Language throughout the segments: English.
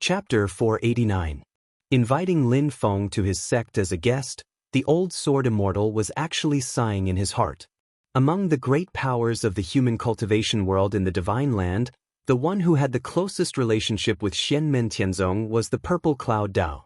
Chapter 489. Inviting Lin Feng to his sect as a guest, the old sword immortal was actually sighing in his heart. Among the great powers of the human cultivation world in the Divine Land, the one who had the closest relationship with Xianmen Tianzong was the Purple Cloud Dao.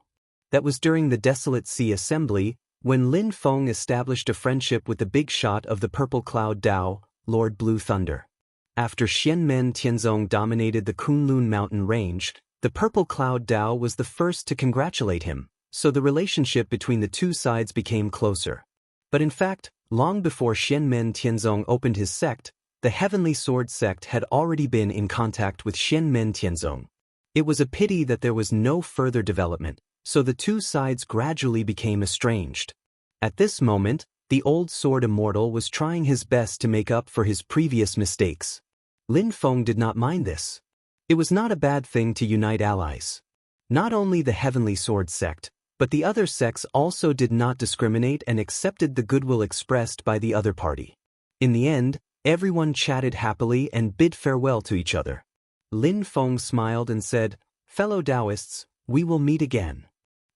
That was during the Desolate Sea Assembly, when Lin Feng established a friendship with the big shot of the Purple Cloud Dao, Lord Blue Thunder. After Xianmen Tianzong dominated the Kunlun mountain range, the Purple Cloud Dao was the first to congratulate him, so the relationship between the two sides became closer. But in fact, long before Xianmen Tianzong opened his sect, the Heavenly Sword sect had already been in contact with Xianmen Tianzong. It was a pity that there was no further development, so the two sides gradually became estranged. At this moment, the old sword immortal was trying his best to make up for his previous mistakes. Lin Feng did not mind this. It was not a bad thing to unite allies. Not only the Heavenly Sword sect, but the other sects also did not discriminate and accepted the goodwill expressed by the other party. In the end, everyone chatted happily and bid farewell to each other. Lin Feng smiled and said, "Fellow Taoists, we will meet again."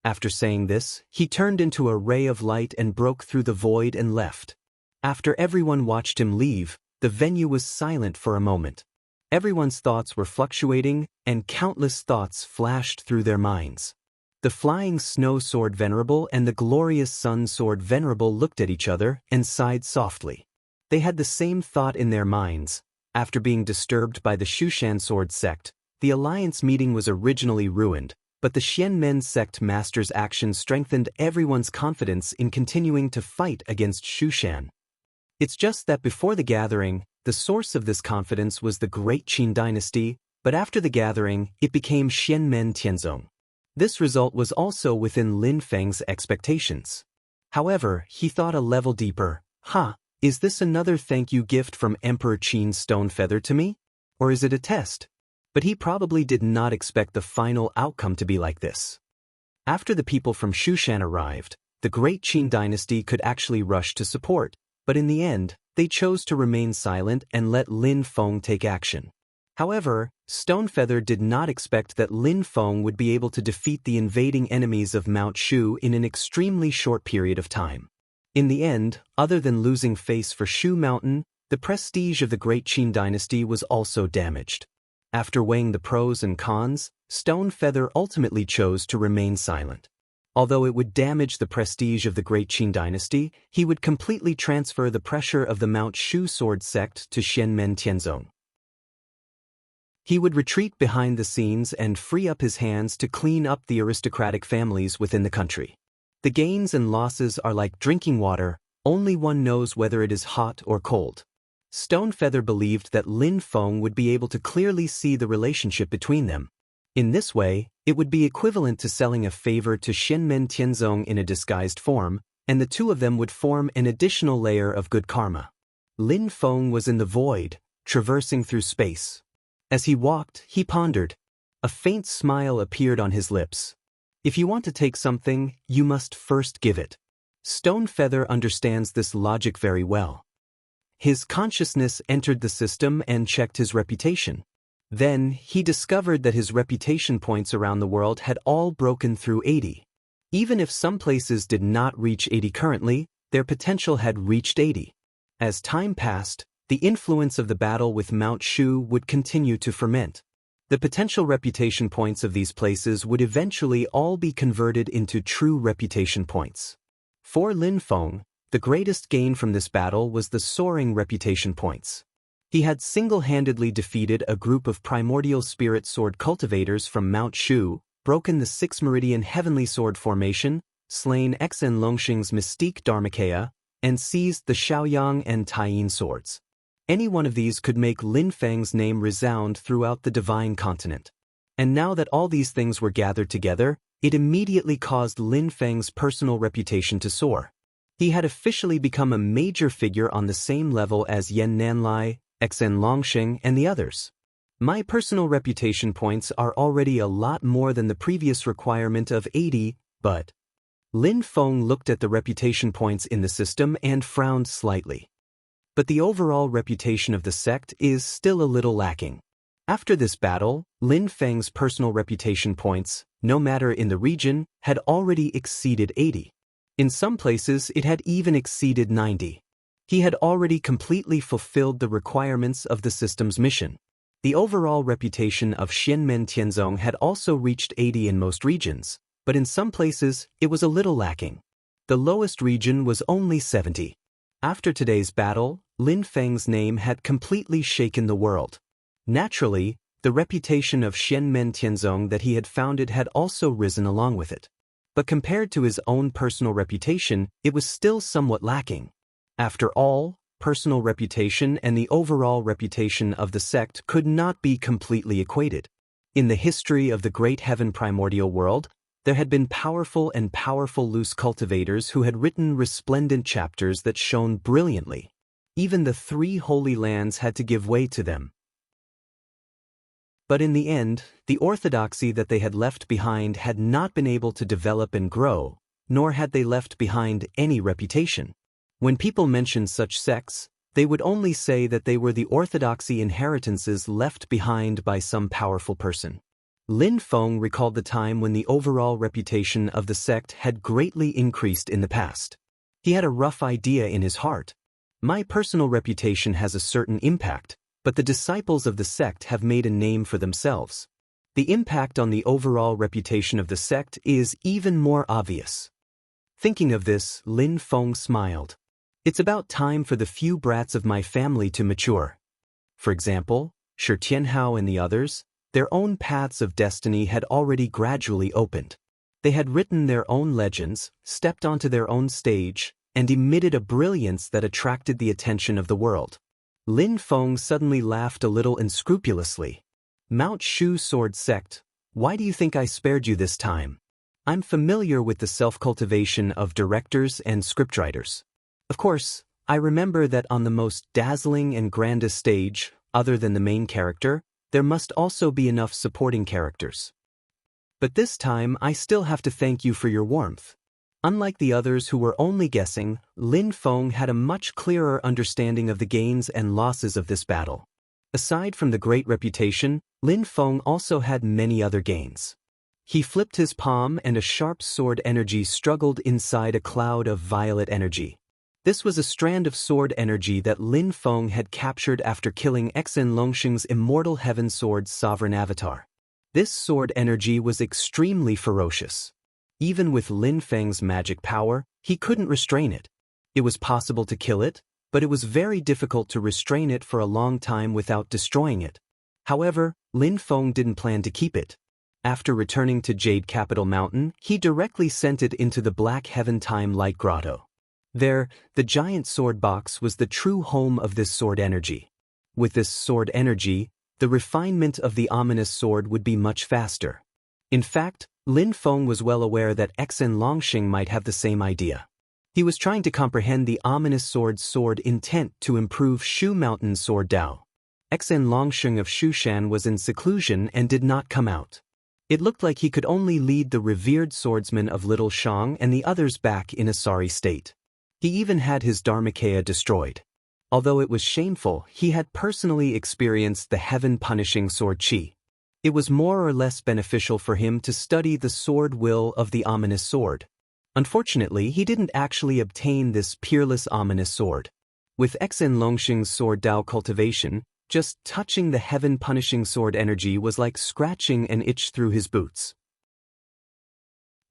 After saying this, he turned into a ray of light and broke through the void and left. After everyone watched him leave, the venue was silent for a moment. Everyone's thoughts were fluctuating, and countless thoughts flashed through their minds. The Flying Snow Sword Venerable and the Glorious Sun Sword Venerable looked at each other and sighed softly. They had the same thought in their minds. After being disturbed by the Shushan Sword sect, the alliance meeting was originally ruined, but the Xianmen sect master's action strengthened everyone's confidence in continuing to fight against Shushan. It's just that before the gathering, the source of this confidence was the Great Qin dynasty, but after the gathering, it became Xianmen Tianzong. This result was also within Lin Feng's expectations. However, he thought a level deeper. Is this another thank you gift from Emperor Qin's stone feather to me? Or is it a test? But he probably did not expect the final outcome to be like this. After the people from Shushan arrived, the Great Qin dynasty could actually rush to support, but in the end, they chose to remain silent and let Lin Feng take action. However, Stonefeather did not expect that Lin Feng would be able to defeat the invading enemies of Mount Shu in an extremely short period of time. In the end, other than losing face for Shu Mountain, the prestige of the Great Qin dynasty was also damaged. After weighing the pros and cons, Stonefeather ultimately chose to remain silent. Although it would damage the prestige of the Great Qin dynasty, he would completely transfer the pressure of the Mount Shu sword sect to Xianmen Tianzong. He would retreat behind the scenes and free up his hands to clean up the aristocratic families within the country. The gains and losses are like drinking water, only one knows whether it is hot or cold. Stonefeather believed that Lin Feng would be able to clearly see the relationship between them. In this way, it would be equivalent to selling a favor to Xianmen Tianzong in a disguised form, and the two of them would form an additional layer of good karma. Lin Feng was in the void, traversing through space. As he walked, he pondered. A faint smile appeared on his lips. If you want to take something, you must first give it. Stonefeather understands this logic very well. His consciousness entered the system and checked his reputation. Then, he discovered that his reputation points around the world had all broken through 80. Even if some places did not reach 80 currently, their potential had reached 80. As time passed, the influence of the battle with Mount Shu would continue to ferment. The potential reputation points of these places would eventually all be converted into true reputation points. For Lin Feng, the greatest gain from this battle was the soaring reputation points. He had single-handedly defeated a group of primordial spirit sword cultivators from Mount Shu, broken the 6 Meridian Heavenly Sword formation, slain Xen Longxing's Mystique Dharmakaya, and seized the Shaoyang and Taiyin swords. Any one of these could make Lin Feng's name resound throughout the Divine Continent. And now that all these things were gathered together, it immediately caused Lin Feng's personal reputation to soar. He had officially become a major figure on the same level as Yan Nanlai, Xen Longxing, and the others. My personal reputation points are already a lot more than the previous requirement of 80, but... Lin Feng looked at the reputation points in the system and frowned slightly. But the overall reputation of the sect is still a little lacking. After this battle, Lin Feng's personal reputation points, no matter in the region, had already exceeded 80. In some places it had even exceeded 90. He had already completely fulfilled the requirements of the system's mission. The overall reputation of Xianmen Tianzong had also reached 80 in most regions, but in some places it was a little lacking. The lowest region was only 70. After today's battle, Lin Feng's name had completely shaken the world. Naturally, the reputation of Xianmen Tianzong that he had founded had also risen along with it. But compared to his own personal reputation, it was still somewhat lacking. After all, personal reputation and the overall reputation of the sect could not be completely equated. In the history of the great heaven primordial world, there had been powerful loose cultivators who had written resplendent chapters that shone brilliantly. Even the 3 holy lands had to give way to them. But in the end, the orthodoxy that they had left behind had not been able to develop and grow, nor had they left behind any reputation. When people mentioned such sects, they would only say that they were the orthodoxy inheritances left behind by some powerful person. Lin Feng recalled the time when the overall reputation of the sect had greatly increased in the past. He had a rough idea in his heart. My personal reputation has a certain impact, but the disciples of the sect have made a name for themselves. The impact on the overall reputation of the sect is even more obvious. Thinking of this, Lin Feng smiled. It's about time for the few brats of my family to mature. For example, Shi Tianhao and the others, their own paths of destiny had already gradually opened. They had written their own legends, stepped onto their own stage, and emitted a brilliance that attracted the attention of the world. Lin Feng suddenly laughed a little unscrupulously. Mount Shu Sword Sect, why do you think I spared you this time? I'm familiar with the self-cultivation of directors and scriptwriters. Of course, I remember that on the most dazzling and grandest stage, other than the main character, there must also be enough supporting characters. But this time I still have to thank you for your warmth. Unlike the others who were only guessing, Lin Feng had a much clearer understanding of the gains and losses of this battle. Aside from the great reputation, Lin Feng also had many other gains. He flipped his palm and a sharp sword energy struggled inside a cloud of violet energy. This was a strand of sword energy that Lin Feng had captured after killing Xen Longxing's immortal heaven sword's sovereign avatar. This sword energy was extremely ferocious. Even with Lin Feng's magic power, he couldn't restrain it. It was possible to kill it, but it was very difficult to restrain it for a long time without destroying it. However, Lin Feng didn't plan to keep it. After returning to Jade Capital Mountain, he directly sent it into the Black Heaven Time Light Grotto. There, the giant sword box was the true home of this sword energy. With this sword energy, the refinement of the ominous sword would be much faster. In fact, Lin Feng was well aware that Xen Longxing might have the same idea. He was trying to comprehend the ominous sword's sword intent to improve Shu Mountain's sword Dao. Xen Longxing of Shushan was in seclusion and did not come out. It looked like he could only lead the revered swordsman of Little Shang and the others back in a sorry state. He even had his Dharmakaya destroyed. Although it was shameful, he had personally experienced the heaven-punishing sword chi. It was more or less beneficial for him to study the sword will of the ominous sword. Unfortunately, he didn't actually obtain this peerless ominous sword. With Xen Longxing's sword Dao cultivation, just touching the heaven-punishing sword energy was like scratching an itch through his boots.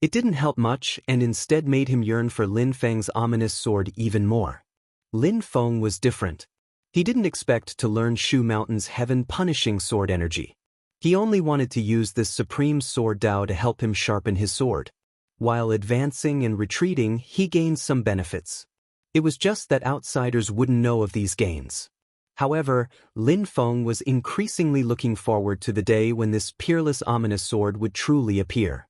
It didn't help much and instead made him yearn for Lin Feng's ominous sword even more. Lin Feng was different. He didn't expect to learn Shu Mountain's heaven-punishing sword energy. He only wanted to use this supreme sword Dao to help him sharpen his sword. While advancing and retreating, he gained some benefits. It was just that outsiders wouldn't know of these gains. However, Lin Feng was increasingly looking forward to the day when this peerless ominous sword would truly appear.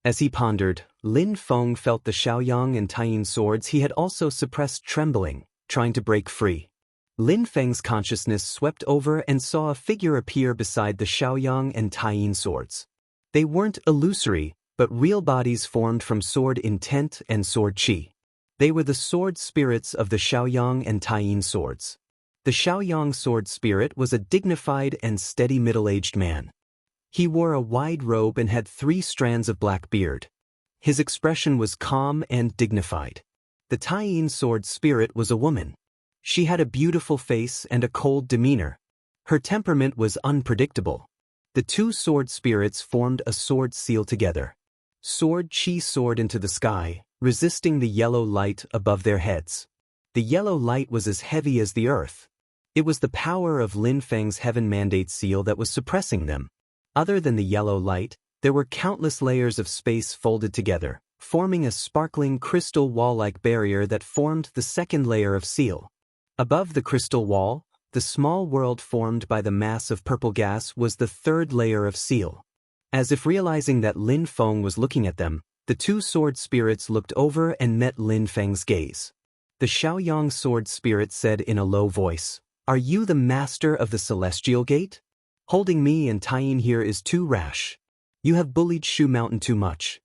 As he pondered, Lin Feng felt the Shaoyang and Taiyin swords he had also suppressed trembling, trying to break free. Lin Feng's consciousness swept over and saw a figure appear beside the Shaoyang and Taiyin swords. They weren't illusory, but real bodies formed from sword intent and sword chi. They were the sword spirits of the Shaoyang and Taiyin swords. The Shaoyang sword spirit was a dignified and steady middle-aged man. He wore a wide robe and had 3 strands of black beard. His expression was calm and dignified. The Taiyin sword spirit was a woman. She had a beautiful face and a cold demeanor. Her temperament was unpredictable. The 2 sword spirits formed a sword seal together. Sword Chi soared into the sky, resisting the yellow light above their heads. The yellow light was as heavy as the earth. It was the power of Lin Feng's heaven mandate seal that was suppressing them. Other than the yellow light, there were countless layers of space folded together, forming a sparkling crystal wall-like barrier that formed the second layer of seal. Above the crystal wall, the small world formed by the mass of purple gas was the third layer of seal. As if realizing that Lin Feng was looking at them, the 2 sword spirits looked over and met Lin Feng's gaze. The Shaoyang sword spirit said in a low voice, "Are you the master of the Celestial Gate? Holding me and Taiyin here is too rash. You have bullied Shu Mountain too much."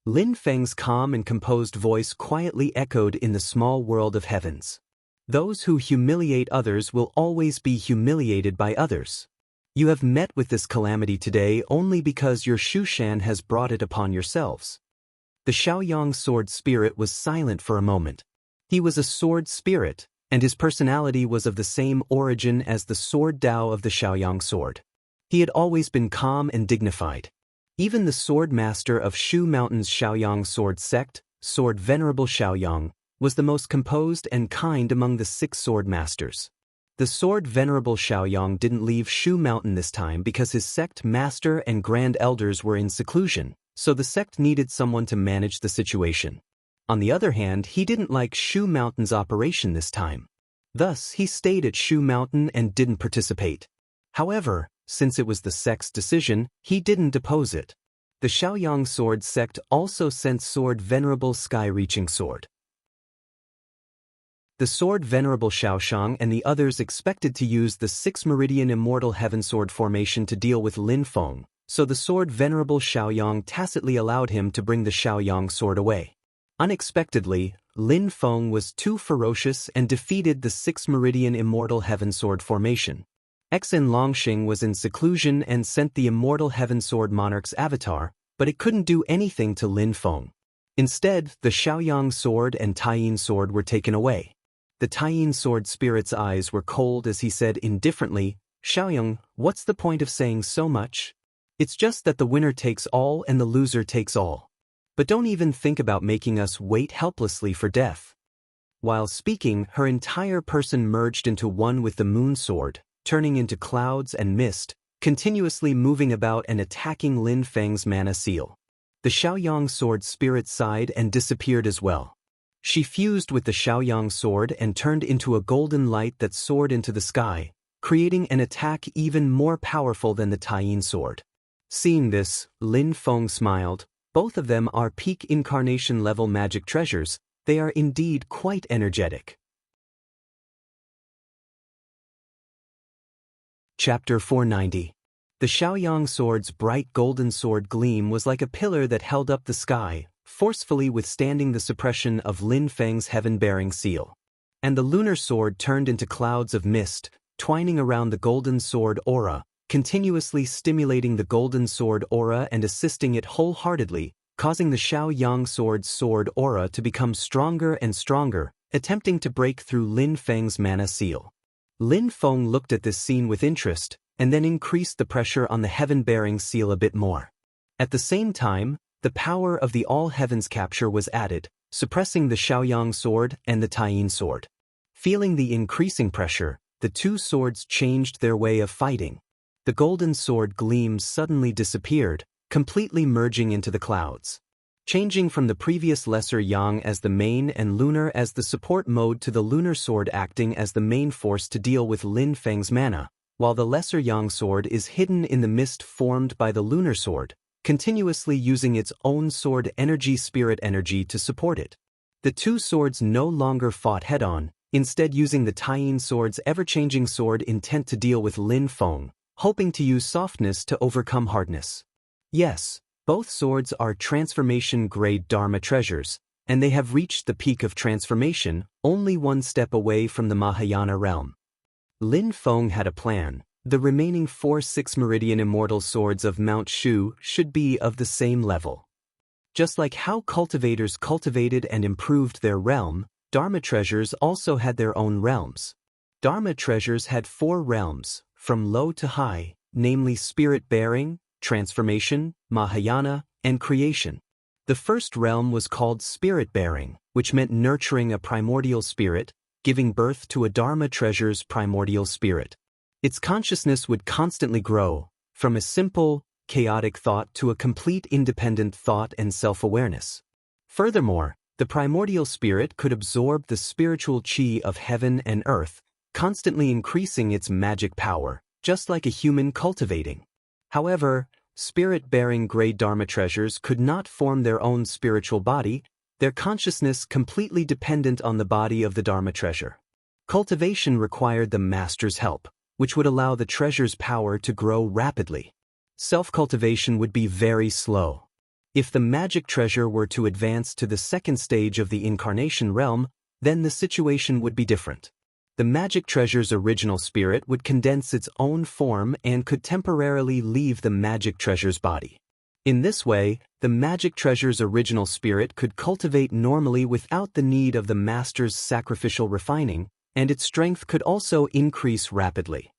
Lin Feng's calm and composed voice quietly echoed in the small world of heavens. Those who humiliate others will always be humiliated by others. You have met with this calamity today only because your Shushan has brought it upon yourselves. The Shaoyang sword spirit was silent for a moment. He was a sword spirit, and his personality was of the same origin as the sword Dao of the Shaoyang sword. He had always been calm and dignified. Even the sword master of Shu Mountain's Shaoyang sword sect, Sword Venerable Shaoyang, was the most composed and kind among the 6 sword masters. The Sword Venerable Shaoyang didn't leave Shu Mountain this time because his sect master and grand elders were in seclusion, so the sect needed someone to manage the situation. On the other hand, he didn't like Shu Mountain's operation this time. Thus, he stayed at Shu Mountain and didn't participate. However, since it was the sect's decision, he didn't oppose it. The Shaoyang sword sect also sent Sword Venerable Sky-Reaching Sword. The Sword Venerable Shaoshang and the others expected to use the 6 Meridian Immortal Heaven Sword formation to deal with Lin Feng, so the Sword Venerable Shaoyang tacitly allowed him to bring the Shaoyang sword away. Unexpectedly, Lin Feng was too ferocious and defeated the 6 Meridian Immortal Heaven Sword formation. Xen Longxing was in seclusion and sent the Immortal Heaven Sword Monarch's avatar, but it couldn't do anything to Lin Feng. Instead, the Shaoyang sword and Taiyin sword were taken away. The Taiyin sword spirit's eyes were cold as he said indifferently, "Shaoyang, what's the point of saying so much? It's just that the winner takes all and the loser takes all. But don't even think about making us wait helplessly for death." While speaking, her entire person merged into one with the moon sword, turning into clouds and mist, continuously moving about and attacking Lin Feng's mana seal. The Shaoyang sword spirit sighed and disappeared as well. She fused with the Shaoyang sword and turned into a golden light that soared into the sky, creating an attack even more powerful than the Taiyin sword. Seeing this, Lin Feng smiled. Both of them are peak incarnation level magic treasures. They are indeed quite energetic. Chapter 490. The Shaoyang sword's bright golden sword gleam was like a pillar that held up the sky, forcefully withstanding the suppression of Lin Feng's heaven-bearing seal. And the lunar sword turned into clouds of mist, twining around the golden sword aura, continuously stimulating the golden sword aura and assisting it wholeheartedly, causing the Shaoyang sword's sword aura to become stronger and stronger, attempting to break through Lin Feng's mana seal. Lin Feng looked at this scene with interest, and then increased the pressure on the heaven-bearing seal a bit more. At the same time, the power of the All Heavens capture was added, suppressing the Shaoyang sword and the Taiyin sword. Feeling the increasing pressure, the 2 swords changed their way of fighting. The golden sword gleams suddenly disappeared, completely merging into the clouds. Changing from the previous lesser yang as the main and lunar as the support mode to the lunar sword acting as the main force to deal with Lin Feng's mana, while the lesser yang sword is hidden in the mist formed by the lunar sword, continuously using its own sword energy spirit energy to support it. The 2 swords no longer fought head-on, instead using the Taiyin sword's ever-changing sword intent to deal with Lin Feng, hoping to use softness to overcome hardness. Yes, both swords are transformation-grade Dharma treasures, and they have reached the peak of transformation, only one step away from the Mahayana realm. Lin Feng had a plan. The remaining 4 6-meridian immortal swords of Mount Shu should be of the same level. Just like how cultivators cultivated and improved their realm, Dharma treasures also had their own realms. Dharma treasures had 4 realms, from low to high, namely spirit-bearing, transformation, Mahayana, and creation. The first realm was called spirit-bearing, which meant nurturing a primordial spirit, giving birth to a Dharma treasure's primordial spirit. Its consciousness would constantly grow, from a simple, chaotic thought to a complete independent thought and self-awareness. Furthermore, the primordial spirit could absorb the spiritual chi of heaven and earth, constantly increasing its magic power, just like a human cultivating. However, spirit-bearing grade Dharma treasures could not form their own spiritual body, their consciousness completely dependent on the body of the Dharma treasure. Cultivation required the master's help, which would allow the treasure's power to grow rapidly. Self-cultivation would be very slow. If the magic treasure were to advance to the second stage of the incarnation realm, then the situation would be different. The magic treasure's original spirit would condense its own form and could temporarily leave the magic treasure's body. In this way, the magic treasure's original spirit could cultivate normally without the need of the master's sacrificial refining, and its strength could also increase rapidly.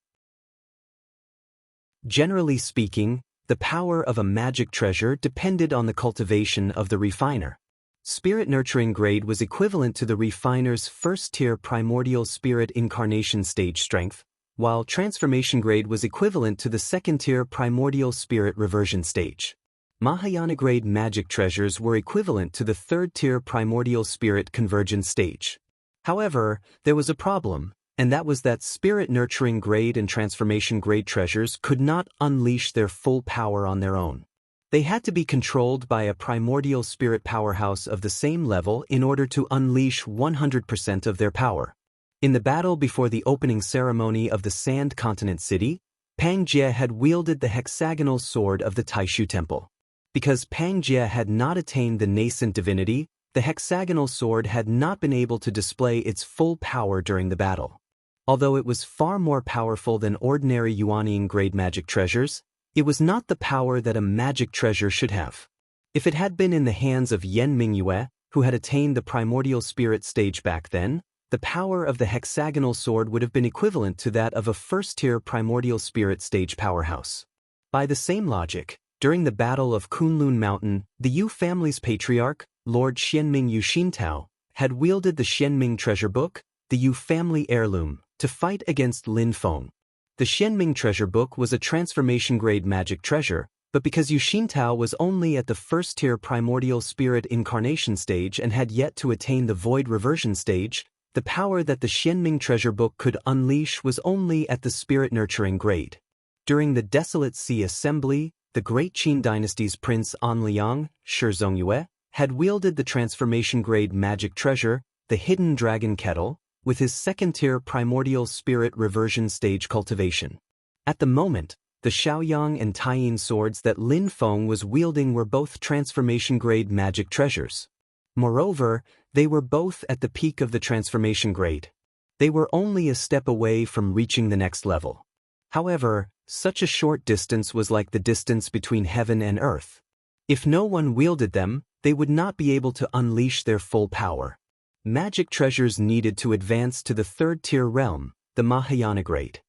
Generally speaking, the power of a magic treasure depended on the cultivation of the refiner. Spirit nurturing grade was equivalent to the refiner's first-tier primordial spirit incarnation stage strength, while transformation grade was equivalent to the second-tier primordial spirit reversion stage. Mahayana grade magic treasures were equivalent to the third-tier primordial spirit convergence stage. However, there was a problem, and that was that spirit nurturing grade and transformation grade treasures could not unleash their full power on their own. They had to be controlled by a primordial spirit powerhouse of the same level in order to unleash 100% of their power. In the battle before the opening ceremony of the Sand Continent City, Pang Jie had wielded the hexagonal sword of the Taishu Temple. Because Pang Jie had not attained the nascent divinity, the hexagonal sword had not been able to display its full power during the battle. Although it was far more powerful than ordinary Yuanian grade magic treasures, it was not the power that a magic treasure should have. If it had been in the hands of Yan Mingyue, who had attained the primordial spirit stage back then, the power of the hexagonal sword would have been equivalent to that of a first-tier primordial spirit stage powerhouse. By the same logic, during the Battle of Kunlun Mountain, the Yu family's patriarch, Lord Xianming Yu Xintao, had wielded the Xianming treasure book, the Yu family heirloom, to fight against Lin Feng. The Xianming treasure book was a transformation-grade magic treasure, but because Yu Xintao was only at the first-tier primordial spirit incarnation stage and had yet to attain the void reversion stage, the power that the Xianming treasure book could unleash was only at the spirit-nurturing grade. During the Desolate Sea Assembly, the great Qin dynasty's Prince An Liang, Shi Zongyue, had wielded the transformation-grade magic treasure, the Hidden Dragon Kettle, with his second-tier primordial spirit reversion stage cultivation. At the moment, the Shaoyang and Taiyin swords that Lin Feng was wielding were both transformation-grade magic treasures. Moreover, they were both at the peak of the transformation grade. They were only a step away from reaching the next level. However, such a short distance was like the distance between heaven and earth. If no one wielded them, they would not be able to unleash their full power. Magic treasures needed to advance to the third-tier realm, the Mahayana grade.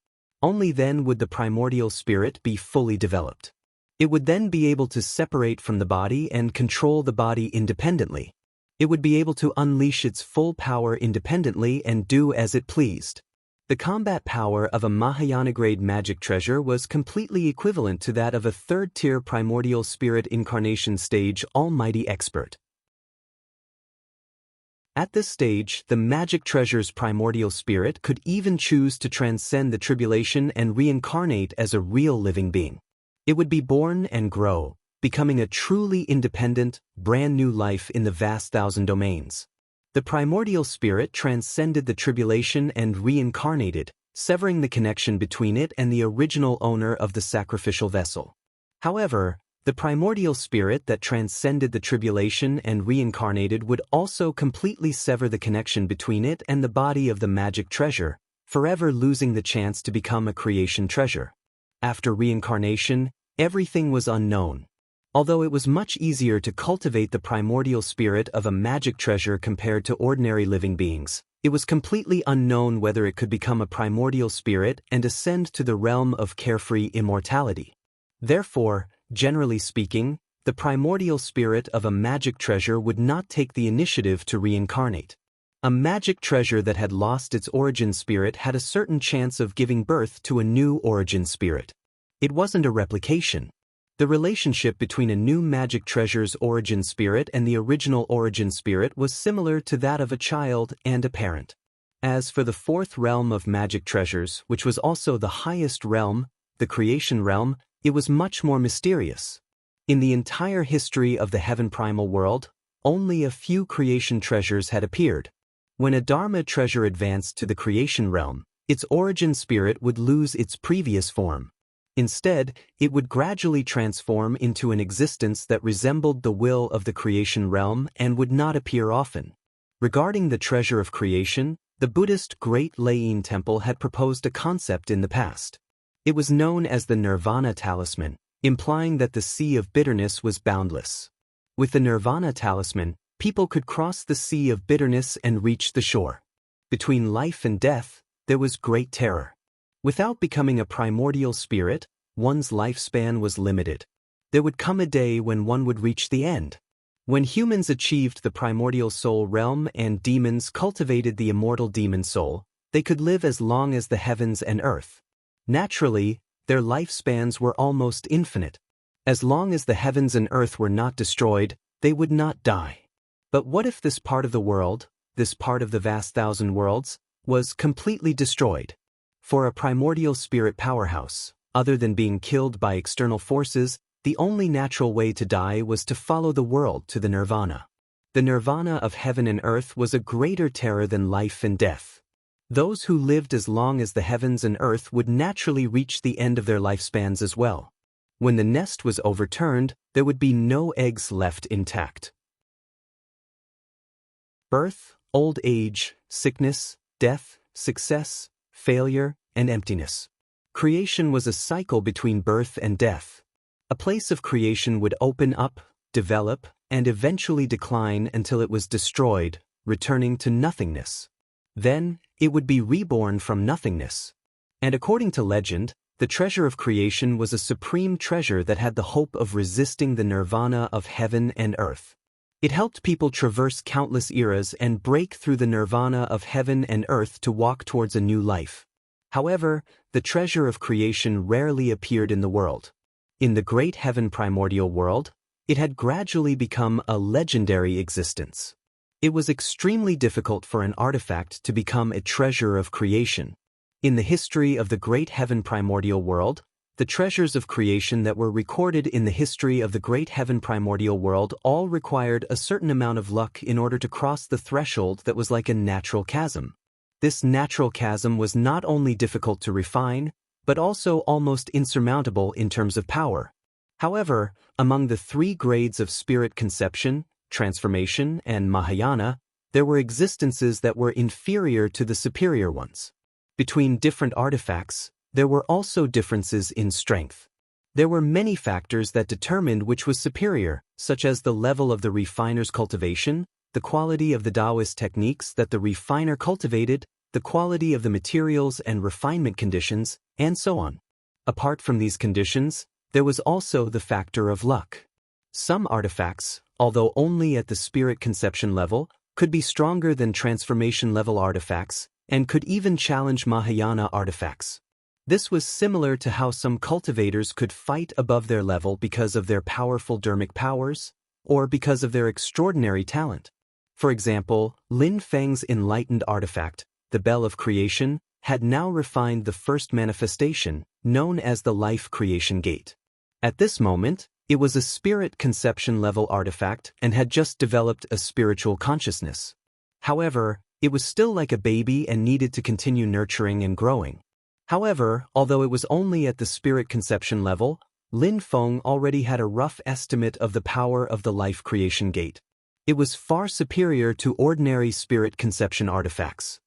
Only then would the primordial spirit be fully developed. It would then be able to separate from the body and control the body independently. It would be able to unleash its full power independently and do as it pleased. The combat power of a Mahayana-grade magic treasure was completely equivalent to that of a third-tier primordial spirit incarnation stage almighty expert. At this stage, the magic treasure's primordial spirit could even choose to transcend the tribulation and reincarnate as a real living being. It would be born and grow, becoming a truly independent, brand-new life in the vast thousand domains. The primordial spirit transcended the tribulation and reincarnated, severing the connection between it and the original owner of the sacrificial vessel. However, the primordial spirit that transcended the tribulation and reincarnated would also completely sever the connection between it and the body of the magic treasure, forever losing the chance to become a creation treasure. After reincarnation, everything was unknown. Although it was much easier to cultivate the primordial spirit of a magic treasure compared to ordinary living beings, it was completely unknown whether it could become a primordial spirit and ascend to the realm of carefree immortality. Therefore, generally speaking, the primordial spirit of a magic treasure would not take the initiative to reincarnate. A magic treasure that had lost its origin spirit had a certain chance of giving birth to a new origin spirit. It wasn't a replication. The relationship between a new magic treasure's origin spirit and the original origin spirit was similar to that of a child and a parent. As for the fourth realm of magic treasures, which was also the highest realm, the creation realm, it was much more mysterious. In the entire history of the heaven primal world, only a few creation treasures had appeared. When a Dharma treasure advanced to the creation realm, its origin spirit would lose its previous form. Instead, it would gradually transform into an existence that resembled the will of the creation realm and would not appear often. Regarding the treasure of creation, the Buddhist Great Lain Temple had proposed a concept in the past. It was known as the Nirvana Talisman, implying that the sea of bitterness was boundless. With the Nirvana Talisman, people could cross the sea of bitterness and reach the shore. Between life and death, there was great terror. Without becoming a primordial spirit, one's lifespan was limited. There would come a day when one would reach the end. When humans achieved the primordial soul realm and demons cultivated the immortal demon soul, they could live as long as the heavens and earth. Naturally, their lifespans were almost infinite. As long as the heavens and earth were not destroyed, they would not die. But what if this part of the world, this part of the vast thousand worlds, was completely destroyed? For a primordial spirit powerhouse, other than being killed by external forces, the only natural way to die was to follow the world to the nirvana. The nirvana of heaven and earth was a greater terror than life and death. Those who lived as long as the heavens and earth would naturally reach the end of their lifespans as well. When the nest was overturned, there would be no eggs left intact. Birth, old age, sickness, death, success, failure, and emptiness. Creation was a cycle between birth and death. A place of creation would open up, develop, and eventually decline until it was destroyed, returning to nothingness. Then, it would be reborn from nothingness. And according to legend, the treasure of creation was a supreme treasure that had the hope of resisting the nirvana of heaven and earth. It helped people traverse countless eras and break through the nirvana of heaven and earth to walk towards a new life. However, the treasure of creation rarely appeared in the world. In the great heaven primordial world, it had gradually become a legendary existence. It was extremely difficult for an artifact to become a treasure of creation. In the history of the great heaven primordial world, the treasures of creation that were recorded in the history of the great heaven primordial world all required a certain amount of luck in order to cross the threshold that was like a natural chasm. This natural chasm was not only difficult to refine, but also almost insurmountable in terms of power. However, among the three grades of spirit conception, transformation, and Mahayana, there were existences that were inferior to the superior ones. Between different artifacts, there were also differences in strength. There were many factors that determined which was superior, such as the level of the refiner's cultivation, the quality of the Taoist techniques that the refiner cultivated, the quality of the materials and refinement conditions, and so on. Apart from these conditions, there was also the factor of luck. Some artifacts, although only at the spirit conception level, could be stronger than transformation level artifacts, and could even challenge Mahayana artifacts. This was similar to how some cultivators could fight above their level because of their powerful dharmic powers, or because of their extraordinary talent. For example, Lin Feng's enlightened artifact, the Bell of Creation, had now refined the first manifestation, known as the Life Creation Gate. At this moment, it was a spirit conception level artifact and had just developed a spiritual consciousness. However, it was still like a baby and needed to continue nurturing and growing. However, although it was only at the spirit conception level, Lin Feng already had a rough estimate of the power of the Life Creation Gate. It was far superior to ordinary spirit conception artifacts.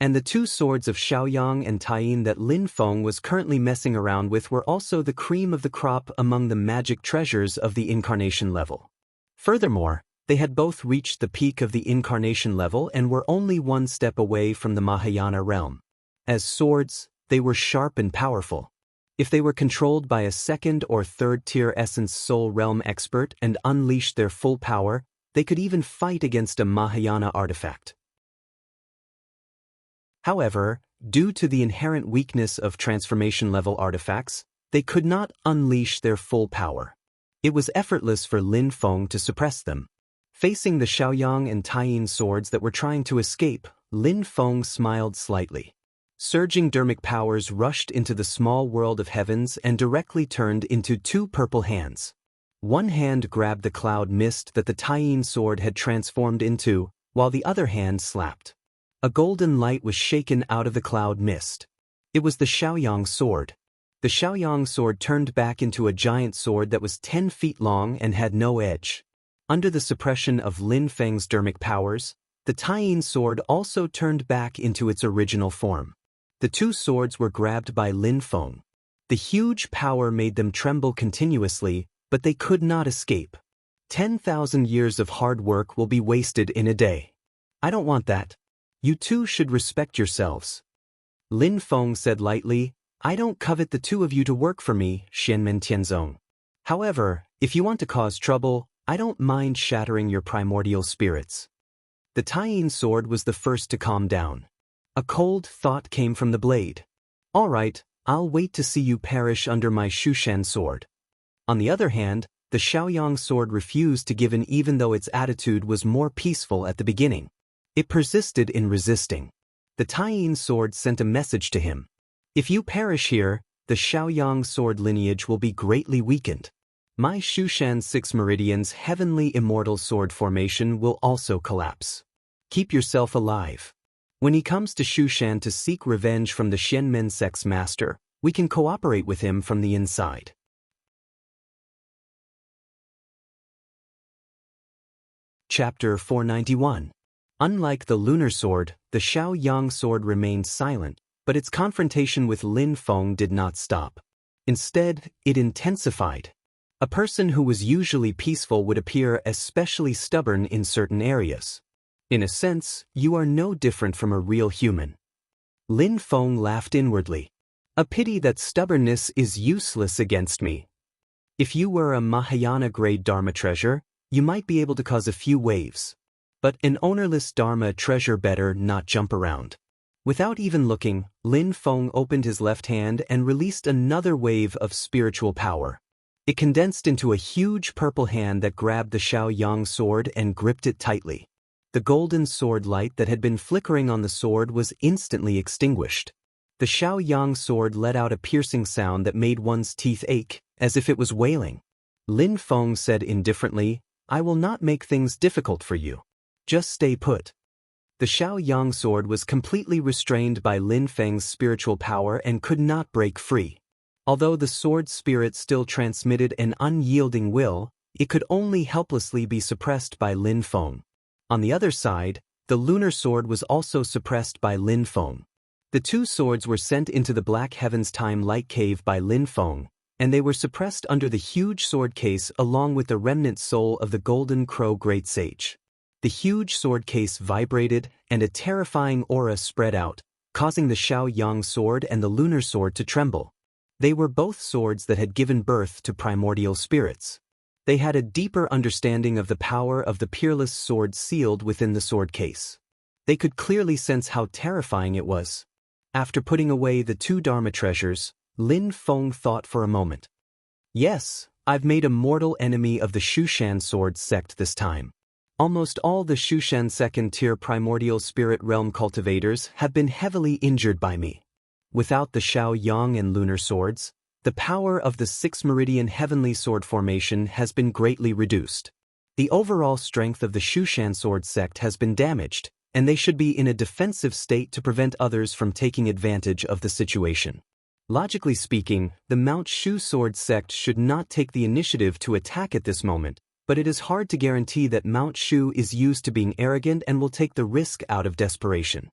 And the two swords of Xiaoyang and Taiyin that Lin Feng was currently messing around with were also the cream of the crop among the magic treasures of the incarnation level. Furthermore, they had both reached the peak of the incarnation level and were only one step away from the Mahayana realm. As swords, they were sharp and powerful. If they were controlled by a second or third tier essence soul realm expert and unleashed their full power, they could even fight against a Mahayana artifact. However, due to the inherent weakness of transformation-level artifacts, they could not unleash their full power. It was effortless for Lin Feng to suppress them. Facing the Xiaoyang and Taiyin swords that were trying to escape, Lin Feng smiled slightly. Surging dermic powers rushed into the small world of heavens and directly turned into two purple hands. One hand grabbed the cloud mist that the Taiyin sword had transformed into, while the other hand slapped. A golden light was shaken out of the cloud mist. It was the Xiaoyang sword. The Xiaoyang sword turned back into a giant sword that was 10 feet long and had no edge. Under the suppression of Lin Feng's dermic powers, the Taiyin sword also turned back into its original form. The two swords were grabbed by Lin Feng. The huge power made them tremble continuously, but they could not escape. 10,000 years of hard work will be wasted in a day. I don't want that. You two should respect yourselves. Lin Feng said lightly, I don't covet the two of you to work for me, Xianmen Tianzong. However, if you want to cause trouble, I don't mind shattering your primordial spirits. The Taiyin sword was the first to calm down. A cold thought came from the blade. All right, I'll wait to see you perish under my Shushan sword. On the other hand, the Xiaoyang sword refused to give in even though its attitude was more peaceful at the beginning. It persisted in resisting. The Taiyin sword sent a message to him. If you perish here, the Xiaoyang sword lineage will be greatly weakened. My Shushan 6 Meridian's heavenly immortal sword formation will also collapse. Keep yourself alive. When he comes to Shushan to seek revenge from the Xianmen Sex Master, we can cooperate with him from the inside. Chapter 491. Unlike the lunar sword, the Xiaoyang sword remained silent, but its confrontation with Lin Feng did not stop. Instead, it intensified. A person who was usually peaceful would appear especially stubborn in certain areas. In a sense, you are no different from a real human. Lin Feng laughed inwardly. A pity that stubbornness is useless against me. If you were a Mahayana-grade Dharma treasure, you might be able to cause a few waves. But an ownerless Dharma treasure better not jump around. Without even looking, Lin Feng opened his left hand and released another wave of spiritual power. It condensed into a huge purple hand that grabbed the Xiaoyang sword and gripped it tightly. The golden sword light that had been flickering on the sword was instantly extinguished. The Xiaoyang sword let out a piercing sound that made one's teeth ache, as if it was wailing. Lin Feng said indifferently, I will not make things difficult for you. Just stay put. The Xiaoyang sword was completely restrained by Lin Feng's spiritual power and could not break free. Although the sword spirit still transmitted an unyielding will, it could only helplessly be suppressed by Lin Feng. On the other side, the lunar sword was also suppressed by Lin Feng. The two swords were sent into the Black Heavens Time Light Cave by Lin Feng, and they were suppressed under the huge sword case along with the remnant soul of the Golden Crow Great Sage. The huge sword case vibrated, and a terrifying aura spread out, causing the Xiaoyang sword and the lunar sword to tremble. They were both swords that had given birth to primordial spirits. They had a deeper understanding of the power of the peerless sword sealed within the sword case. They could clearly sense how terrifying it was. After putting away the two Dharma treasures, Lin Feng thought for a moment. Yes, I've made a mortal enemy of the Shushan sword sect this time. Almost all the Shushan second-tier primordial spirit realm cultivators have been heavily injured by me. Without the Xiaoyang and lunar swords, the power of the 6 Meridian heavenly sword formation has been greatly reduced. The overall strength of the Shushan sword sect has been damaged, and they should be in a defensive state to prevent others from taking advantage of the situation. Logically speaking, the Mount Shu sword sect should not take the initiative to attack at this moment, but it is hard to guarantee that Mount Shu is used to being arrogant and will take the risk out of desperation.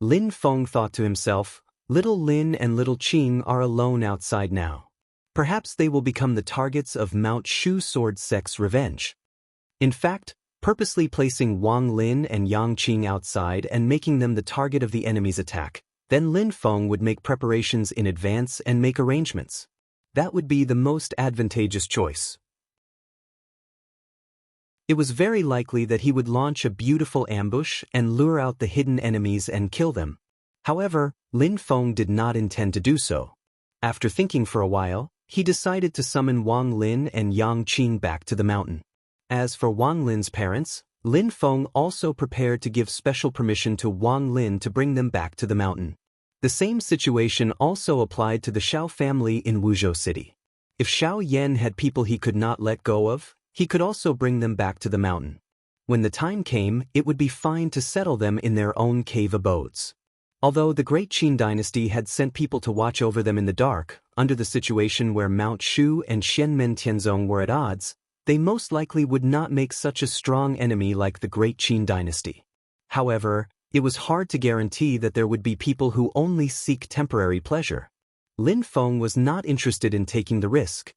Lin Feng thought to himself, little Lin and little Qing are alone outside now. Perhaps they will become the targets of Mount Shu Sword Sect's revenge. In fact, purposely placing Wang Lin and Yang Qing outside and making them the target of the enemy's attack, then Lin Feng would make preparations in advance and make arrangements. That would be the most advantageous choice. It was very likely that he would launch a beautiful ambush and lure out the hidden enemies and kill them. However, Lin Feng did not intend to do so. After thinking for a while, he decided to summon Wang Lin and Yang Qing back to the mountain. As for Wang Lin's parents, Lin Feng also prepared to give special permission to Wang Lin to bring them back to the mountain. The same situation also applied to the Xiao family in Wuzhou City. If Xiao Yan had people he could not let go of, he could also bring them back to the mountain. When the time came, it would be fine to settle them in their own cave abodes. Although the Great Qin dynasty had sent people to watch over them in the dark, under the situation where Mount Shu and Xianmen Tianzong were at odds, they most likely would not make such a strong enemy like the Great Qin dynasty. However, it was hard to guarantee that there would be people who only seek temporary pleasure. Lin Feng was not interested in taking the risk.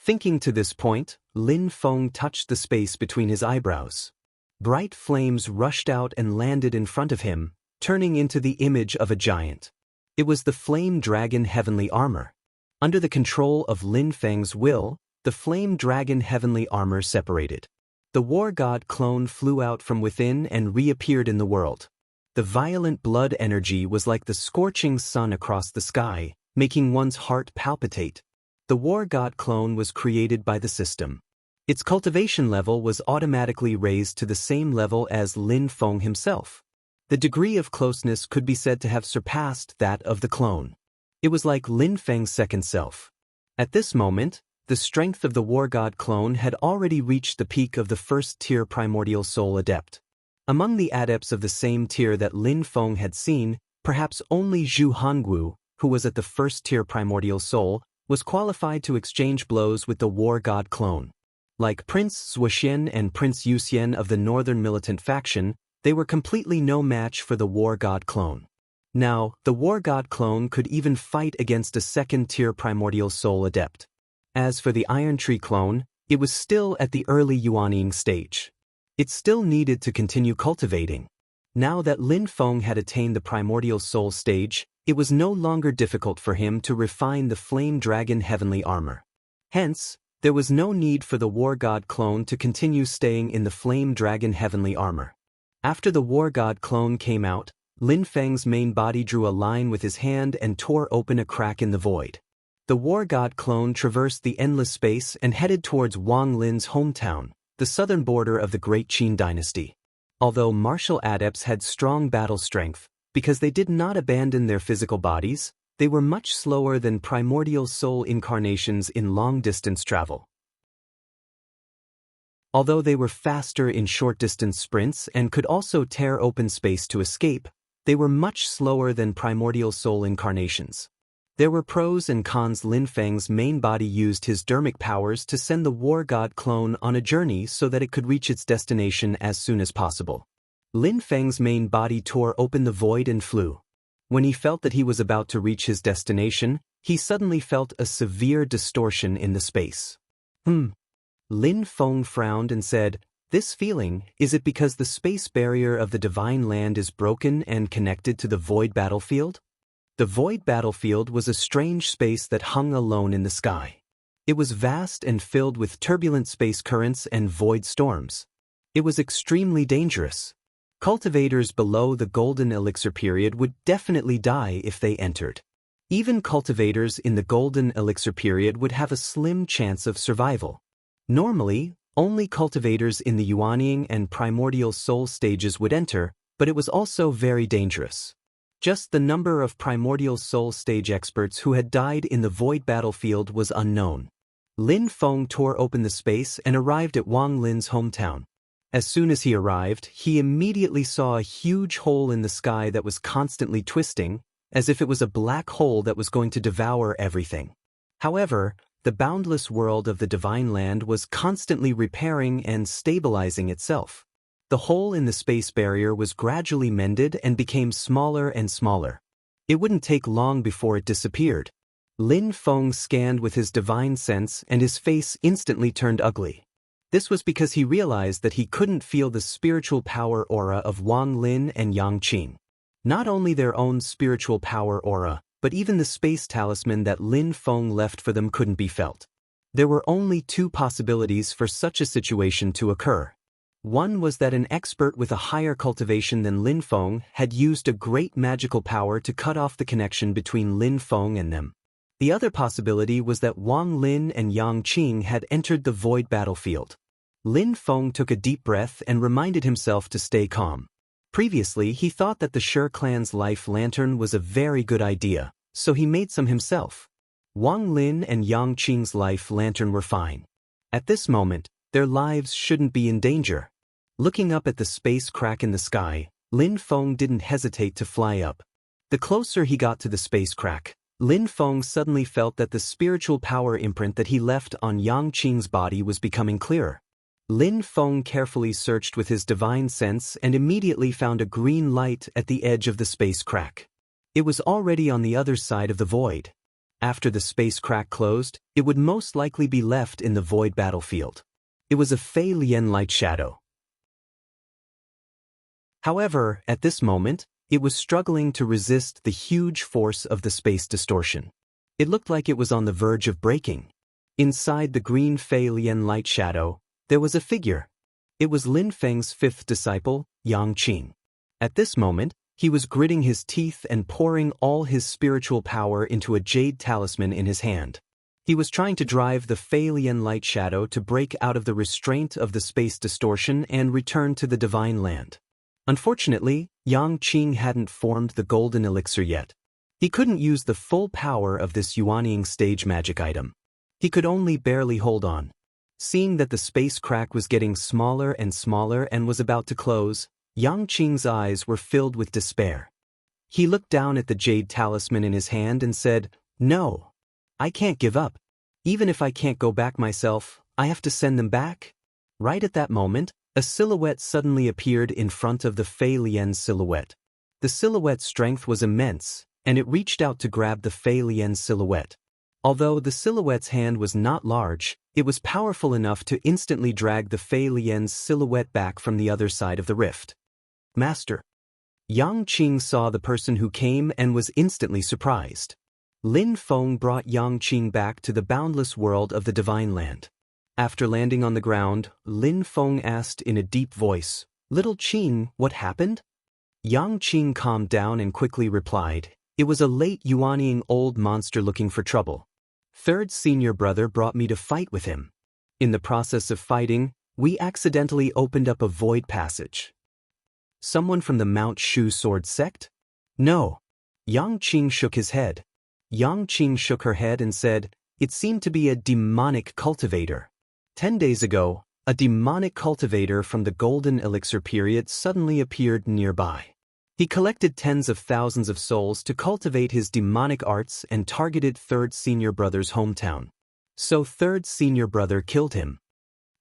Thinking to this point, Lin Feng touched the space between his eyebrows. Bright flames rushed out and landed in front of him, turning into the image of a giant. It was the Flame Dragon Heavenly Armor. Under the control of Lin Feng's will, the Flame Dragon Heavenly Armor separated. The War God clone flew out from within and reappeared in the world. The violent blood energy was like the scorching sun across the sky, making one's heart palpitate. The War God clone was created by the system. Its cultivation level was automatically raised to the same level as Lin Feng himself. The degree of closeness could be said to have surpassed that of the clone. It was like Lin Feng's second self. At this moment, the strength of the War God clone had already reached the peak of the first-tier primordial soul adept. Among the adepts of the same tier that Lin Feng had seen, perhaps only Zhu Hangu, who was at the first-tier primordial soul, was qualified to exchange blows with the War God clone. Like Prince Zuoxian and Prince Yuxian of the northern militant faction, they were completely no match for the War God clone. Now, the War God clone could even fight against a second-tier primordial soul adept. As for the Iron Tree clone, it was still at the early Yuanying stage. It still needed to continue cultivating. Now that Lin Feng had attained the primordial soul stage, it was no longer difficult for him to refine the Flame Dragon Heavenly Armor. Hence, there was no need for the War God clone to continue staying in the Flame Dragon Heavenly Armor. After the War God clone came out, Lin Feng's main body drew a line with his hand and tore open a crack in the void. The War God clone traversed the endless space and headed towards Wang Lin's hometown, the southern border of the Great Qin dynasty. Although martial adepts had strong battle strength, because they did not abandon their physical bodies, they were much slower than primordial soul incarnations in long-distance travel. Although they were faster in short-distance sprints and could also tear open space to escape, they were much slower than primordial soul incarnations. There were pros and cons. Lin Feng's main body used his dermic powers to send the War God clone on a journey so that it could reach its destination as soon as possible. Lin Feng's main body tore open the void and flew. When he felt that he was about to reach his destination, he suddenly felt a severe distortion in the space. Lin Feng frowned and said, "This feeling, is it because the space barrier of the Divine Land is broken and connected to the void battlefield?" The void battlefield was a strange space that hung alone in the sky. It was vast and filled with turbulent space currents and void storms. It was extremely dangerous. Cultivators below the Golden Elixir period would definitely die if they entered. Even cultivators in the Golden Elixir period would have a slim chance of survival. Normally, only cultivators in the Yuanying and Primordial Soul stages would enter, but it was also very dangerous. Just the number of Primordial Soul stage experts who had died in the void battlefield was unknown. Lin Feng tore open the space and arrived at Wang Lin's hometown. As soon as he arrived, he immediately saw a huge hole in the sky that was constantly twisting, as if it was a black hole that was going to devour everything. However, the boundless world of the Divine Land was constantly repairing and stabilizing itself. The hole in the space barrier was gradually mended and became smaller and smaller. It wouldn't take long before it disappeared. Lin Feng scanned with his divine sense and his face instantly turned ugly. This was because he realized that he couldn't feel the spiritual power aura of Wang Lin and Yang Qing. Not only their own spiritual power aura, but even the space talisman that Lin Feng left for them couldn't be felt. There were only two possibilities for such a situation to occur. One was that an expert with a higher cultivation than Lin Feng had used a great magical power to cut off the connection between Lin Feng and them. The other possibility was that Wang Lin and Yang Qing had entered the void battlefield. Lin Feng took a deep breath and reminded himself to stay calm. Previously, he thought that the Shi clan's life lantern was a very good idea, so he made some himself. Wang Lin and Yang Qing's life lantern were fine. At this moment, their lives shouldn't be in danger. Looking up at the space crack in the sky, Lin Feng didn't hesitate to fly up. The closer he got to the space crack, Lin Feng suddenly felt that the spiritual power imprint that he left on Yang Qing's body was becoming clearer. Lin Feng carefully searched with his divine sense and immediately found a green light at the edge of the space crack. It was already on the other side of the void. After the space crack closed, it would most likely be left in the void battlefield. It was a Fei Lian light shadow. However, at this moment, it was struggling to resist the huge force of the space distortion. It looked like it was on the verge of breaking. Inside the green Fei Lian light shadow, there was a figure. It was Lin Feng's fifth disciple, Yang Qing. At this moment, he was gritting his teeth and pouring all his spiritual power into a jade talisman in his hand. He was trying to drive the Fei Lian light shadow to break out of the restraint of the space distortion and return to the divine land. Unfortunately, Yang Qing hadn't formed the golden elixir yet. He couldn't use the full power of this Yuanying stage magic item. He could only barely hold on. Seeing that the space crack was getting smaller and smaller and was about to close, Yang Qing's eyes were filled with despair. He looked down at the jade talisman in his hand and said, "No. I can't give up. Even if I can't go back myself, I have to send them back." Right at that moment, a silhouette suddenly appeared in front of the Fei Lian silhouette. The silhouette's strength was immense, and it reached out to grab the Fei Lian silhouette. Although the silhouette's hand was not large, it was powerful enough to instantly drag the Fei Lian's silhouette back from the other side of the rift. "Master." Yang Qing saw the person who came and was instantly surprised. Lin Feng brought Yang Qing back to the boundless world of the divine land. After landing on the ground, Lin Feng asked in a deep voice, "Little Qing, what happened?" Yang Qing calmed down and quickly replied, "It was a late Yuanying old monster looking for trouble. Third senior brother brought me to fight with him. In the process of fighting, we accidentally opened up a void passage." "Someone from the Mount Shu sword sect?" "No." Yang Qing shook his head. Yang Qing shook her head and said, "It seemed to be a demonic cultivator. 10 days ago, a demonic cultivator from the golden elixir period suddenly appeared nearby. He collected tens of thousands of souls to cultivate his demonic arts and targeted third senior brother's hometown. So third senior brother killed him."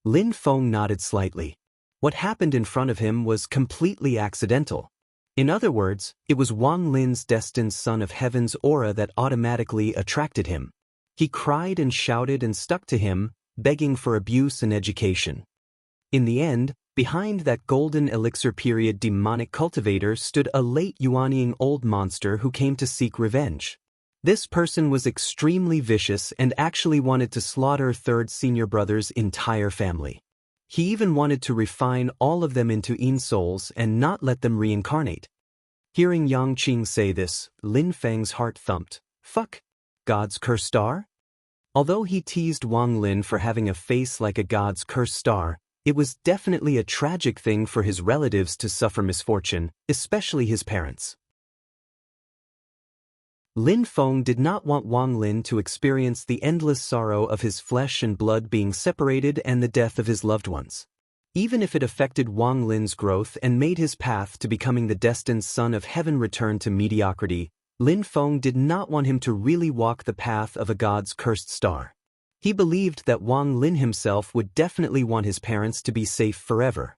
Lin Feng nodded slightly. What happened in front of him was completely accidental. In other words, it was Wang Lin's destined son of heaven's aura that automatically attracted him. He cried and shouted and stuck to him, begging for abuse and education. In the end, behind that golden elixir period demonic cultivator stood a late Yuanying old monster who came to seek revenge. This person was extremely vicious and actually wanted to slaughter third senior brother's entire family. He even wanted to refine all of them into yin souls and not let them reincarnate. Hearing Yang Qing say this, Lin Feng's heart thumped. Fuck. God's cursed star? Although he teased Wang Lin for having a face like a god's cursed star, it was definitely a tragic thing for his relatives to suffer misfortune, especially his parents. Lin Feng did not want Wang Lin to experience the endless sorrow of his flesh and blood being separated and the death of his loved ones. Even if it affected Wang Lin's growth and made his path to becoming the destined son of heaven return to mediocrity, Lin Feng did not want him to really walk the path of a god's cursed star. He believed that Wang Lin himself would definitely want his parents to be safe forever.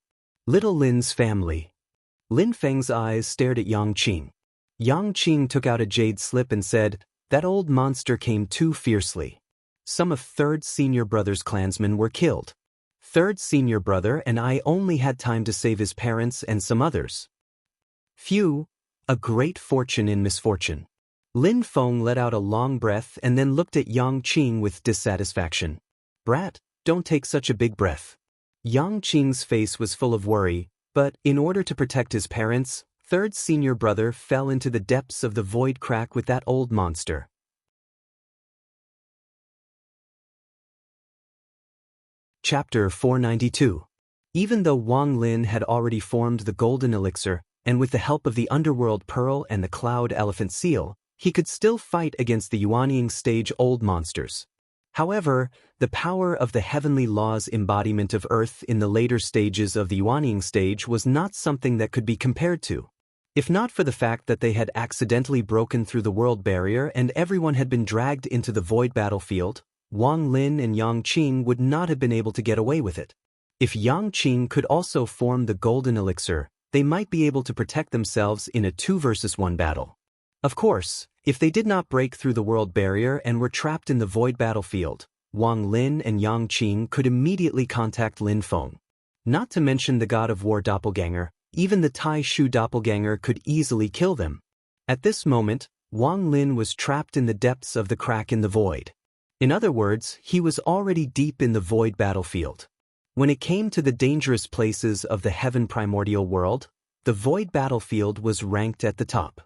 Little Lin's family. Lin Feng's eyes stared at Yang Qing. Yang Qing took out a jade slip and said, "That old monster came too fiercely. Some of Third Senior Brother's clansmen were killed. Third Senior Brother and I only had time to save his parents and some others. Phew, a great fortune in misfortune." Lin Feng let out a long breath and then looked at Yang Qing with dissatisfaction. "Brat, don't take such a big breath." Yang Qing's face was full of worry, but in order to protect his parents, Third Senior Brother fell into the depths of the void crack with that old monster. Chapter 492. Even though Wang Lin had already formed the golden elixir, and with the help of the underworld pearl and the cloud elephant seal, he could still fight against the Yuanying stage old monsters. However, the power of the heavenly law's embodiment of earth in the later stages of the Yuanying stage was not something that could be compared to. If not for the fact that they had accidentally broken through the world barrier and everyone had been dragged into the void battlefield, Wang Lin and Yang Qing would not have been able to get away with it. If Yang Qing could also form the golden elixir, they might be able to protect themselves in a 2 versus 1 battle. Of course, if they did not break through the world barrier and were trapped in the void battlefield, Wang Lin and Yang Qing could immediately contact Lin Feng. Not to mention the God of War doppelganger, even the Tai Shu doppelganger could easily kill them. At this moment, Wang Lin was trapped in the depths of the crack in the void. In other words, he was already deep in the void battlefield. When it came to the dangerous places of the heaven primordial world, the void battlefield was ranked at the top.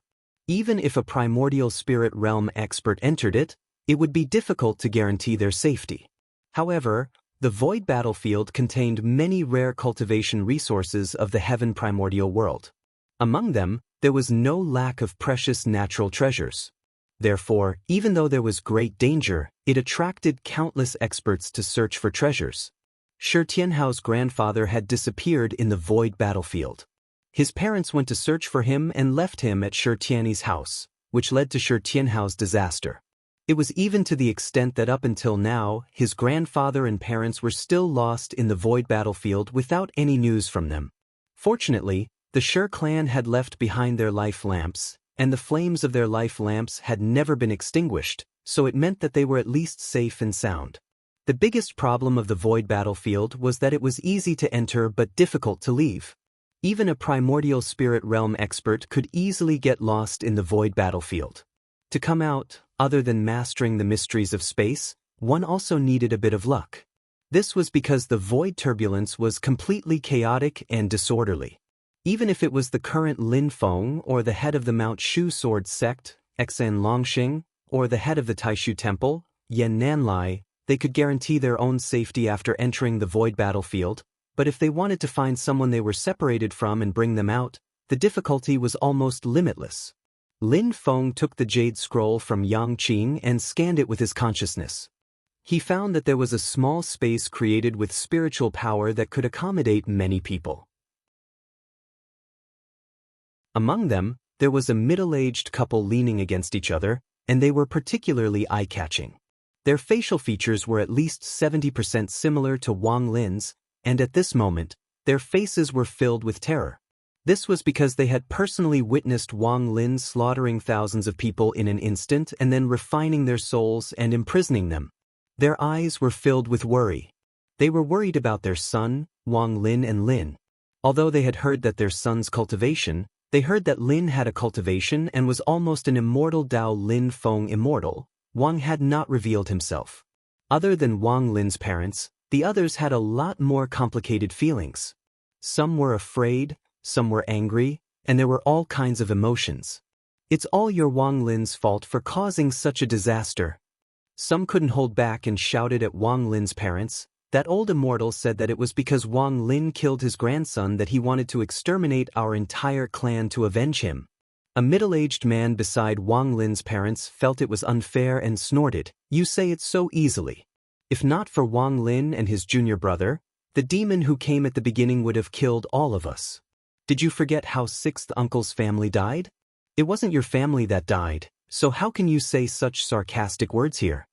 Even if a primordial spirit realm expert entered it, it would be difficult to guarantee their safety. However, the void battlefield contained many rare cultivation resources of the heaven primordial world. Among them, there was no lack of precious natural treasures. Therefore, even though there was great danger, it attracted countless experts to search for treasures. Shi Tianhao's grandfather had disappeared in the void battlefield. His parents went to search for him and left him at Shi Tianyi's house, which led to Shi Tianhao's disaster. It was even to the extent that up until now, his grandfather and parents were still lost in the void battlefield without any news from them. Fortunately, the Shi clan had left behind their life lamps, and the flames of their life lamps had never been extinguished, so it meant that they were at least safe and sound. The biggest problem of the void battlefield was that it was easy to enter but difficult to leave. Even a primordial spirit realm expert could easily get lost in the void battlefield. To come out, other than mastering the mysteries of space, one also needed a bit of luck. This was because the void turbulence was completely chaotic and disorderly. Even if it was the current Lin Feng or the head of the Mount Shu sword sect, Xan Longxing, or the head of the Taishu temple, Yan Nanlai, they could guarantee their own safety after entering the void battlefield. But if they wanted to find someone they were separated from and bring them out, the difficulty was almost limitless. Lin Feng took the jade scroll from Yang Qing and scanned it with his consciousness. He found that there was a small space created with spiritual power that could accommodate many people. Among them, there was a middle-aged couple leaning against each other, and they were particularly eye-catching. Their facial features were at least 70% similar to Wang Lin's, and at this moment, their faces were filled with terror. This was because they had personally witnessed Wang Lin slaughtering thousands of people in an instant and then refining their souls and imprisoning them. Their eyes were filled with worry. They were worried about their son, Wang Lin and Lin. Although they had heard that their son's cultivation, they heard that Lin had a cultivation and was almost an immortal Dao Lin Feng immortal. Wang had not revealed himself. Other than Wang Lin's parents, the others had a lot more complicated feelings. Some were afraid, some were angry, and there were all kinds of emotions. It's all your Wang Lin's fault for causing such a disaster. Some couldn't hold back and shouted at Wang Lin's parents. That old immortal said that it was because Wang Lin killed his grandson that he wanted to exterminate our entire clan to avenge him. A middle-aged man beside Wang Lin's parents felt it was unfair and snorted, "You say it so easily. If not for Wang Lin and his junior brother, the demon who came at the beginning would have killed all of us. Did you forget how sixth uncle's family died? It wasn't your family that died, so how can you say such sarcastic words here?"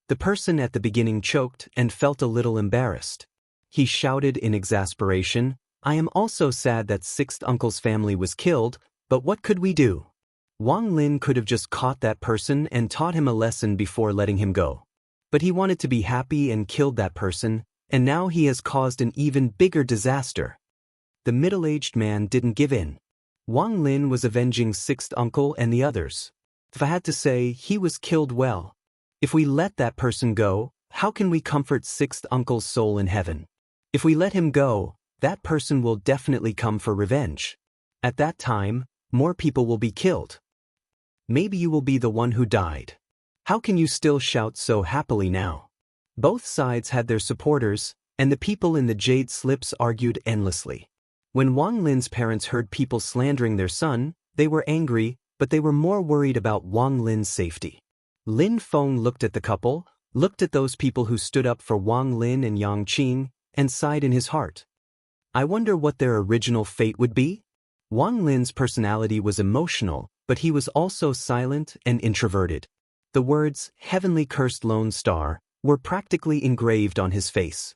The person at the beginning choked and felt a little embarrassed. He shouted in exasperation, I am also sad that sixth uncle's family was killed, but what could we do? Wang Lin could have just caught that person and taught him a lesson before letting him go. But he wanted to be happy and killed that person, and now he has caused an even bigger disaster. The middle-aged man didn't give in. Wang Lin was avenging sixth uncle and the others. If I had to say, he was killed well. If we let that person go, how can we comfort sixth uncle's soul in heaven? If we let him go, that person will definitely come for revenge. At that time, more people will be killed. Maybe you will be the one who died. How can you still shout so happily now? Both sides had their supporters, and the people in the jade slips argued endlessly. When Wang Lin's parents heard people slandering their son, they were angry, but they were more worried about Wang Lin's safety. Lin Feng looked at the couple, looked at those people who stood up for Wang Lin and Yang Qing, and sighed in his heart. I wonder what their original fate would be? Wang Lin's personality was emotional, but he was also silent and introverted. The words, "Heavenly Cursed Lone Star," were practically engraved on his face.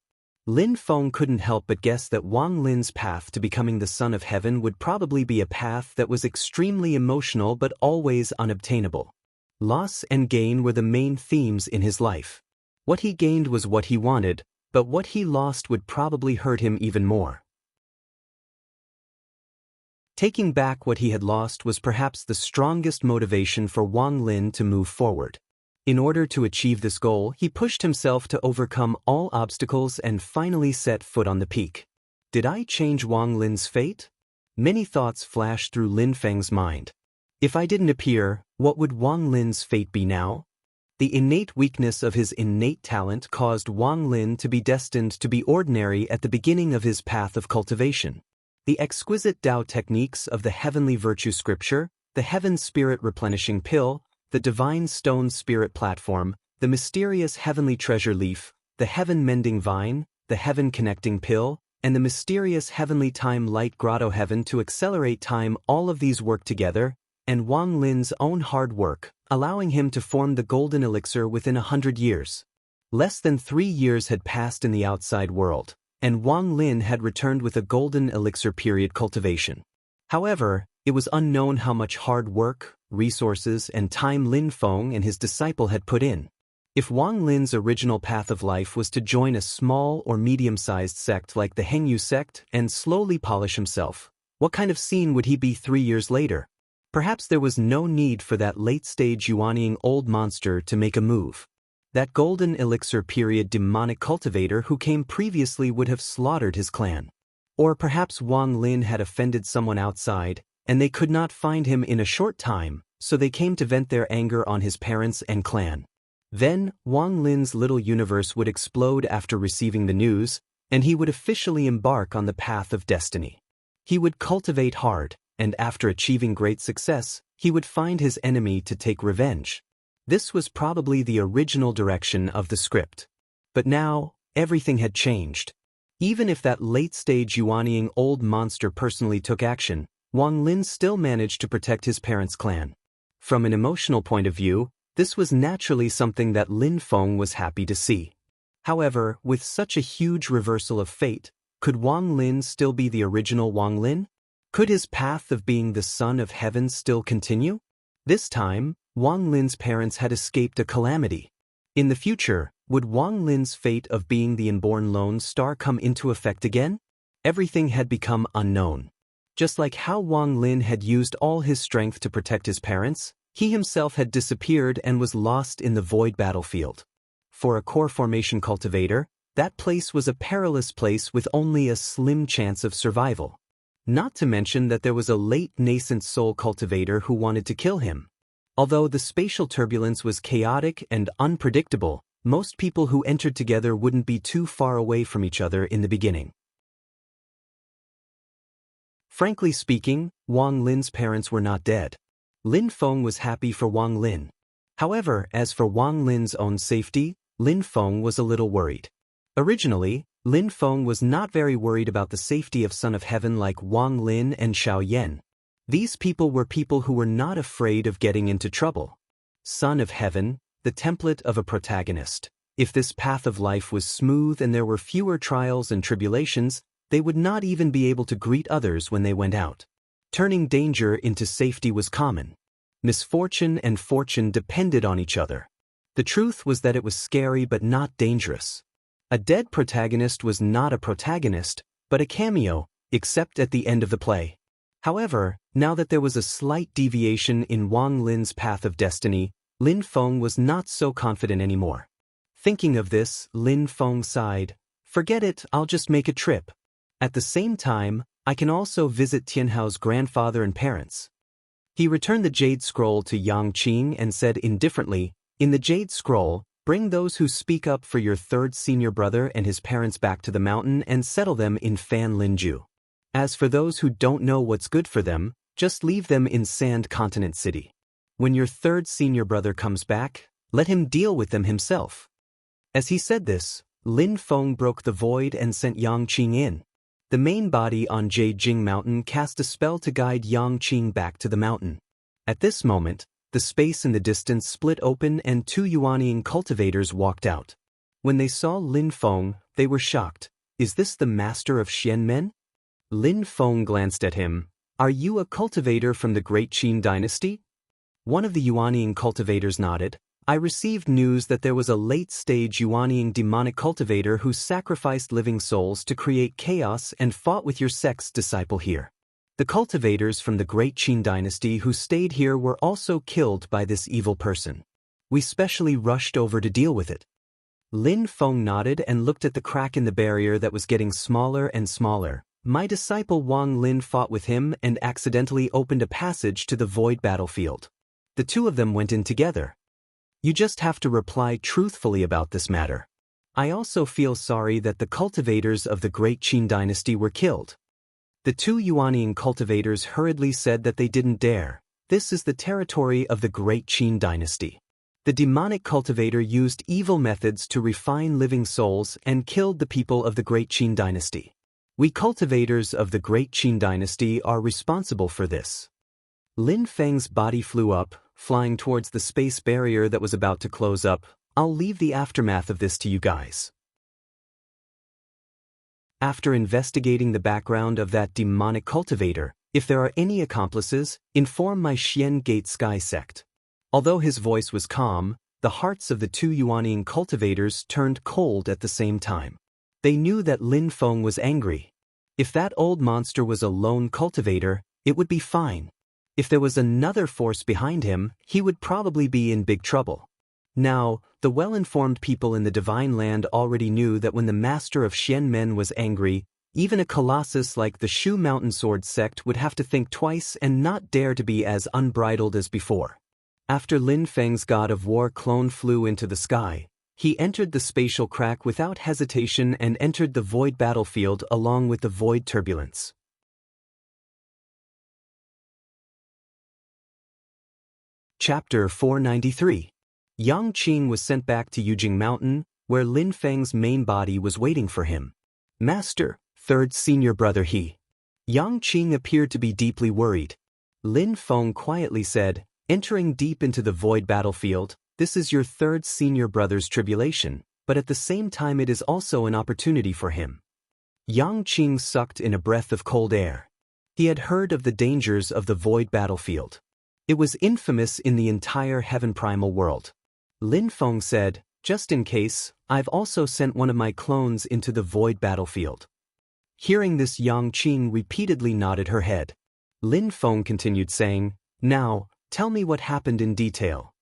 Lin Feng couldn't help but guess that Wang Lin's path to becoming the son of heaven would probably be a path that was extremely emotional but always unobtainable. Loss and gain were the main themes in his life. What he gained was what he wanted, but what he lost would probably hurt him even more. Taking back what he had lost was perhaps the strongest motivation for Wang Lin to move forward. In order to achieve this goal, he pushed himself to overcome all obstacles and finally set foot on the peak. Did I change Wang Lin's fate? Many thoughts flashed through Lin Feng's mind. If I didn't appear, what would Wang Lin's fate be now? The innate weakness of his innate talent caused Wang Lin to be destined to be ordinary at the beginning of his path of cultivation. The exquisite Tao techniques of the Heavenly Virtue Scripture, the Heaven Spirit Replenishing Pill, the Divine Stone Spirit Platform, the mysterious Heavenly Treasure Leaf, the Heaven Mending Vine, the Heaven Connecting Pill, and the mysterious Heavenly Time Light Grotto Heaven to accelerate time, all of these work together, and Wang Lin's own hard work, allowing him to form the golden elixir within 100 years. Less than 3 years had passed in the outside world, and Wang Lin had returned with a golden elixir period cultivation. However, it was unknown how much hard work, resources, and time Lin Feng and his disciple had put in. If Wang Lin's original path of life was to join a small or medium-sized sect like the Hengyu sect and slowly polish himself, what kind of scene would he be 3 years later? Perhaps there was no need for that late-stage Yuanying old monster to make a move. That golden elixir period demonic cultivator who came previously would have slaughtered his clan. Or perhaps Wang Lin had offended someone outside, and they could not find him in a short time, so they came to vent their anger on his parents and clan. Then, Wang Lin's little universe would explode after receiving the news, and he would officially embark on the path of destiny. He would cultivate hard, and after achieving great success, he would find his enemy to take revenge. This was probably the original direction of the script. But now, everything had changed. Even if that late-stage Yuanying old monster personally took action, Wang Lin still managed to protect his parents' clan. From an emotional point of view, this was naturally something that Lin Feng was happy to see. However, with such a huge reversal of fate, could Wang Lin still be the original Wang Lin? Could his path of being the son of heaven still continue? This time, Wang Lin's parents had escaped a calamity. In the future, would Wang Lin's fate of being the inborn lone star come into effect again? Everything had become unknown. Just like how Wang Lin had used all his strength to protect his parents, he himself had disappeared and was lost in the void battlefield. For a core formation cultivator, that place was a perilous place with only a slim chance of survival. Not to mention that there was a late nascent soul cultivator who wanted to kill him. Although the spatial turbulence was chaotic and unpredictable, most people who entered together wouldn't be too far away from each other in the beginning. Frankly speaking, Wang Lin's parents were not dead. Lin Feng was happy for Wang Lin. However, as for Wang Lin's own safety, Lin Feng was a little worried. Originally, Lin Feng was not very worried about the safety of Son of Heaven like Wang Lin and Xiao Yan. These people were people who were not afraid of getting into trouble. Son of Heaven, the template of a protagonist. If this path of life was smooth and there were fewer trials and tribulations, they would not even be able to greet others when they went out. Turning danger into safety was common. Misfortune and fortune depended on each other. The truth was that it was scary but not dangerous. A dead protagonist was not a protagonist, but a cameo, except at the end of the play. However, now that there was a slight deviation in Wang Lin's path of destiny, Lin Feng was not so confident anymore. Thinking of this, Lin Feng sighed. Forget it, I'll just make a trip. At the same time, I can also visit Tianhao's grandfather and parents. He returned the Jade Scroll to Yang Qing and said indifferently, in the Jade Scroll, bring those who speak up for your third senior brother and his parents back to the mountain and settle them in Fan Linju. As for those who don't know what's good for them, just leave them in Sand Continent City. When your third senior brother comes back, let him deal with them himself. As he said this, Lin Feng broke the void and sent Yang Qing in. The main body on Jing Mountain cast a spell to guide Yang Qing back to the mountain. At this moment, the space in the distance split open and two Yuanying cultivators walked out. When they saw Lin Feng, they were shocked. Is this the master of Xianmen? Lin Feng glanced at him. Are you a cultivator from the Great Qin dynasty? One of the Yuanying cultivators nodded. I received news that there was a late-stage Yuanying demonic cultivator who sacrificed living souls to create chaos and fought with your sect's disciple here. The cultivators from the Great Qin dynasty who stayed here were also killed by this evil person. We specially rushed over to deal with it. Lin Feng nodded and looked at the crack in the barrier that was getting smaller and smaller. My disciple Wang Lin fought with him and accidentally opened a passage to the void battlefield. The two of them went in together. You just have to reply truthfully about this matter. I also feel sorry that the cultivators of the Great Qin dynasty were killed. The two Yuanying cultivators hurriedly said that they didn't dare. This is the territory of the Great Qin dynasty. The demonic cultivator used evil methods to refine living souls and killed the people of the Great Qin dynasty. We cultivators of the Great Qin dynasty are responsible for this. Lin Feng's body flew up, flying towards the space barrier that was about to close up. I'll leave the aftermath of this to you guys. After investigating the background of that demonic cultivator, if there are any accomplices, inform my Xian Gate Sky sect. Although his voice was calm, the hearts of the two Yuanying cultivators turned cold at the same time. They knew that Lin Feng was angry. If that old monster was a lone cultivator, it would be fine. If there was another force behind him, he would probably be in big trouble. Now, the well-informed people in the Divine Land already knew that when the master of Xianmen was angry, even a colossus like the Shu Mountain Sword sect would have to think twice and not dare to be as unbridled as before. After Lin Feng's god of war clone flew into the sky, he entered the spatial crack without hesitation and entered the void battlefield along with the void turbulence. Chapter 493. Yang Qing was sent back to Yujing Mountain, where Lin Feng's main body was waiting for him. Master, third senior brother he. Yang Qing appeared to be deeply worried. Lin Feng quietly said, entering deep into the void battlefield, this is your third senior brother's tribulation, but at the same time it is also an opportunity for him. Yang Qing sucked in a breath of cold air. He had heard of the dangers of the void battlefield. It was infamous in the entire heaven primal world. Lin Feng said, just in case, I've also sent one of my clones into the void battlefield. Hearing this, Yang Qing repeatedly nodded her head. Lin Feng continued saying, now, tell me what happened in detail.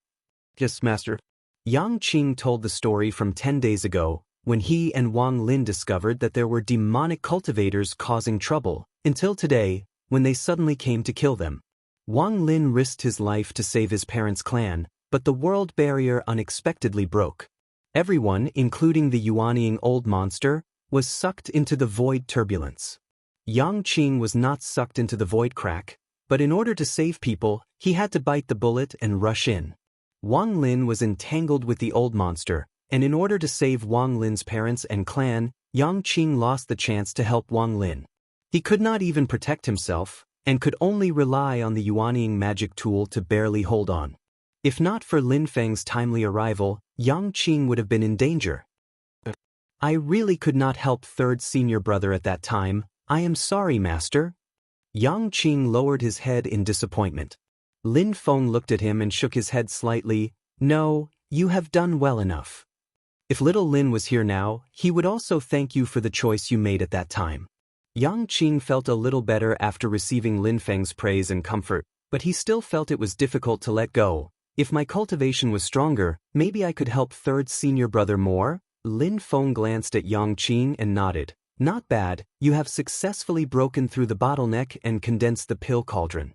Yes, master. Yang Qing told the story from 10 days ago, when he and Wang Lin discovered that there were demonic cultivators causing trouble, until today, when they suddenly came to kill them. Wang Lin risked his life to save his parents' clan, but the world barrier unexpectedly broke. Everyone, including the Yuanying old monster, was sucked into the void turbulence. Yang Qing was not sucked into the void crack, but in order to save people, he had to bite the bullet and rush in. Wang Lin was entangled with the old monster, and in order to save Wang Lin's parents and clan, Yang Qing lost the chance to help Wang Lin. He could not even protect himself, and could only rely on the Yuanying magic tool to barely hold on. If not for Lin Feng's timely arrival, Yang Qing would have been in danger. I really could not help third senior brother at that time. I am sorry, master. Yang Qing lowered his head in disappointment. Lin Feng looked at him and shook his head slightly. No, you have done well enough. If little Lin was here now, he would also thank you for the choice you made at that time. Yang Qing felt a little better after receiving Lin Feng's praise and comfort, but he still felt it was difficult to let go. If my cultivation was stronger, maybe I could help third senior brother more? Lin Feng glanced at Yang Qing and nodded. Not bad, you have successfully broken through the bottleneck and condensed the pill cauldron.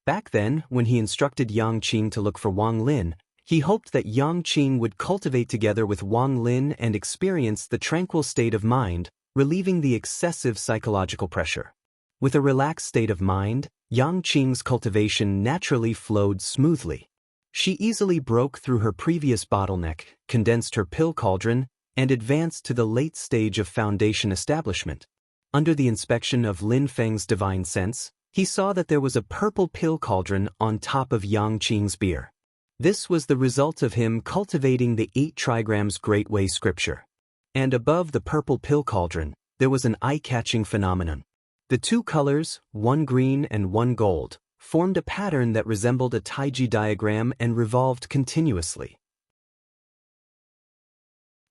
Back then, when he instructed Yang Qing to look for Wang Lin, he hoped that Yang Qing would cultivate together with Wang Lin and experience the tranquil state of mind, relieving the excessive psychological pressure. With a relaxed state of mind, Yang Qing's cultivation naturally flowed smoothly. She easily broke through her previous bottleneck, condensed her pill cauldron, and advanced to the late stage of foundation establishment. Under the inspection of Lin Feng's divine sense, he saw that there was a purple pill cauldron on top of Yang Qing's beer. This was the result of him cultivating the 8 trigrams Great Way scripture. And above the purple pill cauldron, there was an eye-catching phenomenon. The 2 colors, one green and one gold, formed a pattern that resembled a Taiji diagram and revolved continuously.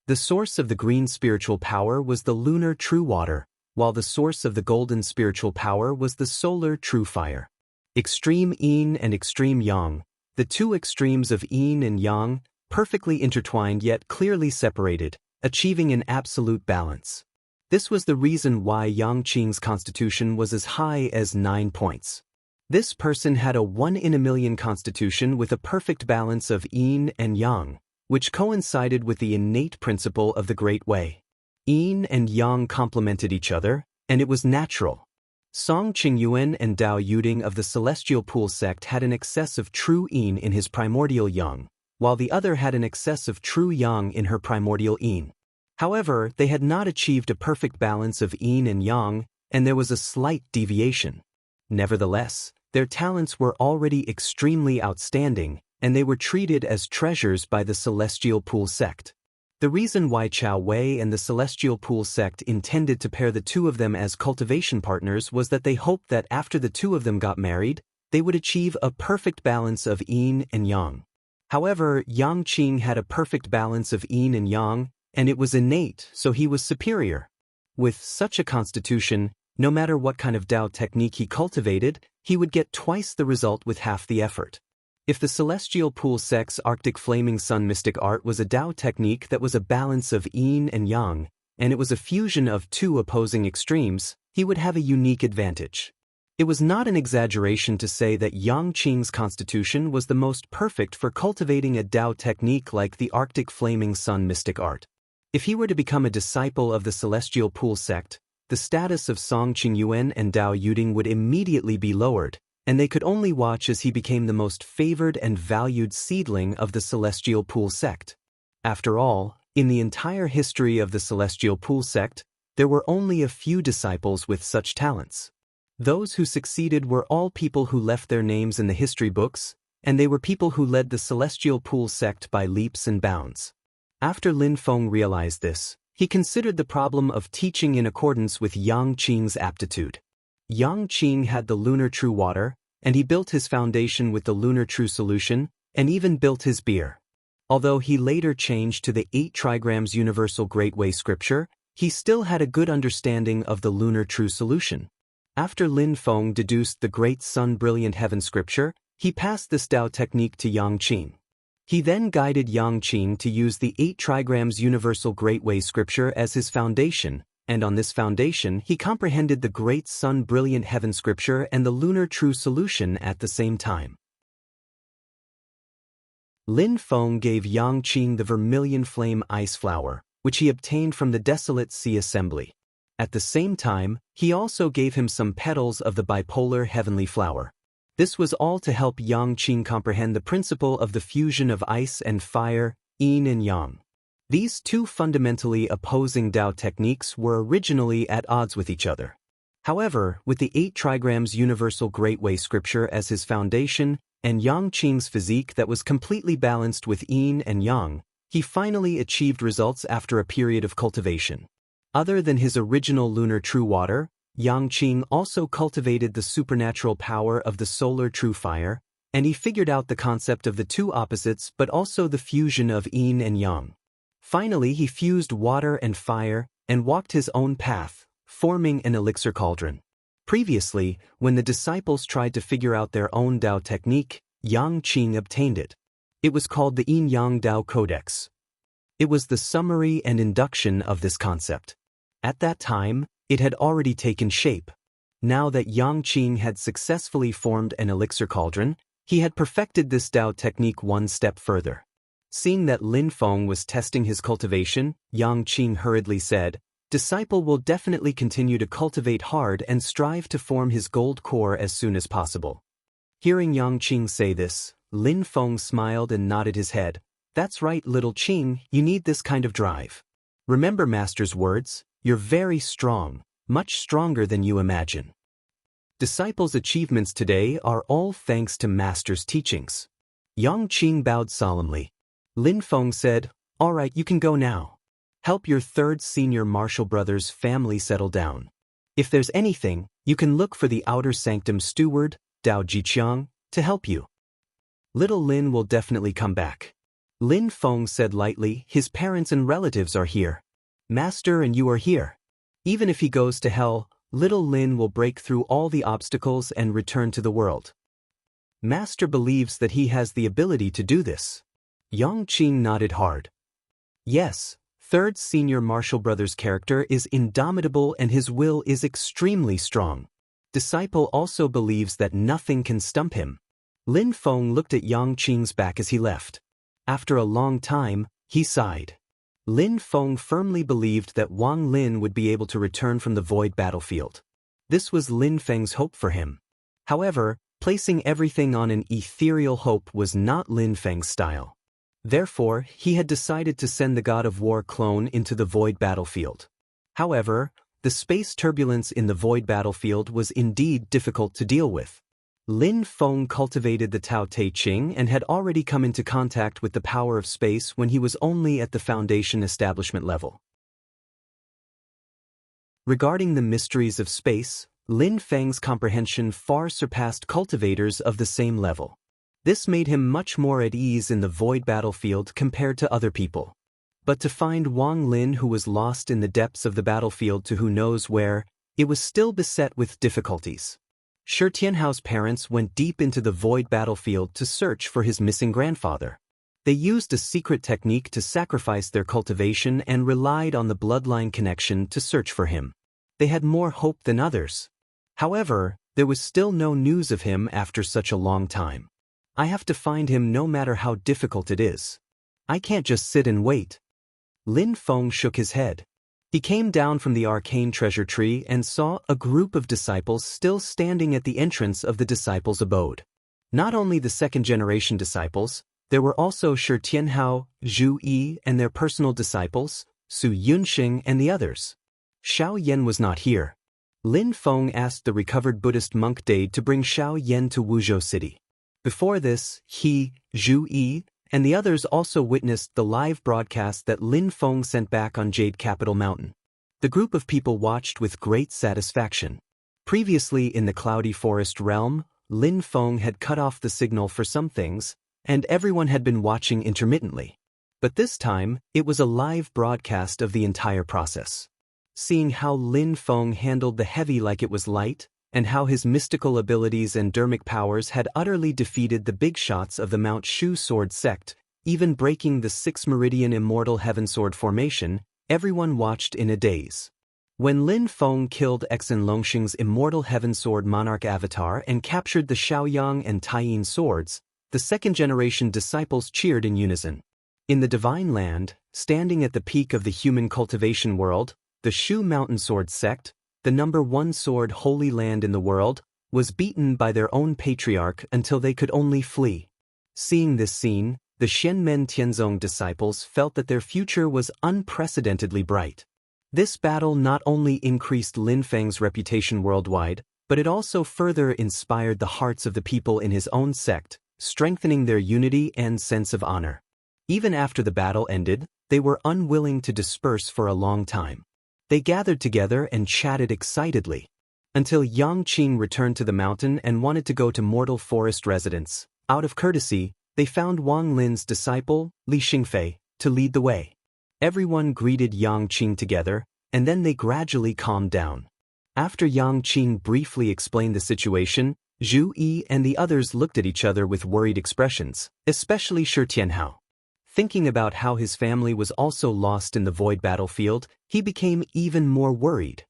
The source of the green spiritual power was the lunar true water, while the source of the golden spiritual power was the solar true fire. Extreme yin and extreme yang, the 2 extremes of yin and yang, perfectly intertwined yet clearly separated, achieving an absolute balance. This was the reason why Yang Qing's constitution was as high as 9 points. This person had a 1 in a million constitution with a perfect balance of yin and yang, which coincided with the innate principle of the Great Way. Yin and yang complemented each other, and it was natural. Song Qingyuan and Dao Yuding of the Celestial Pool sect had an excess of true yin in his primordial yang, while the other had an excess of true yang in her primordial yin. However, they had not achieved a perfect balance of yin and yang, and there was a slight deviation. Nevertheless, their talents were already extremely outstanding, and they were treated as treasures by the Celestial Pool sect. The reason why Chao Wei and the Celestial Pool sect intended to pair the 2 of them as cultivation partners was that they hoped that after the 2 of them got married, they would achieve a perfect balance of yin and yang. However, Yang Qing had a perfect balance of yin and yang, and it was innate, so he was superior. With such a constitution, no matter what kind of Dao technique he cultivated, he would get twice the result with half the effort. If the Celestial Pool sect's Arctic Flaming Sun mystic art was a Dao technique that was a balance of yin and yang, and it was a fusion of 2 opposing extremes, he would have a unique advantage. It was not an exaggeration to say that Yang Qing's constitution was the most perfect for cultivating a Dao technique like the Arctic Flaming Sun mystic art. If he were to become a disciple of the Celestial Pool sect, the status of Song Qingyuan and Dao Yuding would immediately be lowered, and they could only watch as he became the most favored and valued seedling of the Celestial Pool sect. After all, in the entire history of the Celestial Pool sect, there were only a few disciples with such talents. Those who succeeded were all people who left their names in the history books, and they were people who led the Celestial Pool sect by leaps and bounds. After Lin Feng realized this, he considered the problem of teaching in accordance with Yang Qing's aptitude. Yang Qing had the lunar true water, and he built his foundation with the lunar true solution, and even built his beer. Although he later changed to the 8 trigrams Universal Great Way scripture, he still had a good understanding of the lunar true solution. After Lin Feng deduced the Great Sun Brilliant Heaven scripture, he passed this Dao technique to Yang Qing. He then guided Yang Qing to use the 8 trigrams Universal Great Way scripture as his foundation, and on this foundation he comprehended the Great Sun Brilliant Heaven scripture and the Lunar True Solution at the same time. Lin Feng gave Yang Qing the Vermilion Flame Ice Flower, which he obtained from the Desolate Sea Assembly. At the same time, he also gave him some petals of the Bipolar Heavenly Flower. This was all to help Yang Qing comprehend the principle of the fusion of ice and fire, yin and yang. These 2 fundamentally opposing Dao techniques were originally at odds with each other. However, with the 8 trigrams Universal Great Way scripture as his foundation, and Yang Qing's physique that was completely balanced with yin and yang, he finally achieved results after a period of cultivation. Other than his original lunar true water, Yang Qing also cultivated the supernatural power of the solar true fire, and he figured out the concept of the two opposites but also the fusion of yin and yang. Finally, he fused water and fire and walked his own path, forming an elixir cauldron. Previously, when the disciples tried to figure out their own Dao technique, Yang Qing obtained it. It was called the Yin-Yang Dao Codex. It was the summary and induction of this concept. At that time, it had already taken shape. Now that Yang Qing had successfully formed an elixir cauldron, he had perfected this Dao technique one step further. Seeing that Lin Feng was testing his cultivation, Yang Qing hurriedly said, "Disciple will definitely continue to cultivate hard and strive to form his gold core as soon as possible." Hearing Yang Qing say this, Lin Feng smiled and nodded his head. "That's right, little Qing, you need this kind of drive. Remember Master's words, you're very strong, much stronger than you imagine." Disciples' achievements today are all thanks to Master's teachings. Yang Qing bowed solemnly. Lin Feng said, "All right, you can go now. Help your third senior Marshall Brothers family settle down. If there's anything, you can look for the outer sanctum steward, Dao Jiqiang, to help you. Little Lin will definitely come back." Lin Feng said lightly, "His parents and relatives are here. Master and you are here. Even if he goes to hell, little Lin will break through all the obstacles and return to the world. Master believes that he has the ability to do this." Yang Qing nodded hard. Yes, third senior Marshall Brothers character is indomitable and his will is extremely strong. Disciple also believes that nothing can stump him. Lin Feng looked at Yang Qing's back as he left. After a long time, he sighed. Lin Feng firmly believed that Wang Lin would be able to return from the void battlefield. This was Lin Feng's hope for him. However, placing everything on an ethereal hope was not Lin Feng's style. Therefore, he had decided to send the God of War clone into the void battlefield. However, the space turbulence in the void battlefield was indeed difficult to deal with. Lin Feng cultivated the Tao Te Ching and had already come into contact with the power of space when he was only at the foundation establishment level. Regarding the mysteries of space, Lin Feng's comprehension far surpassed cultivators of the same level. This made him much more at ease in the void battlefield compared to other people. But to find Wang Lin, who was lost in the depths of the battlefield to who knows where, it was still beset with difficulties. Shi Tianhao's parents went deep into the void battlefield to search for his missing grandfather. They used a secret technique to sacrifice their cultivation and relied on the bloodline connection to search for him. They had more hope than others. However, there was still no news of him after such a long time. I have to find him no matter how difficult it is. I can't just sit and wait. Lin Feng shook his head. He came down from the arcane treasure tree and saw a group of disciples still standing at the entrance of the disciples' abode. Not only the second-generation disciples, there were also Shi Tianhao, Zhu Yi, and their personal disciples, Su Yunxing and the others. Xiao Yan was not here. Lin Feng asked the recovered Buddhist monk Dade to bring Xiao Yan to Wuzhou City. Before this, he, Zhu Yi, and the others also witnessed the live broadcast that Lin Feng sent back on Jade Capital Mountain. The group of people watched with great satisfaction. Previously in the Cloudy Forest realm, Lin Feng had cut off the signal for some things, and everyone had been watching intermittently. But this time, it was a live broadcast of the entire process. Seeing how Lin Feng handled the heavy like it was light, and how his mystical abilities and dermic powers had utterly defeated the big shots of the Mount Shu Sword sect, even breaking the 6 Meridian Immortal Heaven Sword formation, everyone watched in a daze. When Lin Feng killed Exen Longxing's Immortal Heaven Sword Monarch avatar and captured the Xiaoyang and Taiyin swords, the second-generation disciples cheered in unison. In the Divine Land, standing at the peak of the human cultivation world, the Shu Mountain Sword sect, the #1 sword holy land in the world, was beaten by their own patriarch until they could only flee. Seeing this scene, the Shenmen Tianzong disciples felt that their future was unprecedentedly bright. This battle not only increased Lin Feng's reputation worldwide, but it also further inspired the hearts of the people in his own sect, strengthening their unity and sense of honor. Even after the battle ended, they were unwilling to disperse for a long time. They gathered together and chatted excitedly, until Yang Qing returned to the mountain and wanted to go to Mortal Forest residence. Out of courtesy, they found Wang Lin's disciple, Li Xingfei, to lead the way. Everyone greeted Yang Qing together, and then they gradually calmed down. After Yang Qing briefly explained the situation, Zhu Yi and the others looked at each other with worried expressions, especially Shi Tianhao. Thinking about how his family was also lost in the void battlefield, he became even more worried.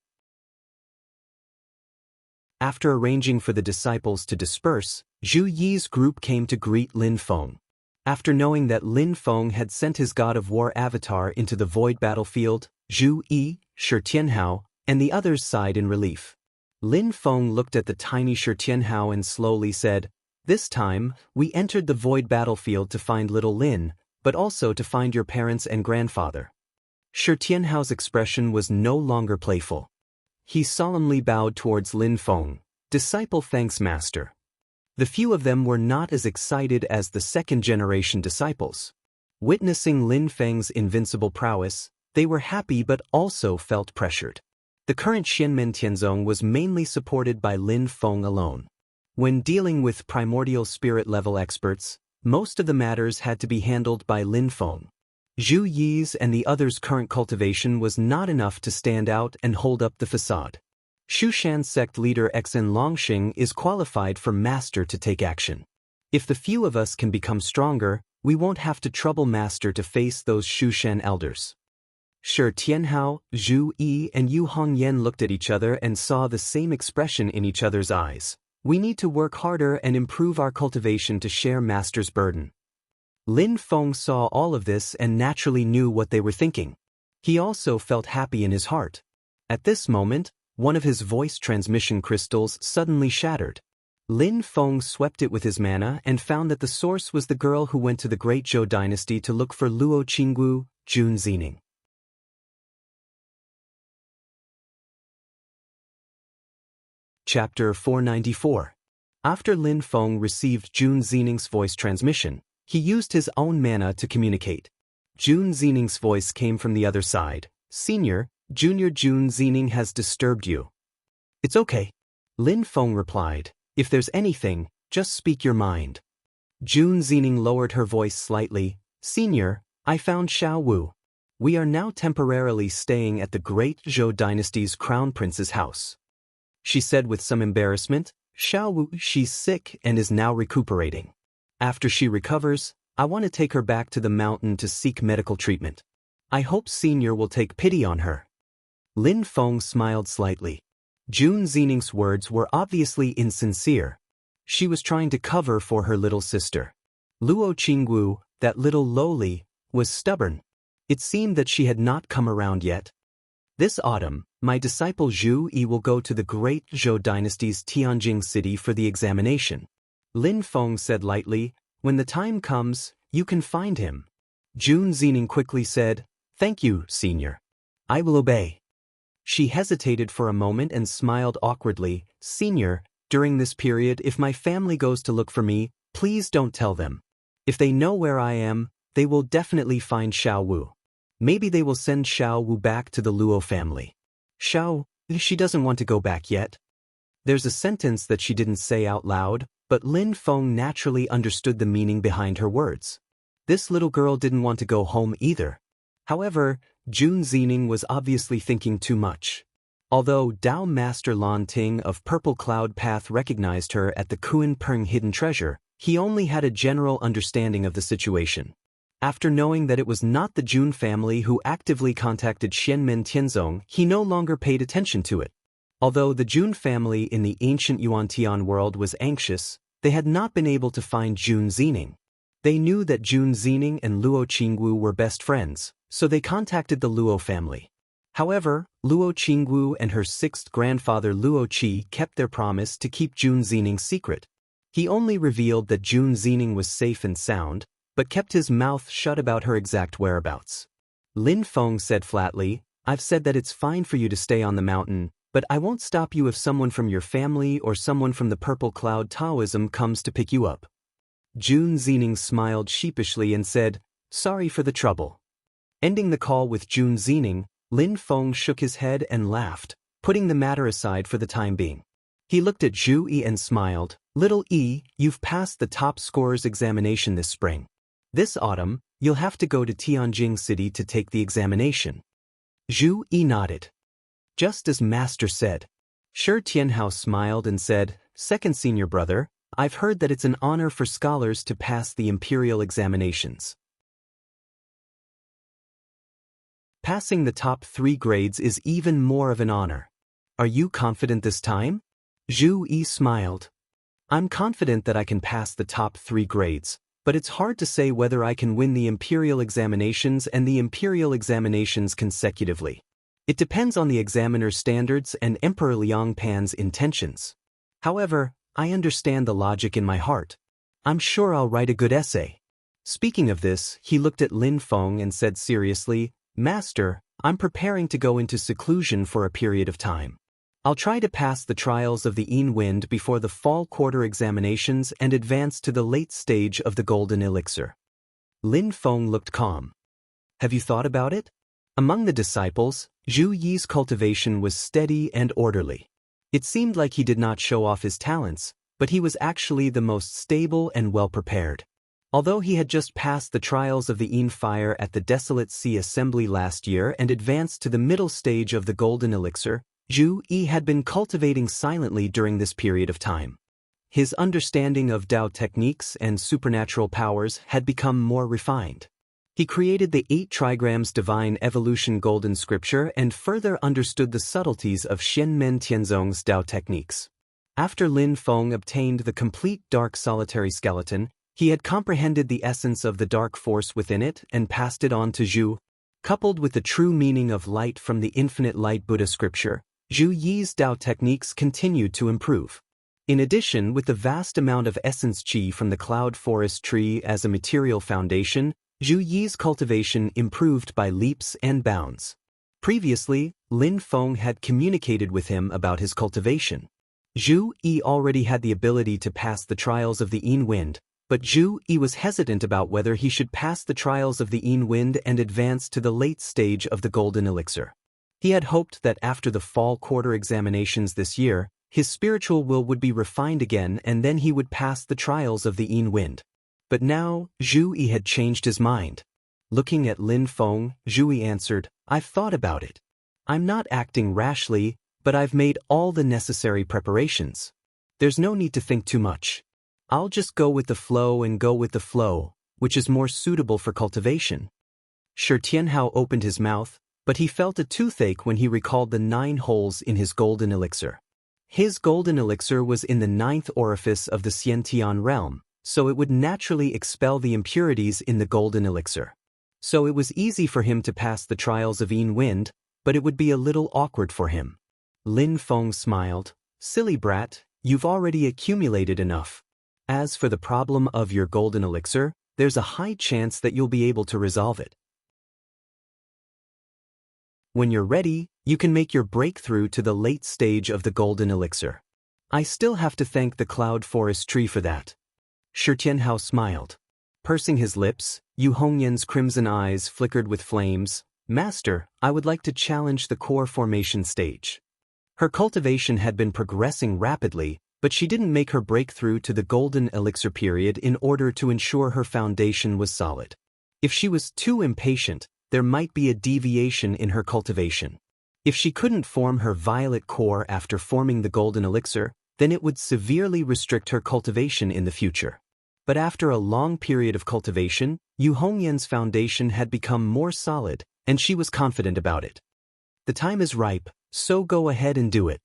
After arranging for the disciples to disperse, Zhu Yi's group came to greet Lin Feng. After knowing that Lin Feng had sent his god of war avatar into the void battlefield, Zhu Yi, Shi Tianhao, and the others sighed in relief. Lin Feng looked at the tiny Shi Tianhao and slowly said, "This time, we entered the void battlefield to find little Lin, but also to find your parents and grandfather." Shi Tianhao's expression was no longer playful. He solemnly bowed towards Lin Feng. "Disciple thanks Master." The few of them were not as excited as the second-generation disciples. Witnessing Lin Feng's invincible prowess, they were happy but also felt pressured. The current Xianmen Tianzong was mainly supported by Lin Feng alone. When dealing with primordial spirit-level experts, most of the matters had to be handled by Lin Feng. Zhu Yi's and the others' current cultivation was not enough to stand out and hold up the facade. Shushan sect leader Xen Longxing is qualified for Master to take action. If the few of us can become stronger, we won't have to trouble Master to face those Shushan elders. Shi Tianhao, Zhu Yi and Yu Hongyan looked at each other and saw the same expression in each other's eyes. We need to work harder and improve our cultivation to share Master's burden. Lin Feng saw all of this and naturally knew what they were thinking. He also felt happy in his heart. At this moment, one of his voice transmission crystals suddenly shattered. Lin Feng swept it with his mana and found that the source was the girl who went to the Great Zhou dynasty to look for Luo Qinggu, Jun Zining. Chapter 494. After Lin Feng received Jun Zining's voice transmission, he used his own mana to communicate. Jun Zining's voice came from the other side. "Senior, Junior Jun Zining has disturbed you." "It's okay." Lin Feng replied. "If there's anything, just speak your mind." Jun Zining lowered her voice slightly. "Senior, I found Xiao Wu. We are now temporarily staying at the Great Zhou dynasty's crown prince's house," she said with some embarrassment. "Xiao Wu, she's sick and is now recuperating. After she recovers, I want to take her back to the mountain to seek medical treatment. I hope Senior will take pity on her." Lin Feng smiled slightly. Jun Zining's words were obviously insincere. She was trying to cover for her little sister. Luo Qinggu, that little lowly, was stubborn. It seemed that she had not come around yet. "This autumn, my disciple Zhu Yi will go to the Great Zhou dynasty's Tianjing city for the examination," Lin Feng said lightly. "When the time comes, you can find him." Jun Zining quickly said, "Thank you, Senior. I will obey." She hesitated for a moment and smiled awkwardly. "Senior, during this period, if my family goes to look for me, please don't tell them. If they know where I am, they will definitely find Xiao Wu. Maybe they will send Xiao Wu back to the Luo family." "Xiao, she doesn't want to go back yet." There's a sentence that she didn't say out loud, but Lin Feng naturally understood the meaning behind her words. This little girl didn't want to go home either. However, Jun Zining was obviously thinking too much. Although Dao Master Lan Ting of Purple Cloud Path recognized her at the Kuan Peng hidden treasure, he only had a general understanding of the situation. After knowing that it was not the Jun family who actively contacted Xianmen Tianzong, he no longer paid attention to it. Although the Jun family in the ancient Yuantian world was anxious, they had not been able to find Jun Zining. They knew that Jun Zining and Luo Qinggu were best friends, so they contacted the Luo family. However, Luo Qinggu and her sixth grandfather Luo Qi kept their promise to keep Jun Zining secret. He only revealed that Jun Zining was safe and sound, but kept his mouth shut about her exact whereabouts. Lin Feng said flatly, "I've said that it's fine for you to stay on the mountain, but I won't stop you if someone from your family or someone from the Purple Cloud Taoism comes to pick you up." Jun Zining smiled sheepishly and said, Sorry for the trouble. Ending the call with Jun Zining, Lin Feng shook his head and laughed, putting the matter aside for the time being. He looked at Zhu Yi and smiled. Little E, you've passed the top scorers examination this spring. This autumn, you'll have to go to Tianjing City to take the examination. Zhu Yi nodded. Just as Master said. Shi Tianhao smiled and said, Second senior brother, I've heard that it's an honor for scholars to pass the imperial examinations. Passing the top 3 grades is even more of an honor. Are you confident this time? Zhu Yi smiled. I'm confident that I can pass the top 3 grades, but it's hard to say whether I can win the imperial examinations and the imperial examinations consecutively. It depends on the examiner's standards and Emperor Liang Pan's intentions. However, I understand the logic in my heart. I'm sure I'll write a good essay. Speaking of this, he looked at Lin Feng and said seriously, Master, I'm preparing to go into seclusion for a period of time. I'll try to pass the trials of the Yin Wind before the fall quarter examinations and advance to the late stage of the Golden Elixir. Lin Feng looked calm. Have you thought about it? Among the disciples, Zhu Yi's cultivation was steady and orderly. It seemed like he did not show off his talents, but he was actually the most stable and well-prepared. Although he had just passed the trials of the Yin Fire at the Desolate Sea Assembly last year and advanced to the middle stage of the Golden Elixir, Zhu Yi had been cultivating silently during this period of time. His understanding of Tao techniques and supernatural powers had become more refined. He created the 8 trigrams Divine Evolution Golden Scripture and further understood the subtleties of Xianmen Tianzong's Tao techniques. After Lin Feng obtained the complete Dark Solitary Skeleton, he had comprehended the essence of the dark force within it and passed it on to Zhu. Coupled with the true meaning of light from the Infinite Light Buddha scripture, Zhu Yi's Tao techniques continued to improve. In addition, with the vast amount of essence qi from the cloud forest tree as a material foundation, Zhu Yi's cultivation improved by leaps and bounds. Previously, Lin Feng had communicated with him about his cultivation. Zhu Yi already had the ability to pass the trials of the Yin Wind, but Zhu Yi was hesitant about whether he should pass the trials of the Yin Wind and advance to the late stage of the Golden Elixir. He had hoped that after the fall quarter examinations this year, his spiritual will would be refined again and then he would pass the trials of the Yin Wind. But now, Zhu Yi had changed his mind. Looking at Lin Feng, Zhu Yi answered, I've thought about it. I'm not acting rashly, but I've made all the necessary preparations. There's no need to think too much. I'll just go with the flow and go with the flow, which is more suitable for cultivation. Shi Tianhao opened his mouth, but he felt a toothache when he recalled the 9 holes in his golden elixir. His golden elixir was in the 9th orifice of the Xiantian realm, so it would naturally expel the impurities in the golden elixir. So it was easy for him to pass the trials of Yin Wind, but it would be a little awkward for him. Lin Feng smiled. Silly brat, you've already accumulated enough. As for the problem of your golden elixir, there's a high chance that you'll be able to resolve it. When you're ready, you can make your breakthrough to the late stage of the golden elixir. I still have to thank the cloud forest tree for that. Shi Tianhao smiled. Pursing his lips, Yu Hongyan's crimson eyes flickered with flames. Master, I would like to challenge the core formation stage. Her cultivation had been progressing rapidly, but she didn't make her breakthrough to the golden elixir period in order to ensure her foundation was solid. If she was too impatient, there might be a deviation in her cultivation. If she couldn't form her violet core after forming the golden elixir, then it would severely restrict her cultivation in the future. But after a long period of cultivation, Yu Hongyan's foundation had become more solid, and she was confident about it. The time is ripe, so go ahead and do it.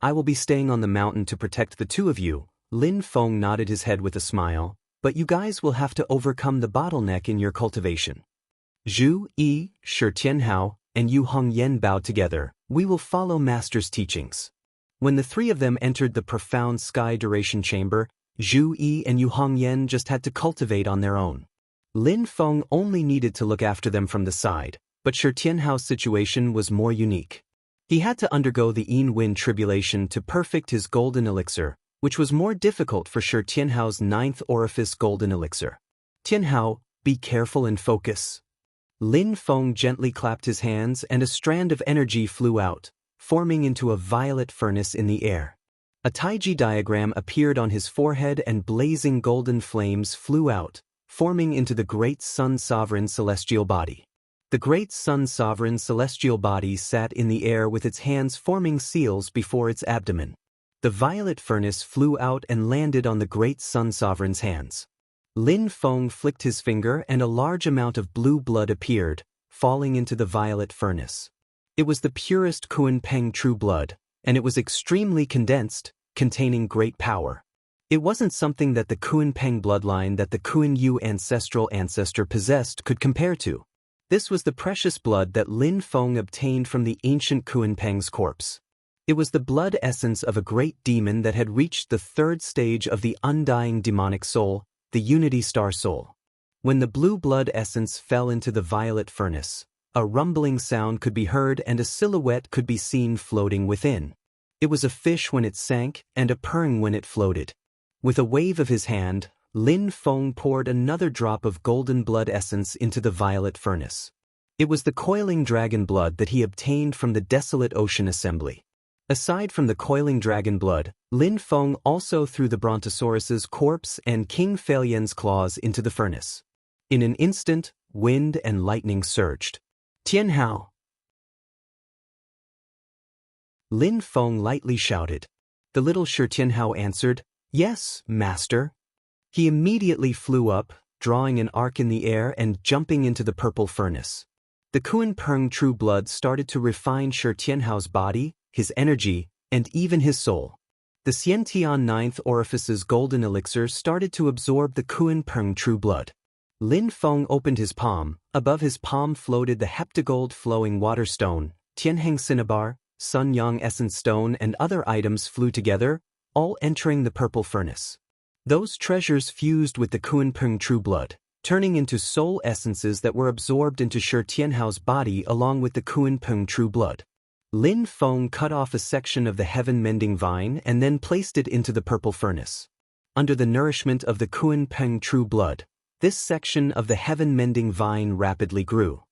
I will be staying on the mountain to protect the 2 of you. Lin Feng nodded his head with a smile, but you guys will have to overcome the bottleneck in your cultivation. Zhu Yi, Shi Tianhao, and Yu Hongyan bowed together. We will follow Master's teachings. When the 3 of them entered the profound sky duration chamber, Zhu Yi and Yu Hongyan just had to cultivate on their own. Lin Feng only needed to look after them from the side, but Shi Tianhao's situation was more unique. He had to undergo the Yin Wind tribulation to perfect his golden elixir, which was more difficult for Shi Tianhao's 9th orifice golden elixir. Tianhao, be careful and focus." Lin Feng gently clapped his hands and a strand of energy flew out, forming into a violet furnace in the air. A Taiji diagram appeared on his forehead and blazing golden flames flew out, forming into the Great Sun Sovereign Celestial Body. The Great Sun Sovereign Celestial Body sat in the air with its hands forming seals before its abdomen. The violet furnace flew out and landed on the Great Sun Sovereign's hands. Lin Feng flicked his finger and a large amount of blue blood appeared, falling into the violet furnace. It was the purest Kun Peng true blood, and it was extremely condensed, containing great power. It wasn't something that the Kun Peng bloodline that the Kun Yu ancestral ancestor possessed could compare to. This was the precious blood that Lin Feng obtained from the ancient Kun Peng's corpse. It was the blood essence of a great demon that had reached the third stage of the undying demonic soul, the Unity Star Soul. When the blue blood essence fell into the violet furnace, a rumbling sound could be heard and a silhouette could be seen floating within. It was a fish when it sank and a purring when it floated. With a wave of his hand, Lin Feng poured another drop of golden blood essence into the violet furnace. It was the coiling dragon blood that he obtained from the desolate ocean assembly. Aside from the coiling dragon blood, Lin Feng also threw the Brontosaurus's corpse and King Feiyan's claws into the furnace. In an instant, wind and lightning surged. "Tianhao!" Lin Feng lightly shouted. The little Shi Tianhao answered, "Yes, master." He immediately flew up, drawing an arc in the air and jumping into the purple furnace. The Kun Peng true blood started to refine Shi Tianhao's body, his energy, and even his soul. The Xiantian ninth orifice's golden elixir started to absorb the Kun Peng true blood. Lin Feng opened his palm. Above his palm floated the heptagold flowing water stone, Tianheng cinnabar, Sun Yang essence stone and other items flew together, all entering the purple furnace. Those treasures fused with the Kun Peng true blood, turning into soul essences that were absorbed into Shi Tianhao's body along with the Kun Peng true blood. Lin Feng cut off a section of the heaven-mending vine and then placed it into the purple furnace. Under the nourishment of the Kun Peng true blood, this section of the heaven-mending vine rapidly grew.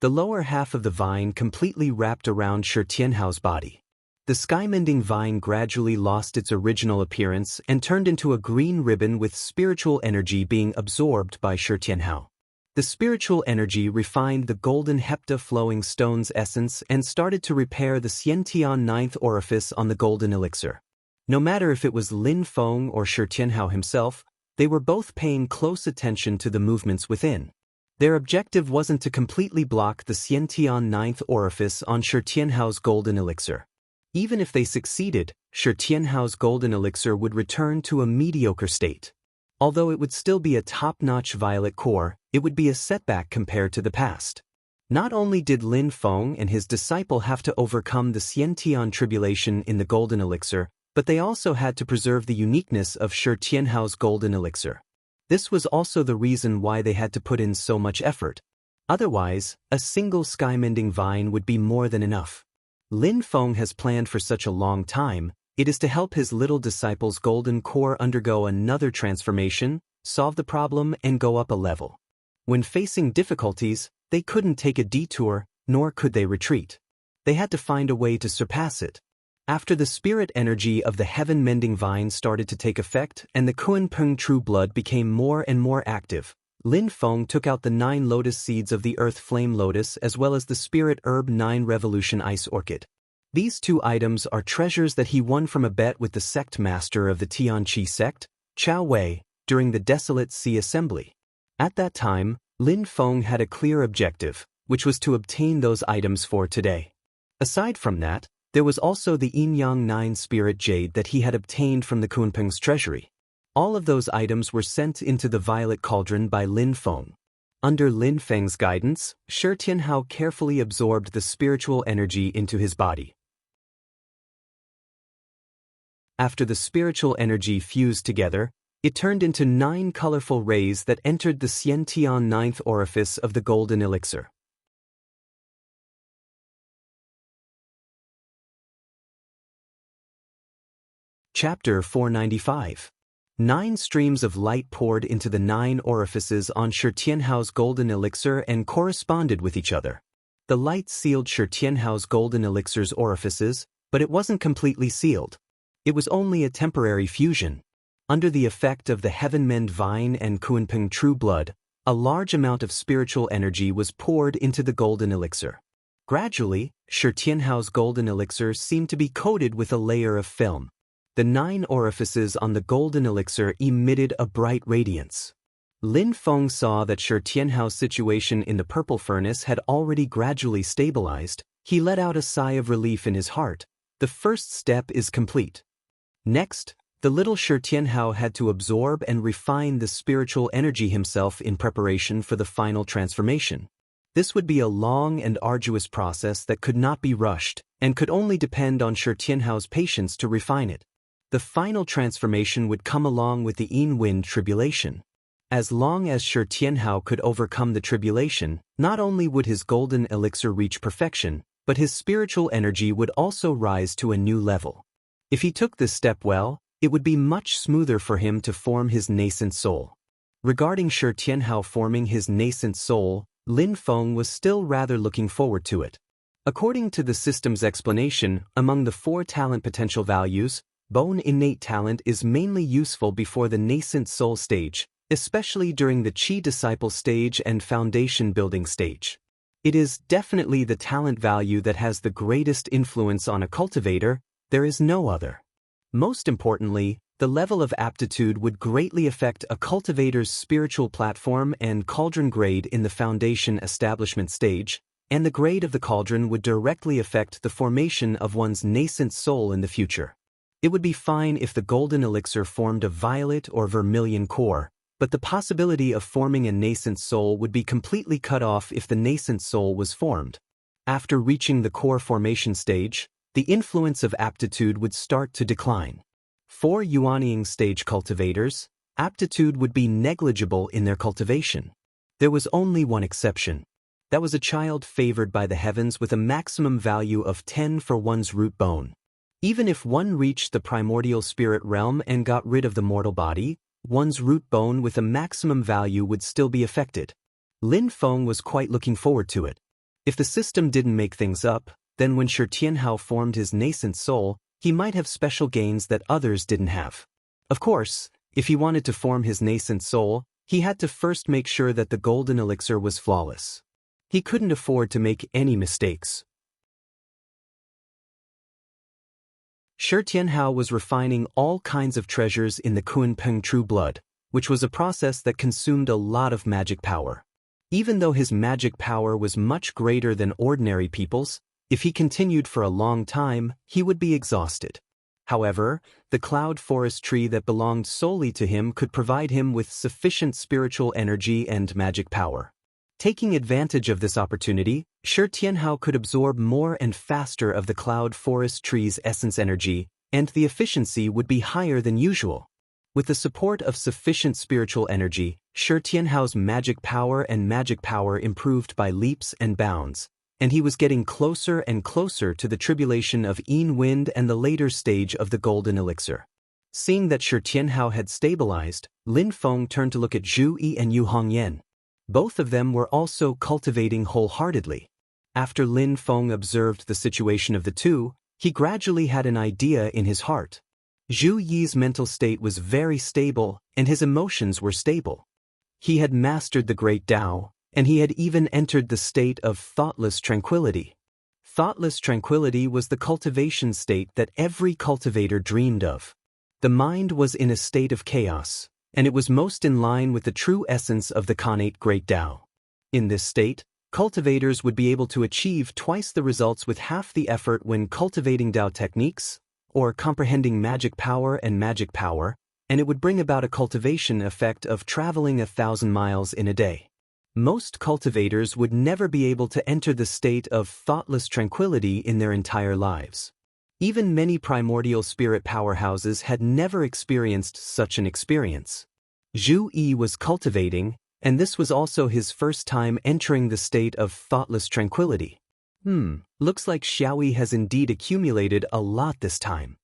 The lower half of the vine completely wrapped around Shi Tianhao's body. The sky-mending vine gradually lost its original appearance and turned into a green ribbon with spiritual energy being absorbed by Shi Tianhao. The spiritual energy refined the golden hepta-flowing stone's essence and started to repair the Xiantian ninth orifice on the golden elixir. No matter if it was Lin Feng or Shi Tianhao himself, they were both paying close attention to the movements within. Their objective wasn't to completely block the Xiantian ninth orifice on Shi Tianhao's golden elixir. Even if they succeeded, Shi Tianhao's golden elixir would return to a mediocre state. Although it would still be a top-notch violet core, it would be a setback compared to the past. Not only did Lin Feng and his disciple have to overcome the Xiantian tribulation in the golden elixir, but they also had to preserve the uniqueness of Shi Tianhao's golden elixir. This was also the reason why they had to put in so much effort. Otherwise, a single sky-mending vine would be more than enough. Lin Feng has planned for such a long time. It is to help his little disciple's golden core undergo another transformation, solve the problem, and go up a level. When facing difficulties, they couldn't take a detour, nor could they retreat. They had to find a way to surpass it. After the spirit energy of the heaven-mending vine started to take effect and the Kun Peng true blood became more and more active, Lin Feng took out the 9 lotus seeds of the earth flame lotus as well as the spirit herb 9 revolution ice orchid. These 2 items are treasures that he won from a bet with the sect master of the Tianqi sect, Chao Wei, during the Desolate Sea Assembly. At that time, Lin Feng had a clear objective, which was to obtain those items for today. Aside from that, there was also the Yin-Yang 9 spirit jade that he had obtained from the Kunpeng's treasury. All of those items were sent into the violet cauldron by Lin Feng. Under Lin Feng's guidance, Shi Tianhao carefully absorbed the spiritual energy into his body. After the spiritual energy fused together, it turned into 9 colorful rays that entered the Xiantian 9th orifice of the golden elixir. Chapter 495. 9 streams of light poured into the 9 orifices on Shi Tianhao's golden elixir and corresponded with each other. The light sealed Shi Tianhao's golden elixir's orifices, but it wasn't completely sealed. It was only a temporary fusion. Under the effect of the Heavenmend Vine and Kunpeng True Blood, a large amount of spiritual energy was poured into the golden elixir. Gradually, Shi Tianhao's golden elixir seemed to be coated with a layer of film. The 9 orifices on the golden elixir emitted a bright radiance. Lin Feng saw that Shi Tianhao's situation in the purple furnace had already gradually stabilized. He let out a sigh of relief in his heart. The first step is complete. Next, the little Shi Tianhao had to absorb and refine the spiritual energy himself in preparation for the final transformation. This would be a long and arduous process that could not be rushed, and could only depend on Shi Tianhao's patience to refine it. The final transformation would come along with the Yin Wind tribulation. As long as Shi Tianhao could overcome the tribulation, not only would his golden elixir reach perfection, but his spiritual energy would also rise to a new level. If he took this step well, it would be much smoother for him to form his nascent soul. Regarding Shi Tianhao forming his nascent soul, Lin Feng was still rather looking forward to it. According to the system's explanation, among the 4 talent potential values, bone innate talent is mainly useful before the nascent soul stage, especially during the Qi disciple stage and foundation building stage. It is definitely the talent value that has the greatest influence on a cultivator. There is no other. Most importantly, the level of aptitude would greatly affect a cultivator's spiritual platform and cauldron grade in the foundation establishment stage, and the grade of the cauldron would directly affect the formation of one's nascent soul in the future. It would be fine if the golden elixir formed a violet or vermilion core, but the possibility of forming a nascent soul would be completely cut off if the nascent soul was formed. After reaching the core formation stage, the influence of aptitude would start to decline. For Yuanying stage cultivators, aptitude would be negligible in their cultivation. There was only one exception. That was a child favored by the heavens with a maximum value of 10 for one's root bone. Even if one reached the primordial spirit realm and got rid of the mortal body, one's root bone with a maximum value would still be affected. Lin Feng was quite looking forward to it. If the system didn't make things up, then when Shi Tianhao formed his nascent soul, he might have special gains that others didn't have. Of course, if he wanted to form his nascent soul, he had to first make sure that the golden elixir was flawless. He couldn't afford to make any mistakes. Shi Tianhao was refining all kinds of treasures in the Kunpeng True Blood, which was a process that consumed a lot of magic power. Even though his magic power was much greater than ordinary people's, if he continued for a long time, he would be exhausted. However, the cloud forest tree that belonged solely to him could provide him with sufficient spiritual energy and magic power. Taking advantage of this opportunity, Shi Tianhao could absorb more and faster of the cloud forest tree's essence energy, and the efficiency would be higher than usual. With the support of sufficient spiritual energy, Shi Tianhao's magic power improved by leaps and bounds, and he was getting closer and closer to the tribulation of Yin Wind and the later stage of the golden elixir. Seeing that Shi Tianhao had stabilized, Lin Feng turned to look at Zhu Yi and Yu Hongyan. Both of them were also cultivating wholeheartedly. After Lin Feng observed the situation of the two, he gradually had an idea in his heart. Zhu Yi's mental state was very stable, and his emotions were stable. He had mastered the great Tao, and he had even entered the state of thoughtless tranquility. Thoughtless tranquility was the cultivation state that every cultivator dreamed of. The mind was in a state of chaos, and it was most in line with the true essence of the connate great Tao. In this state, cultivators would be able to achieve twice the results with half the effort when cultivating Tao techniques, or comprehending magic power, and it would bring about a cultivation effect of traveling 1,000 miles in a day. Most cultivators would never be able to enter the state of thoughtless tranquility in their entire lives. Even many primordial spirit powerhouses had never experienced such an experience. Zhu Yi was cultivating, and this was also his first time entering the state of thoughtless tranquility. Looks like Xiaoyi has indeed accumulated a lot this time.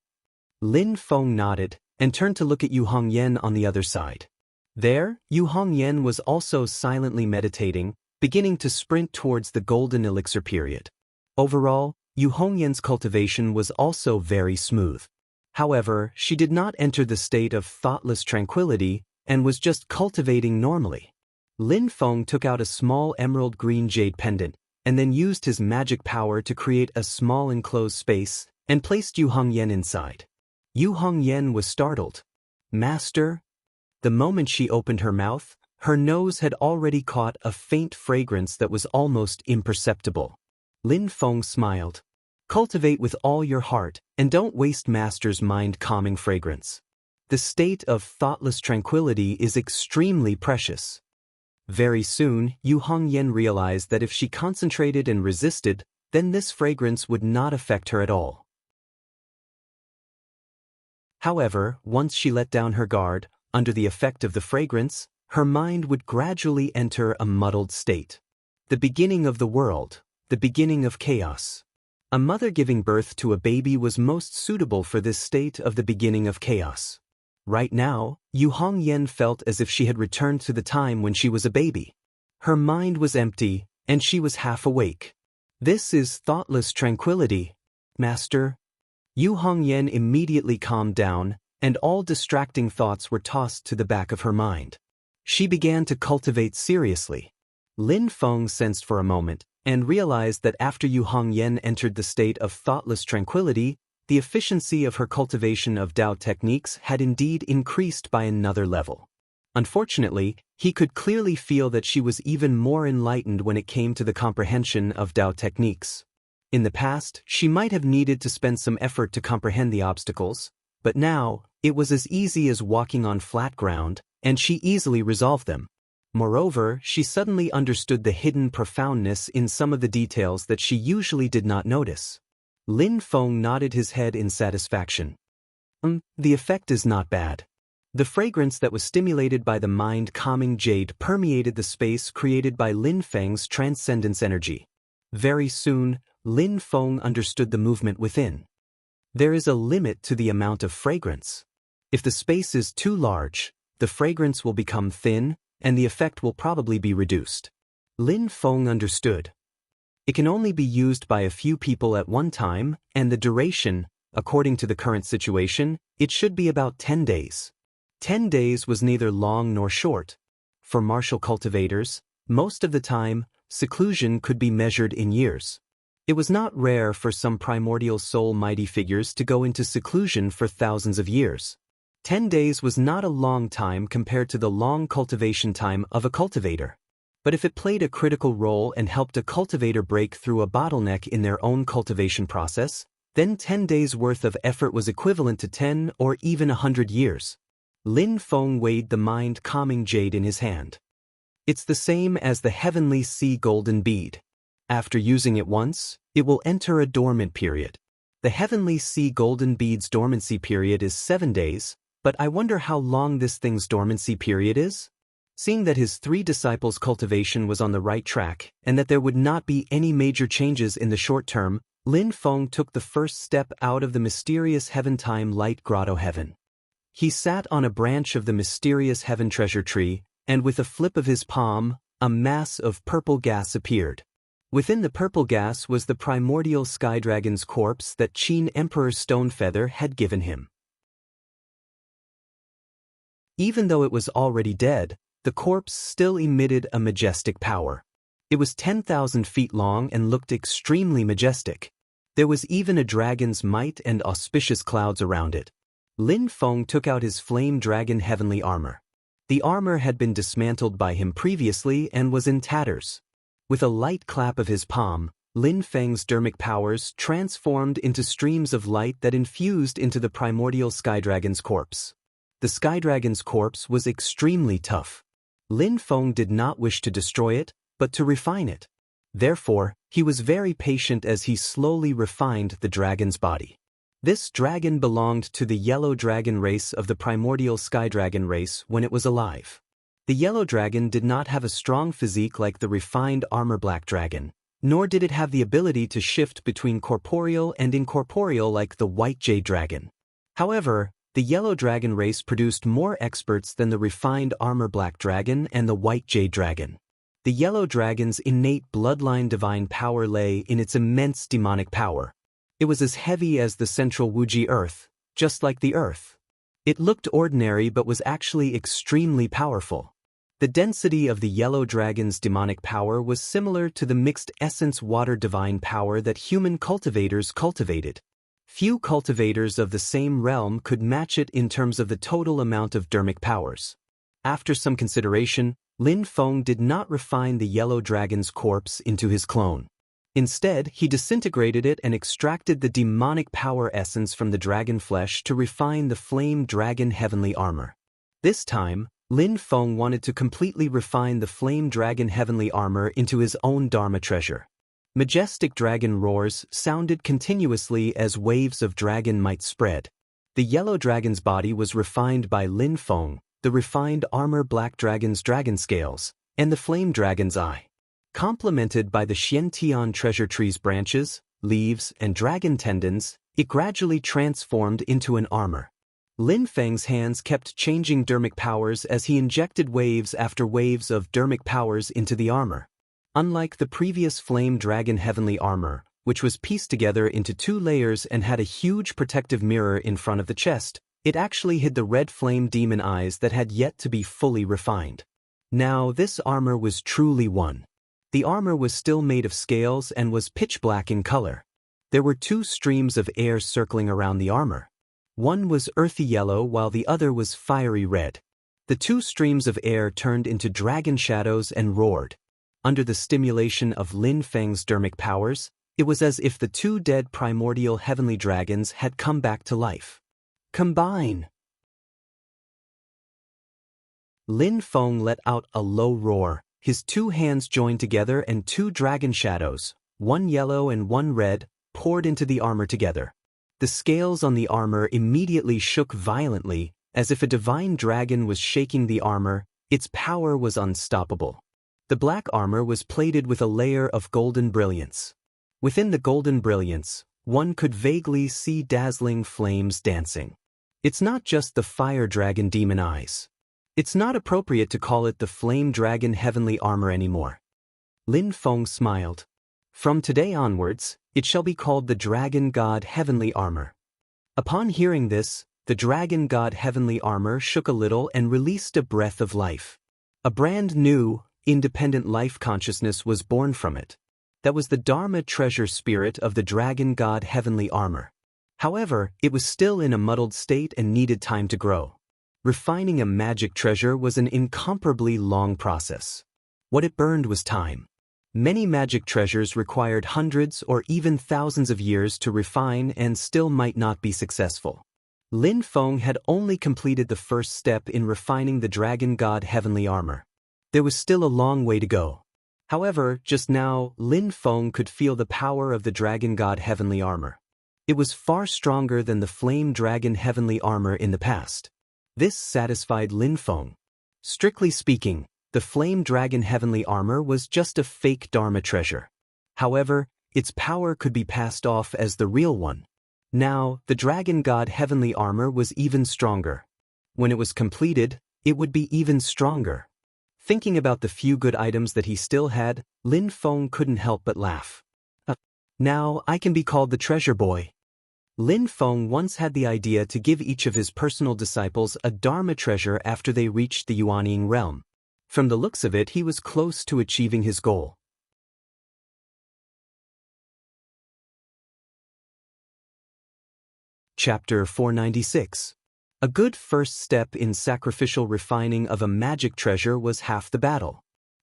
Lin Feng nodded, and turned to look at Yu Hongyan on the other side. There, Yu Hongyan was also silently meditating, beginning to sprint towards the golden elixir period. Overall, Yu Hongyan's cultivation was also very smooth. However, she did not enter the state of thoughtless tranquility and was just cultivating normally. Lin Feng took out a small emerald green jade pendant and then used his magic power to create a small enclosed space and placed Yu Hongyan inside. Yu Hongyan was startled. "Master?" The moment she opened her mouth, her nose had already caught a faint fragrance that was almost imperceptible. Lin Feng smiled. "Cultivate with all your heart, and don't waste Master's mind-calming fragrance. The state of thoughtless tranquility is extremely precious." Very soon, Yu Hongyan realized that if she concentrated and resisted, then this fragrance would not affect her at all. However, once she let down her guard, under the effect of the fragrance, her mind would gradually enter a muddled state. The beginning of the world, the beginning of chaos. A mother giving birth to a baby was most suitable for this state of the beginning of chaos. Right now, Yu Hongyan felt as if she had returned to the time when she was a baby. Her mind was empty, and she was half awake. "This is thoughtless tranquility, Master." Yu Hongyan immediately calmed down, and all distracting thoughts were tossed to the back of her mind. She began to cultivate seriously. Lin Feng sensed for a moment, and realized that after Yu Hongyan entered the state of thoughtless tranquility, the efficiency of her cultivation of Dao techniques had indeed increased by another level. Unfortunately, he could clearly feel that she was even more enlightened when it came to the comprehension of Dao techniques. In the past, she might have needed to spend some effort to comprehend the obstacles, but now, it was as easy as walking on flat ground, and she easily resolved them. Moreover, she suddenly understood the hidden profoundness in some of the details that she usually did not notice. Lin Feng nodded his head in satisfaction. The effect is not bad." The fragrance that was stimulated by the mind-calming jade permeated the space created by Lin Feng's transcendence energy. Very soon, Lin Feng understood the movement within. There is a limit to the amount of fragrance. If the space is too large, the fragrance will become thin, and the effect will probably be reduced. Lin Feng understood. It can only be used by a few people at one time, and the duration, according to the current situation, it should be about 10 days. 10 days was neither long nor short. For martial cultivators, most of the time, seclusion could be measured in years. It was not rare for some primordial soul mighty figures to go into seclusion for thousands of years. 10 days was not a long time compared to the long cultivation time of a cultivator. But if it played a critical role and helped a cultivator break through a bottleneck in their own cultivation process, then 10 days' worth of effort was equivalent to 10 or even 100 years. Lin Feng weighed the mind-calming jade in his hand. It's the same as the heavenly sea golden bead. After using it once, it will enter a dormant period. The heavenly sea golden bead's dormancy period is 7 days, but I wonder how long this thing's dormancy period is? Seeing that his 3 disciples' cultivation was on the right track and that there would not be any major changes in the short term, Lin Feng took the first step out of the mysterious heaven-time light grotto heaven. He sat on a branch of the mysterious heaven treasure tree, and with a flip of his palm, a mass of purple gas appeared. Within the purple gas was the primordial sky dragon's corpse that Qin Emperor Stonefeather had given him. Even though it was already dead, the corpse still emitted a majestic power. It was 10,000 feet long and looked extremely majestic. There was even a dragon's might and auspicious clouds around it. Lin Feng took out his flame dragon heavenly armor. The armor had been dismantled by him previously and was in tatters. With a light clap of his palm, Lin Feng's dermic powers transformed into streams of light that infused into the primordial sky dragon's corpse. The sky dragon's corpse was extremely tough. Lin Feng did not wish to destroy it, but to refine it. Therefore, he was very patient as he slowly refined the dragon's body. This dragon belonged to the yellow dragon race of the primordial sky dragon race when it was alive. The yellow dragon did not have a strong physique like the refined armor black dragon, nor did it have the ability to shift between corporeal and incorporeal like the white jade dragon. However, The Yellow Dragon race produced more experts than the refined Armor Black Dragon and the White Jade Dragon. The Yellow Dragon's innate bloodline divine power lay in its immense demonic power. It was as heavy as the central Wuji Earth, just like the Earth. It looked ordinary but was actually extremely powerful. The density of the Yellow Dragon's demonic power was similar to the mixed essence water divine power that human cultivators cultivated. Few cultivators of the same realm could match it in terms of the total amount of dermic powers. After some consideration, Lin Feng did not refine the Yellow Dragon's corpse into his clone. Instead, he disintegrated it and extracted the demonic power essence from the dragon flesh to refine the Flame Dragon Heavenly Armor. This time, Lin Feng wanted to completely refine the Flame Dragon Heavenly Armor into his own Dharma treasure. Majestic dragon roars sounded continuously as waves of dragon might spread. The Yellow Dragon's body was refined by Lin Feng, the refined Armor Black Dragon's dragon scales, and the Flame Dragon's eye. Complemented by the Xiantian treasure tree's branches, leaves, and dragon tendons, it gradually transformed into an armor. Lin Feng's hands kept changing dermic powers as he injected waves after waves of dermic powers into the armor. Unlike the previous Flame Dragon Heavenly Armor, which was pieced together into 2 layers and had a huge protective mirror in front of the chest, it actually hid the red flame demon eyes that had yet to be fully refined. Now this armor was truly one. The armor was still made of scales and was pitch black in color. There were 2 streams of air circling around the armor. One was earthy yellow while the other was fiery red. The 2 streams of air turned into dragon shadows and roared. Under the stimulation of Lin Feng's dermic powers, it was as if the 2 dead primordial heavenly dragons had come back to life. Combine! Lin Feng let out a low roar. His 2 hands joined together and 2 dragon shadows, one yellow and one red, poured into the armor together. The scales on the armor immediately shook violently, as if a divine dragon was shaking the armor. Its power was unstoppable. The black armor was plated with a layer of golden brilliance. Within the golden brilliance, one could vaguely see dazzling flames dancing. It's not just the fire dragon demon eyes. It's not appropriate to call it the Flame Dragon Heavenly Armor anymore. Lin Feng smiled. From today onwards, it shall be called the Dragon God Heavenly Armor. Upon hearing this, the Dragon God Heavenly Armor shook a little and released a breath of life. A brand new, independent life consciousness was born from it. That was the Dharma treasure spirit of the Dragon God Heavenly Armor. However, it was still in a muddled state and needed time to grow. Refining a magic treasure was an incomparably long process. What it burned was time. Many magic treasures required hundreds or even thousands of years to refine and still might not be successful. Lin Feng had only completed the first step in refining the Dragon God Heavenly Armor. There was still a long way to go. However, just now, Lin Feng could feel the power of the Dragon God Heavenly Armor. It was far stronger than the Flame Dragon Heavenly Armor in the past. This satisfied Lin Feng. Strictly speaking, the Flame Dragon Heavenly Armor was just a fake Dharma treasure. However, its power could be passed off as the real one. Now, the Dragon God Heavenly Armor was even stronger. When it was completed, it would be even stronger. Thinking about the few good items that he still had, Lin Feng couldn't help but laugh. Now I can be called the treasure boy. Lin Feng once had the idea to give each of his personal disciples a Dharma treasure after they reached the Yuanying realm. From the looks of it, he was close to achieving his goal. Chapter 496. A good first step in sacrificial refining of a magic treasure was half the battle.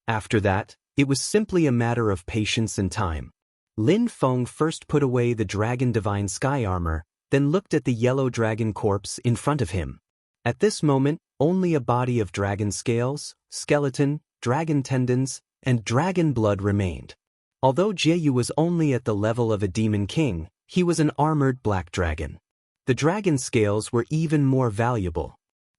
After that, it was simply a matter of patience and time. Lin Feng first put away the Dragon Divine Sky Armor, then looked at the yellow dragon corpse in front of him. At this moment, only a body of dragon scales, skeleton, dragon tendons, and dragon blood remained. Although Jieyu was only at the level of a demon king, he was an armored black dragon. The dragon scales were even more valuable.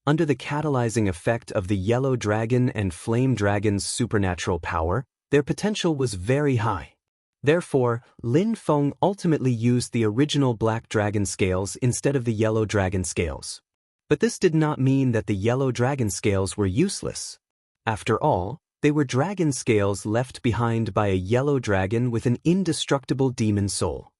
Under the catalyzing effect of the yellow dragon and flame dragon's supernatural power, their potential was very high. Therefore, Lin Feng ultimately used the original black dragon scales instead of the yellow dragon scales. But this did not mean that the yellow dragon scales were useless. After all, they were dragon scales left behind by a yellow dragon with an indestructible demon soul.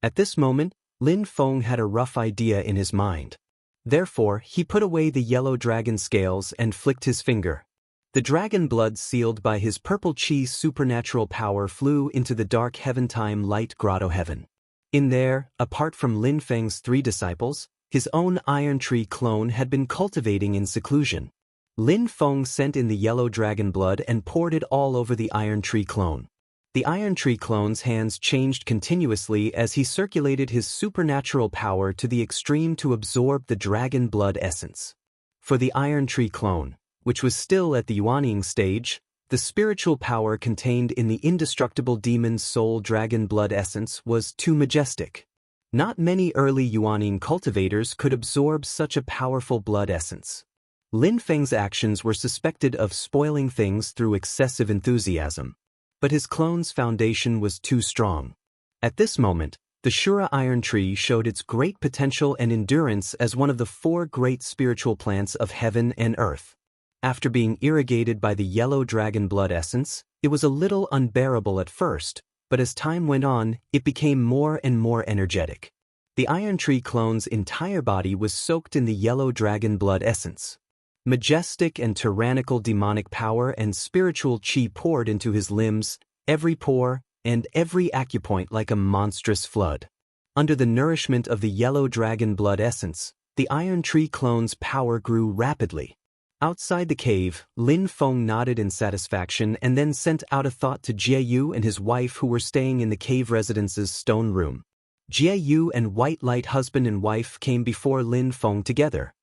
At this moment, Lin Feng had a rough idea in his mind. Therefore, he put away the yellow dragon scales and flicked his finger. The dragon blood sealed by his purple chi's supernatural power flew into the dark heaven-time light grotto heaven. In there, apart from Lin Feng's 3 disciples, his own iron tree clone had been cultivating in seclusion. Lin Feng sent in the yellow dragon blood and poured it all over the iron tree clone. The iron tree clone's hands changed continuously as he circulated his supernatural power to the extreme to absorb the dragon blood essence. For the iron tree clone, which was still at the Yuanying stage, the spiritual power contained in the indestructible demon's soul dragon blood essence was too majestic. Not many early Yuanying cultivators could absorb such a powerful blood essence. Lin Feng's actions were suspected of spoiling things through excessive enthusiasm. But his clone's foundation was too strong. At this moment, the Shura iron tree showed its great potential and endurance as one of the 4 great spiritual plants of heaven and earth. After being irrigated by the yellow dragon blood essence, it was a little unbearable at first, but as time went on, it became more and more energetic. The iron tree clone's entire body was soaked in the yellow dragon blood essence. Majestic and tyrannical demonic power and spiritual chi poured into his limbs, every pore, and every acupoint like a monstrous flood. Under the nourishment of the yellow dragon blood essence, the iron tree clone's power grew rapidly. Outside the cave, Lin Feng nodded in satisfaction and then sent out a thought to Jie Yu and his wife who were staying in the cave residence's stone room. Jie Yu and White Light husband and wife came before Lin Feng together.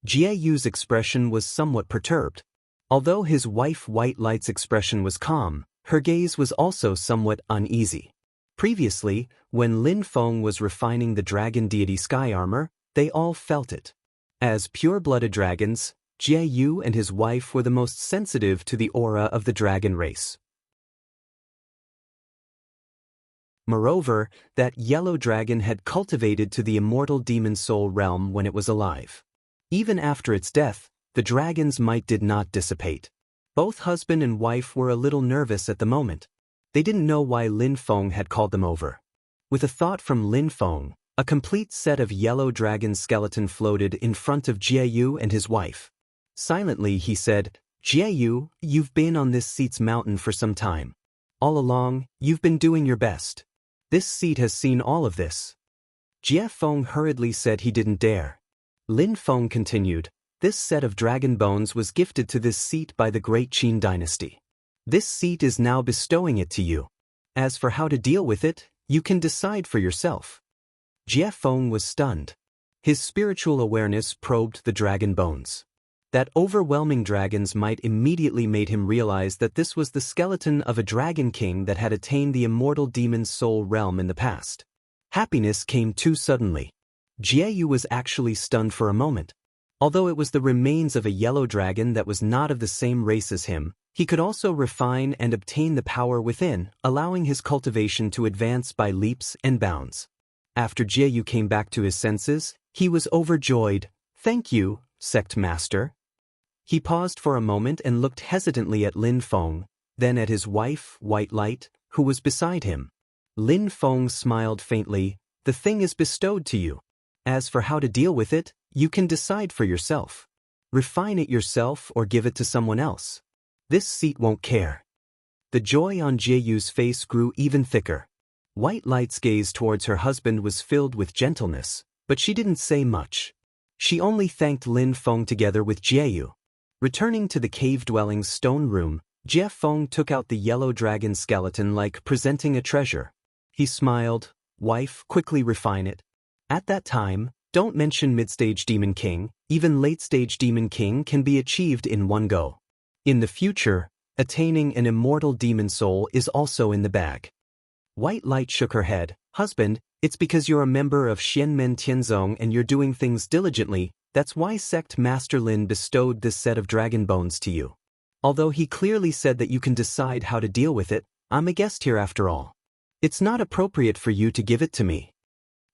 Jie Yu's expression was somewhat perturbed. Although his wife White Light's expression was calm, her gaze was also somewhat uneasy. Previously, when Lin Feng was refining the dragon deity sky armor, they all felt it. As pure-blooded dragons, Jie Yu and his wife were the most sensitive to the aura of the dragon race. Moreover, that yellow dragon had cultivated to the immortal demon soul realm when it was alive. Even after its death, the dragon's might did not dissipate. Both husband and wife were a little nervous at the moment. They didn't know why Lin Feng had called them over. With a thought from Lin Feng, a complete set of yellow dragon skeleton floated in front of Jie Yu and his wife. Silently he said, "Jie Yu, you've been on this seat's mountain for some time. All along, you've been doing your best. This seat has seen all of this." Jie Feng hurriedly said he didn't dare. Lin Feng continued, "This set of dragon bones was gifted to this seat by the great Qin dynasty. This seat is now bestowing it to you. As for how to deal with it, you can decide for yourself." Jie Feng was stunned. His spiritual awareness probed the dragon bones. That overwhelming dragon's might immediately made him realize that this was the skeleton of a dragon king that had attained the immortal demon's soul realm in the past. Happiness came too suddenly. Jie Yu was actually stunned for a moment. Although it was the remains of a yellow dragon that was not of the same race as him, he could also refine and obtain the power within, allowing his cultivation to advance by leaps and bounds. After Jie Yu came back to his senses, he was overjoyed. "Thank you, sect master." He paused for a moment and looked hesitantly at Lin Feng, then at his wife, White Light, who was beside him. Lin Feng smiled faintly. "The thing is bestowed to you. As for how to deal with it, you can decide for yourself. Refine it yourself or give it to someone else. This seat won't care." The joy on Jie Yu's face grew even thicker. White Light's gaze towards her husband was filled with gentleness, but she didn't say much. She only thanked Lin Feng together with Jie Yu. Returning to the cave-dwelling's stone room, Jie Feng took out the yellow dragon skeleton like presenting a treasure. He smiled. "Wife, quickly refine it. At that time, don't mention mid-stage Demon King, even late-stage Demon King can be achieved in one go. In the future, attaining an immortal demon soul is also in the bag." White Light shook her head. "Husband, it's because you're a member of Xianmen Tianzong and you're doing things diligently, that's why Sect Master Lin bestowed this set of dragon bones to you. Although he clearly said that you can decide how to deal with it, I'm a guest here after all. It's not appropriate for you to give it to me."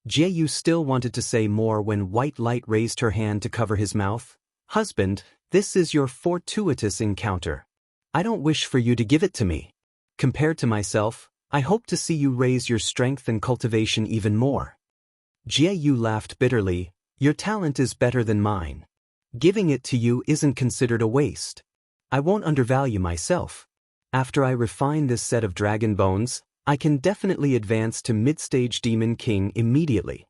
Jieyu still wanted to say more when White Light raised her hand to cover his mouth. Husband, this is your fortuitous encounter. I don't wish for you to give it to me. Compared to myself, I hope to see you raise your strength and cultivation even more. Jieyu laughed bitterly. Your talent is better than mine. Giving it to you isn't considered a waste. I won't undervalue myself. After I refine this set of dragon bones, I can definitely advance to mid-stage Demon King immediately.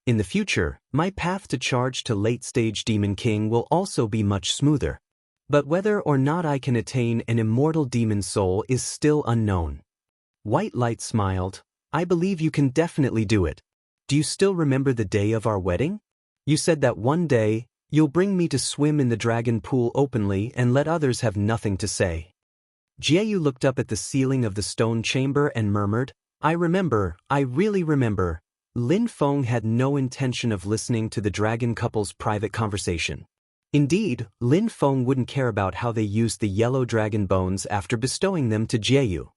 In the future, my path to charge to late-stage Demon King will also be much smoother. But whether or not I can attain an immortal demon soul is still unknown. White Light smiled. I believe you can definitely do it. Do you still remember the day of our wedding? You said that one day, you'll bring me to swim in the dragon pool openly and let others have nothing to say. Jieyu looked up at the ceiling of the stone chamber and murmured, I really remember. Lin Feng had no intention of listening to the dragon couple's private conversation. Indeed, Lin Feng wouldn't care about how they used the yellow dragon bones after bestowing them to Jieyu.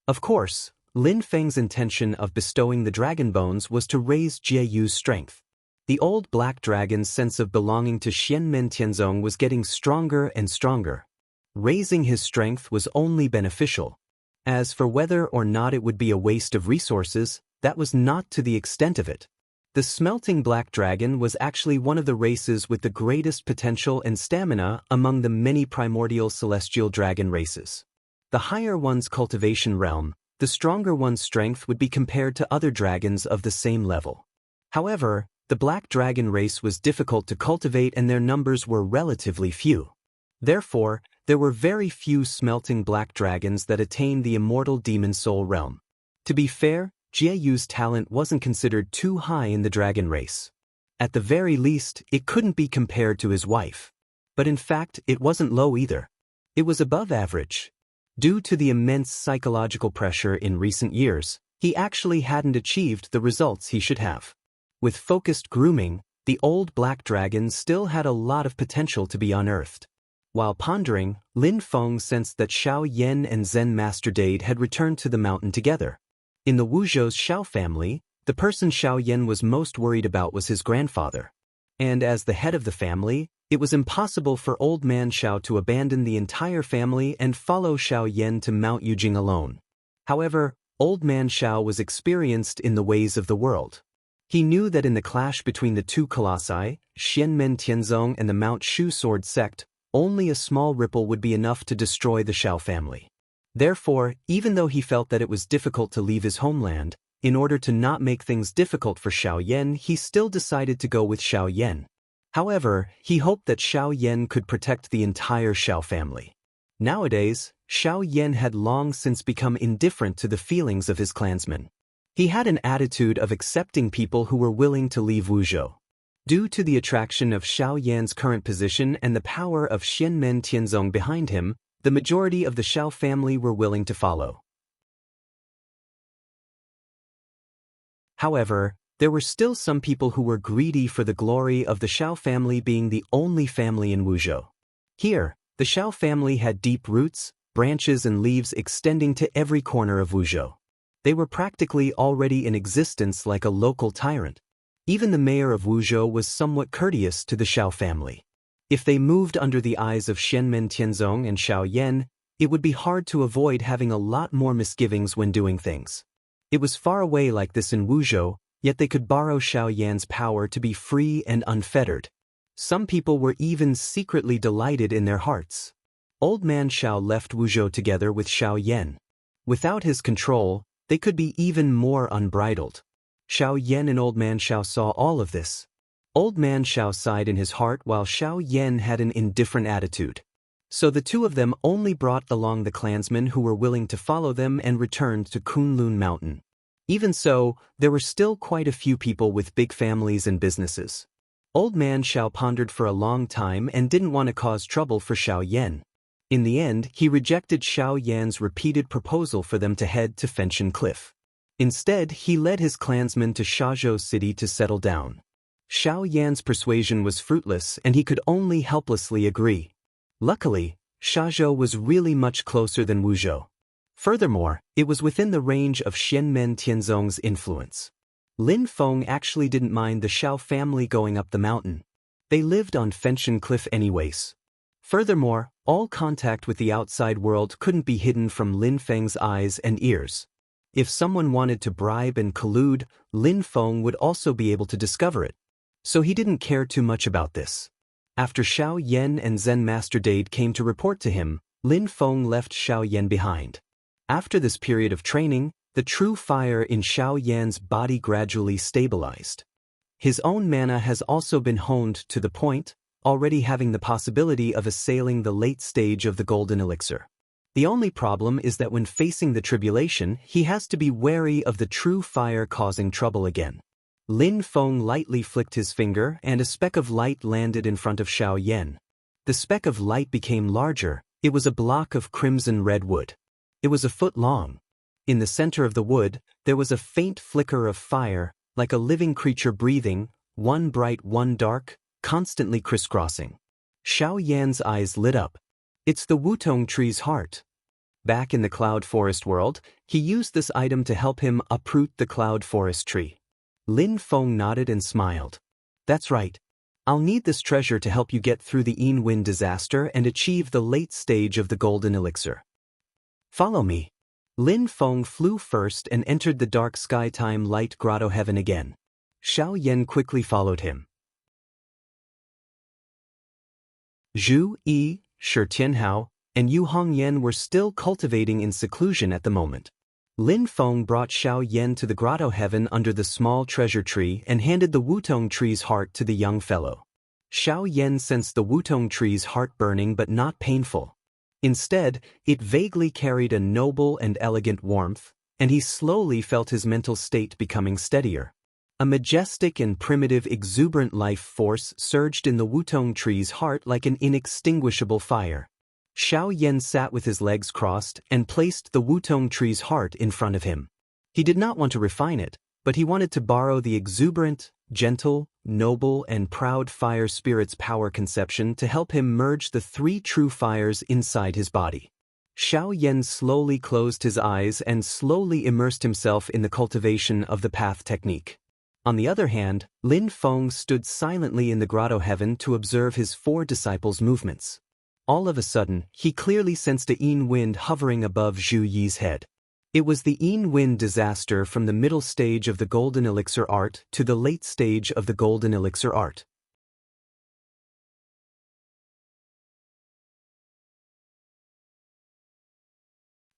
Of course, Lin Feng's intention of bestowing the dragon bones was to raise Jieyu's strength. The old black dragon's sense of belonging to Xianmen Tianzong was getting stronger and stronger. Raising his strength was only beneficial. As for whether or not it would be a waste of resources, that was not to the extent of it. The smelting black dragon was actually one of the races with the greatest potential and stamina among the many primordial celestial dragon races. The higher one's cultivation realm, the stronger one's strength would be compared to other dragons of the same level. However, the black dragon race was difficult to cultivate and their numbers were relatively few. Therefore, there were very few smelting black dragons that attained the immortal demon soul realm. To be fair, Jieyu's talent wasn't considered too high in the dragon race. At the very least, it couldn't be compared to his wife. But in fact, it wasn't low either. It was above average. Due to the immense psychological pressure in recent years, he actually hadn't achieved the results he should have. With focused grooming, the old black dragon still had a lot of potential to be unearthed. While pondering, Lin Feng sensed that Xiao Yan and Zen Master Dade had returned to the mountain together. In the Wuzhou's Xiao family, the person Xiao Yan was most worried about was his grandfather. And as the head of the family, it was impossible for Old Man Xiao to abandon the entire family and follow Xiao Yan to Mount Yujing alone. However, Old Man Xiao was experienced in the ways of the world. He knew that in the clash between the two colossi, Xianmen Tianzong and the Mount Shu Sword sect, only a small ripple would be enough to destroy the Xiao family. Therefore, even though he felt that it was difficult to leave his homeland, in order to not make things difficult for Xiao Yan, he still decided to go with Xiao Yan. However, he hoped that Xiao Yan could protect the entire Xiao family. Nowadays, Xiao Yan had long since become indifferent to the feelings of his clansmen. He had an attitude of accepting people who were willing to leave Wuzhou. Due to the attraction of Xiao Yan's current position and the power of Xianmen Tianzong behind him, the majority of the Xiao family were willing to follow. However, there were still some people who were greedy for the glory of the Xiao family being the only family in Wuzhou. Here, the Xiao family had deep roots, branches and leaves extending to every corner of Wuzhou. They were practically already in existence like a local tyrant. Even the mayor of Wuzhou was somewhat courteous to the Xiao family. If they moved under the eyes of Xianmen Tianzong and Xiao Yan, it would be hard to avoid having a lot more misgivings when doing things. It was far away like this in Wuzhou, yet they could borrow Xiao Yan's power to be free and unfettered. Some people were even secretly delighted in their hearts. Old Man Xiao left Wuzhou together with Xiao Yan. Without his control, they could be even more unbridled. Xiao Yan and Old Man Xiao saw all of this. Old Man Xiao sighed in his heart while Xiao Yan had an indifferent attitude. So the two of them only brought along the clansmen who were willing to follow them and returned to Kunlun Mountain. Even so, there were still quite a few people with big families and businesses. Old Man Xiao pondered for a long time and didn't want to cause trouble for Xiao Yan. In the end, he rejected Xiao Yan's repeated proposal for them to head to Fenshan Cliff. Instead, he led his clansmen to Shazhou City to settle down. Xiao Yan's persuasion was fruitless and he could only helplessly agree. Luckily, Shazhou was really much closer than Wuzhou. Furthermore, it was within the range of Xianmen Tianzong's influence. Lin Feng actually didn't mind the Xiao family going up the mountain. They lived on Fenshan Cliff anyways. Furthermore, all contact with the outside world couldn't be hidden from Lin Feng's eyes and ears. If someone wanted to bribe and collude, Lin Feng would also be able to discover it. So he didn't care too much about this. After Xiao Yan and Zen Master Dade came to report to him, Lin Feng left Xiao Yan behind. After this period of training, the true fire in Xiao Yan's body gradually stabilized. His own mana has also been honed to the point, already having the possibility of assailing the late stage of the golden elixir. The only problem is that when facing the tribulation, he has to be wary of the true fire causing trouble again. Lin Feng lightly flicked his finger and a speck of light landed in front of Xiao Yan. The speck of light became larger. It was a block of crimson red wood. It was a foot long. In the center of the wood, there was a faint flicker of fire, like a living creature breathing, one bright, one dark, constantly crisscrossing. Xiao Yan's eyes lit up. It's the Wutong tree's heart. Back in the cloud forest world, he used this item to help him uproot the cloud forest tree. Lin Feng nodded and smiled. That's right. I'll need this treasure to help you get through the Yin Wind disaster and achieve the late stage of the golden elixir. Follow me. Lin Feng flew first and entered the dark sky-time light grotto heaven again. Xiao Yan quickly followed him. Zhu Yi, Shi Tianhao, and Yu Hongyan were still cultivating in seclusion at the moment. Lin Feng brought Xiao Yan to the grotto heaven under the small treasure tree and handed the Wutong tree's heart to the young fellow. Xiao Yan sensed the Wutong tree's heart burning but not painful. Instead, it vaguely carried a noble and elegant warmth, and he slowly felt his mental state becoming steadier. A majestic and primitive exuberant life force surged in the Wutong tree's heart like an inextinguishable fire. Xiao Yan sat with his legs crossed and placed the Wutong tree's heart in front of him. He did not want to refine it, but he wanted to borrow the exuberant, gentle, noble and proud fire spirit's power conception to help him merge the three true fires inside his body. Xiao Yan slowly closed his eyes and slowly immersed himself in the cultivation of the path technique. On the other hand, Lin Feng stood silently in the grotto heaven to observe his four disciples' movements. All of a sudden, he clearly sensed a Yin wind hovering above Zhu Yi's head. It was the Yin wind disaster from the middle stage of the golden elixir art to the late stage of the golden elixir art.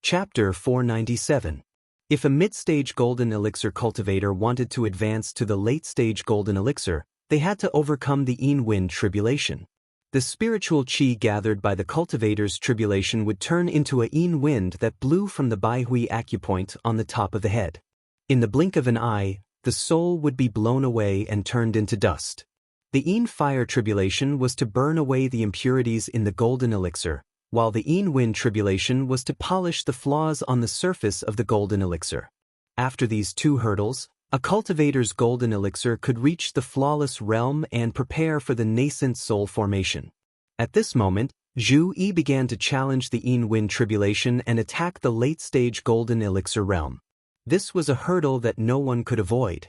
Chapter 497. If a mid-stage golden elixir cultivator wanted to advance to the late-stage golden elixir, they had to overcome the Yin wind tribulation. The spiritual qi gathered by the cultivator's tribulation would turn into a Yin wind that blew from the Baihui acupoint on the top of the head. In the blink of an eye, the soul would be blown away and turned into dust. The Yin fire tribulation was to burn away the impurities in the golden elixir, while the Yin wind tribulation was to polish the flaws on the surface of the golden elixir. After these two hurdles, a cultivator's golden elixir could reach the flawless realm and prepare for the nascent soul formation. At this moment, Zhu Yi began to challenge the Yin wind tribulation and attack the late-stage golden elixir realm. This was a hurdle that no one could avoid.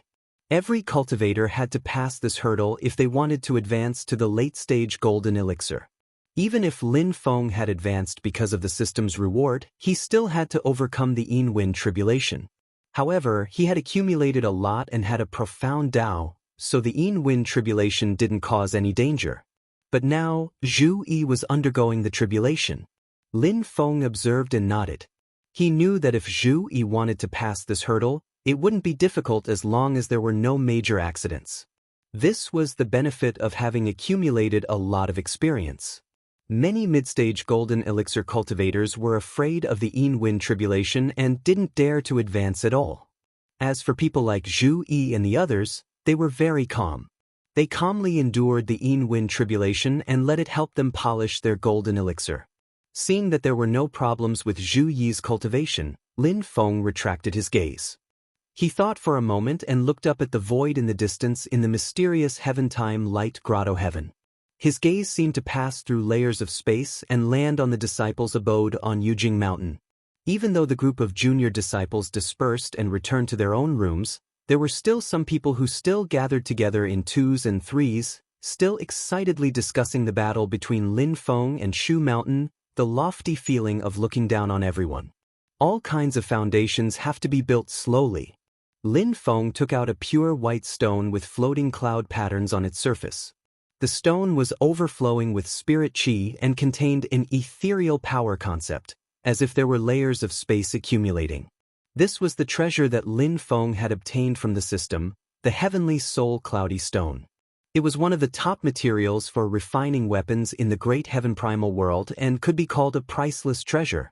Every cultivator had to pass this hurdle if they wanted to advance to the late-stage golden elixir. Even if Lin Feng had advanced because of the system's reward, he still had to overcome the Yin wind tribulation. However, he had accumulated a lot and had a profound Tao, so the Yin wind tribulation didn't cause any danger. But now, Zhu Yi was undergoing the tribulation. Lin Feng observed and nodded. He knew that if Zhu Yi wanted to pass this hurdle, it wouldn't be difficult as long as there were no major accidents. This was the benefit of having accumulated a lot of experience. Many mid-stage golden elixir cultivators were afraid of the Yin wind tribulation and didn't dare to advance at all. As for people like Zhu Yi and the others, they were very calm. They calmly endured the Yin wind tribulation and let it help them polish their golden elixir. Seeing that there were no problems with Zhu Yi's cultivation, Lin Feng retracted his gaze. He thought for a moment and looked up at the void in the distance in the mysterious heaven-time light grotto heaven. His gaze seemed to pass through layers of space and land on the disciples' abode on Yujing Mountain. Even though the group of junior disciples dispersed and returned to their own rooms, there were still some people who still gathered together in twos and threes, still excitedly discussing the battle between Lin Feng and Shu Mountain, the lofty feeling of looking down on everyone. All kinds of foundations have to be built slowly. Lin Feng took out a pure white stone with floating cloud patterns on its surface. The stone was overflowing with spirit qi and contained an ethereal power concept, as if there were layers of space accumulating. This was the treasure that Lin Feng had obtained from the system, the heavenly soul cloudy stone. It was one of the top materials for refining weapons in the great heaven primal world and could be called a priceless treasure.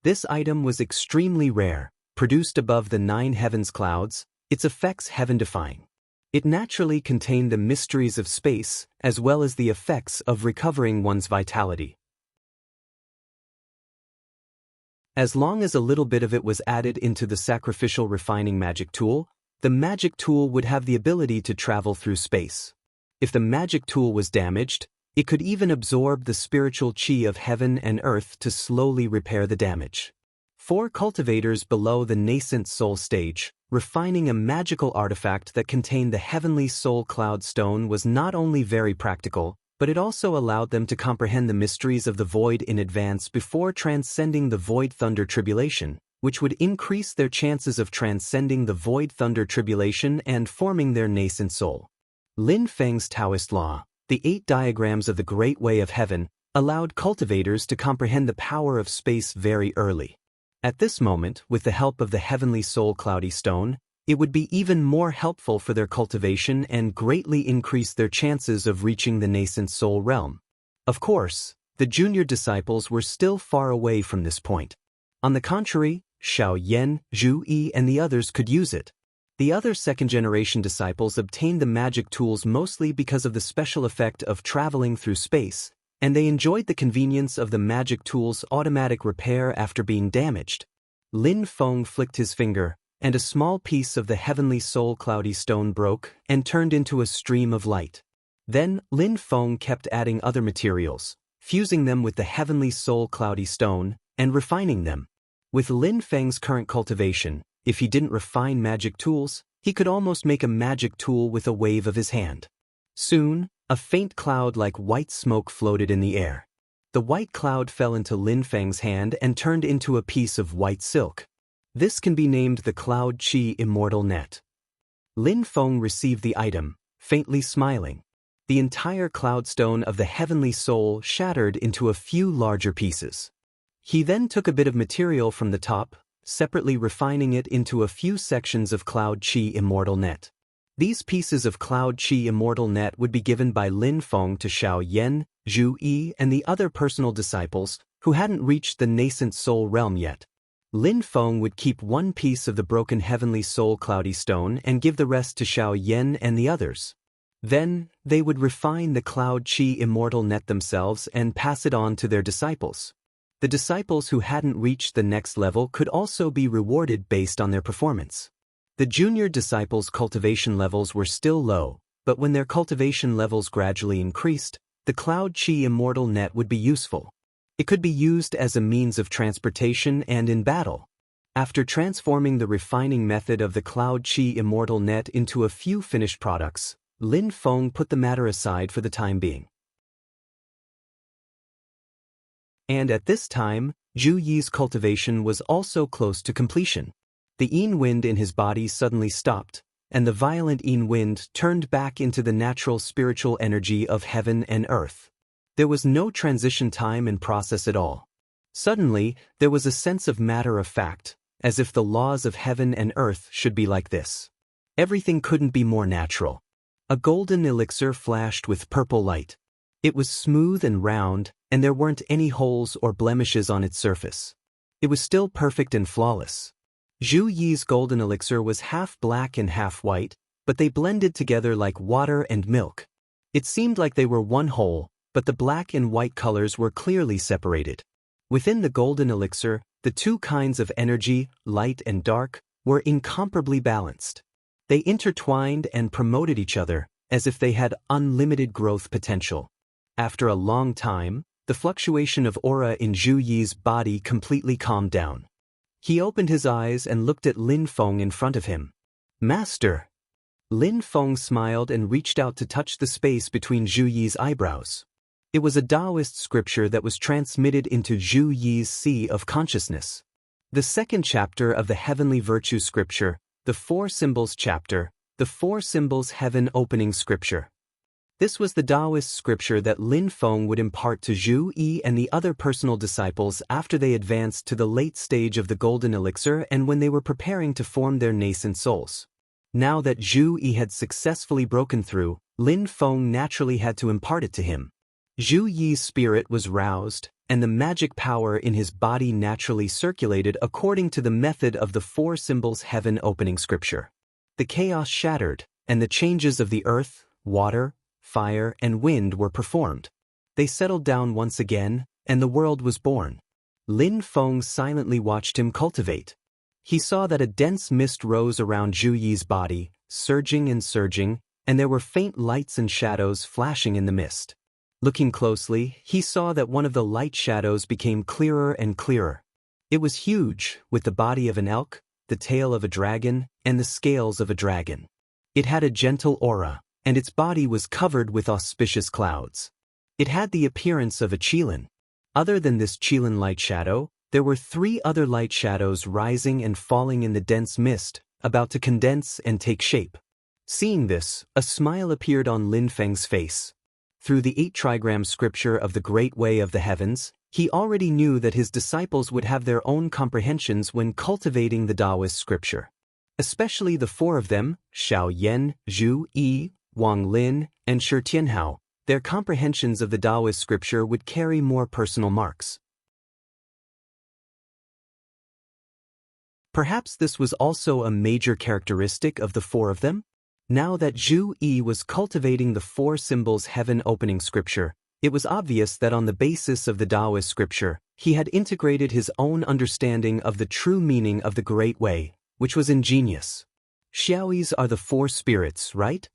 This item was extremely rare, produced above the 9 heavens clouds, its effects heaven-defying. It naturally contained the mysteries of space, as well as the effects of recovering one's vitality. As long as a little bit of it was added into the sacrificial refining magic tool, the magic tool would have the ability to travel through space. If the magic tool was damaged, it could even absorb the spiritual qi of heaven and earth to slowly repair the damage. For cultivators below the nascent soul stage, refining a magical artifact that contained the heavenly soul cloud stone was not only very practical, but it also allowed them to comprehend the mysteries of the void in advance before transcending the void thunder tribulation, which would increase their chances of transcending the void thunder tribulation and forming their nascent soul. Lin Feng's Taoist law, the 8 diagrams of the Great Way of Heaven, allowed cultivators to comprehend the power of space very early. At this moment, with the help of the heavenly soul cloudy stone, it would be even more helpful for their cultivation and greatly increase their chances of reaching the nascent soul realm. Of course, the junior disciples were still far away from this point. On the contrary, Xiao Yan, Zhu Yi and the others could use it. The other second-generation disciples obtained the magic tools mostly because of the special effect of traveling through space, and they enjoyed the convenience of the magic tool's automatic repair after being damaged. Lin Feng flicked his finger, and a small piece of the heavenly soul cloudy stone broke and turned into a stream of light. Then Lin Feng kept adding other materials, fusing them with the heavenly soul cloudy stone, and refining them. With Lin Feng's current cultivation, if he didn't refine magic tools, he could almost make a magic tool with a wave of his hand. Soon, a faint cloud like white smoke floated in the air. The white cloud fell into Lin Feng's hand and turned into a piece of white silk. This can be named the Cloud Qi Immortal Net. Lin Feng received the item, faintly smiling. The entire cloudstone of the heavenly soul shattered into a few larger pieces. He then took a bit of material from the top, separately refining it into a few sections of Cloud Qi Immortal Net. These pieces of Cloud Qi Immortal Net would be given by Lin Feng to Xiao Yan, Zhu Yi and the other personal disciples who hadn't reached the nascent soul realm yet. Lin Feng would keep one piece of the broken heavenly soul cloudy stone and give the rest to Xiao Yan and the others. Then, they would refine the Cloud Qi Immortal Net themselves and pass it on to their disciples. The disciples who hadn't reached the next level could also be rewarded based on their performance. The junior disciples' cultivation levels were still low, but when their cultivation levels gradually increased, the Cloud Qi Immortal Net would be useful. It could be used as a means of transportation and in battle. After transforming the refining method of the Cloud Qi Immortal Net into a few finished products, Lin Feng put the matter aside for the time being. And at this time, Zhu Yi's cultivation was also close to completion. The yin wind in his body suddenly stopped, and the violent yin wind turned back into the natural spiritual energy of heaven and earth. There was no transition time and process at all. Suddenly, there was a sense of matter of fact, as if the laws of heaven and earth should be like this. Everything couldn't be more natural. A golden elixir flashed with purple light. It was smooth and round, and there weren't any holes or blemishes on its surface. It was still perfect and flawless. Zhu Yi's golden elixir was half black and half white, but they blended together like water and milk. It seemed like they were one whole, but the black and white colors were clearly separated. Within the golden elixir, the two kinds of energy, light and dark, were incomparably balanced. They intertwined and promoted each other, as if they had unlimited growth potential. After a long time, the fluctuation of aura in Zhu Yi's body completely calmed down. He opened his eyes and looked at Lin Feng in front of him. Master! Lin Feng smiled and reached out to touch the space between Zhu Yi's eyebrows. It was a Taoist scripture that was transmitted into Zhu Yi's sea of consciousness. The second chapter of the Heavenly Virtue Scripture, the Four Symbols chapter, the Four Symbols Heaven Opening Scripture. This was the Taoist scripture that Lin Feng would impart to Zhu Yi and the other personal disciples after they advanced to the late stage of the Golden Elixir and when they were preparing to form their nascent souls. Now that Zhu Yi had successfully broken through, Lin Feng naturally had to impart it to him. Zhu Yi's spirit was roused, and the magic power in his body naturally circulated according to the method of the Four Symbols Heaven Opening Scripture. The chaos shattered, and the changes of the earth, water, fire, and wind were performed. They settled down once again, and the world was born. Lin Feng silently watched him cultivate. He saw that a dense mist rose around Zhu Yi's body, surging and surging, and there were faint lights and shadows flashing in the mist. Looking closely, he saw that one of the light shadows became clearer and clearer. It was huge, with the body of an elk, the tail of a dragon, and the scales of a dragon. It had a gentle aura, and its body was covered with auspicious clouds. It had the appearance of a qilin. Other than this qilin light shadow, there were 3 other light shadows rising and falling in the dense mist, about to condense and take shape. Seeing this, a smile appeared on Lin Feng's face. Through the 8 trigram scripture of the Great Way of the Heavens, he already knew that his disciples would have their own comprehensions when cultivating the Taoist scripture. Especially the 4 of them, Xiao Yan, Zhu Yi, Wang Lin, and Shi Tianhao, their comprehensions of the Taoist scripture would carry more personal marks. Perhaps this was also a major characteristic of the 4 of them. Now that Zhu Yi was cultivating the Four Symbols Heaven Opening Scripture, it was obvious that on the basis of the Taoist scripture, he had integrated his own understanding of the true meaning of the Great Way, which was ingenious. Xiaoyis are the 4 spirits, right?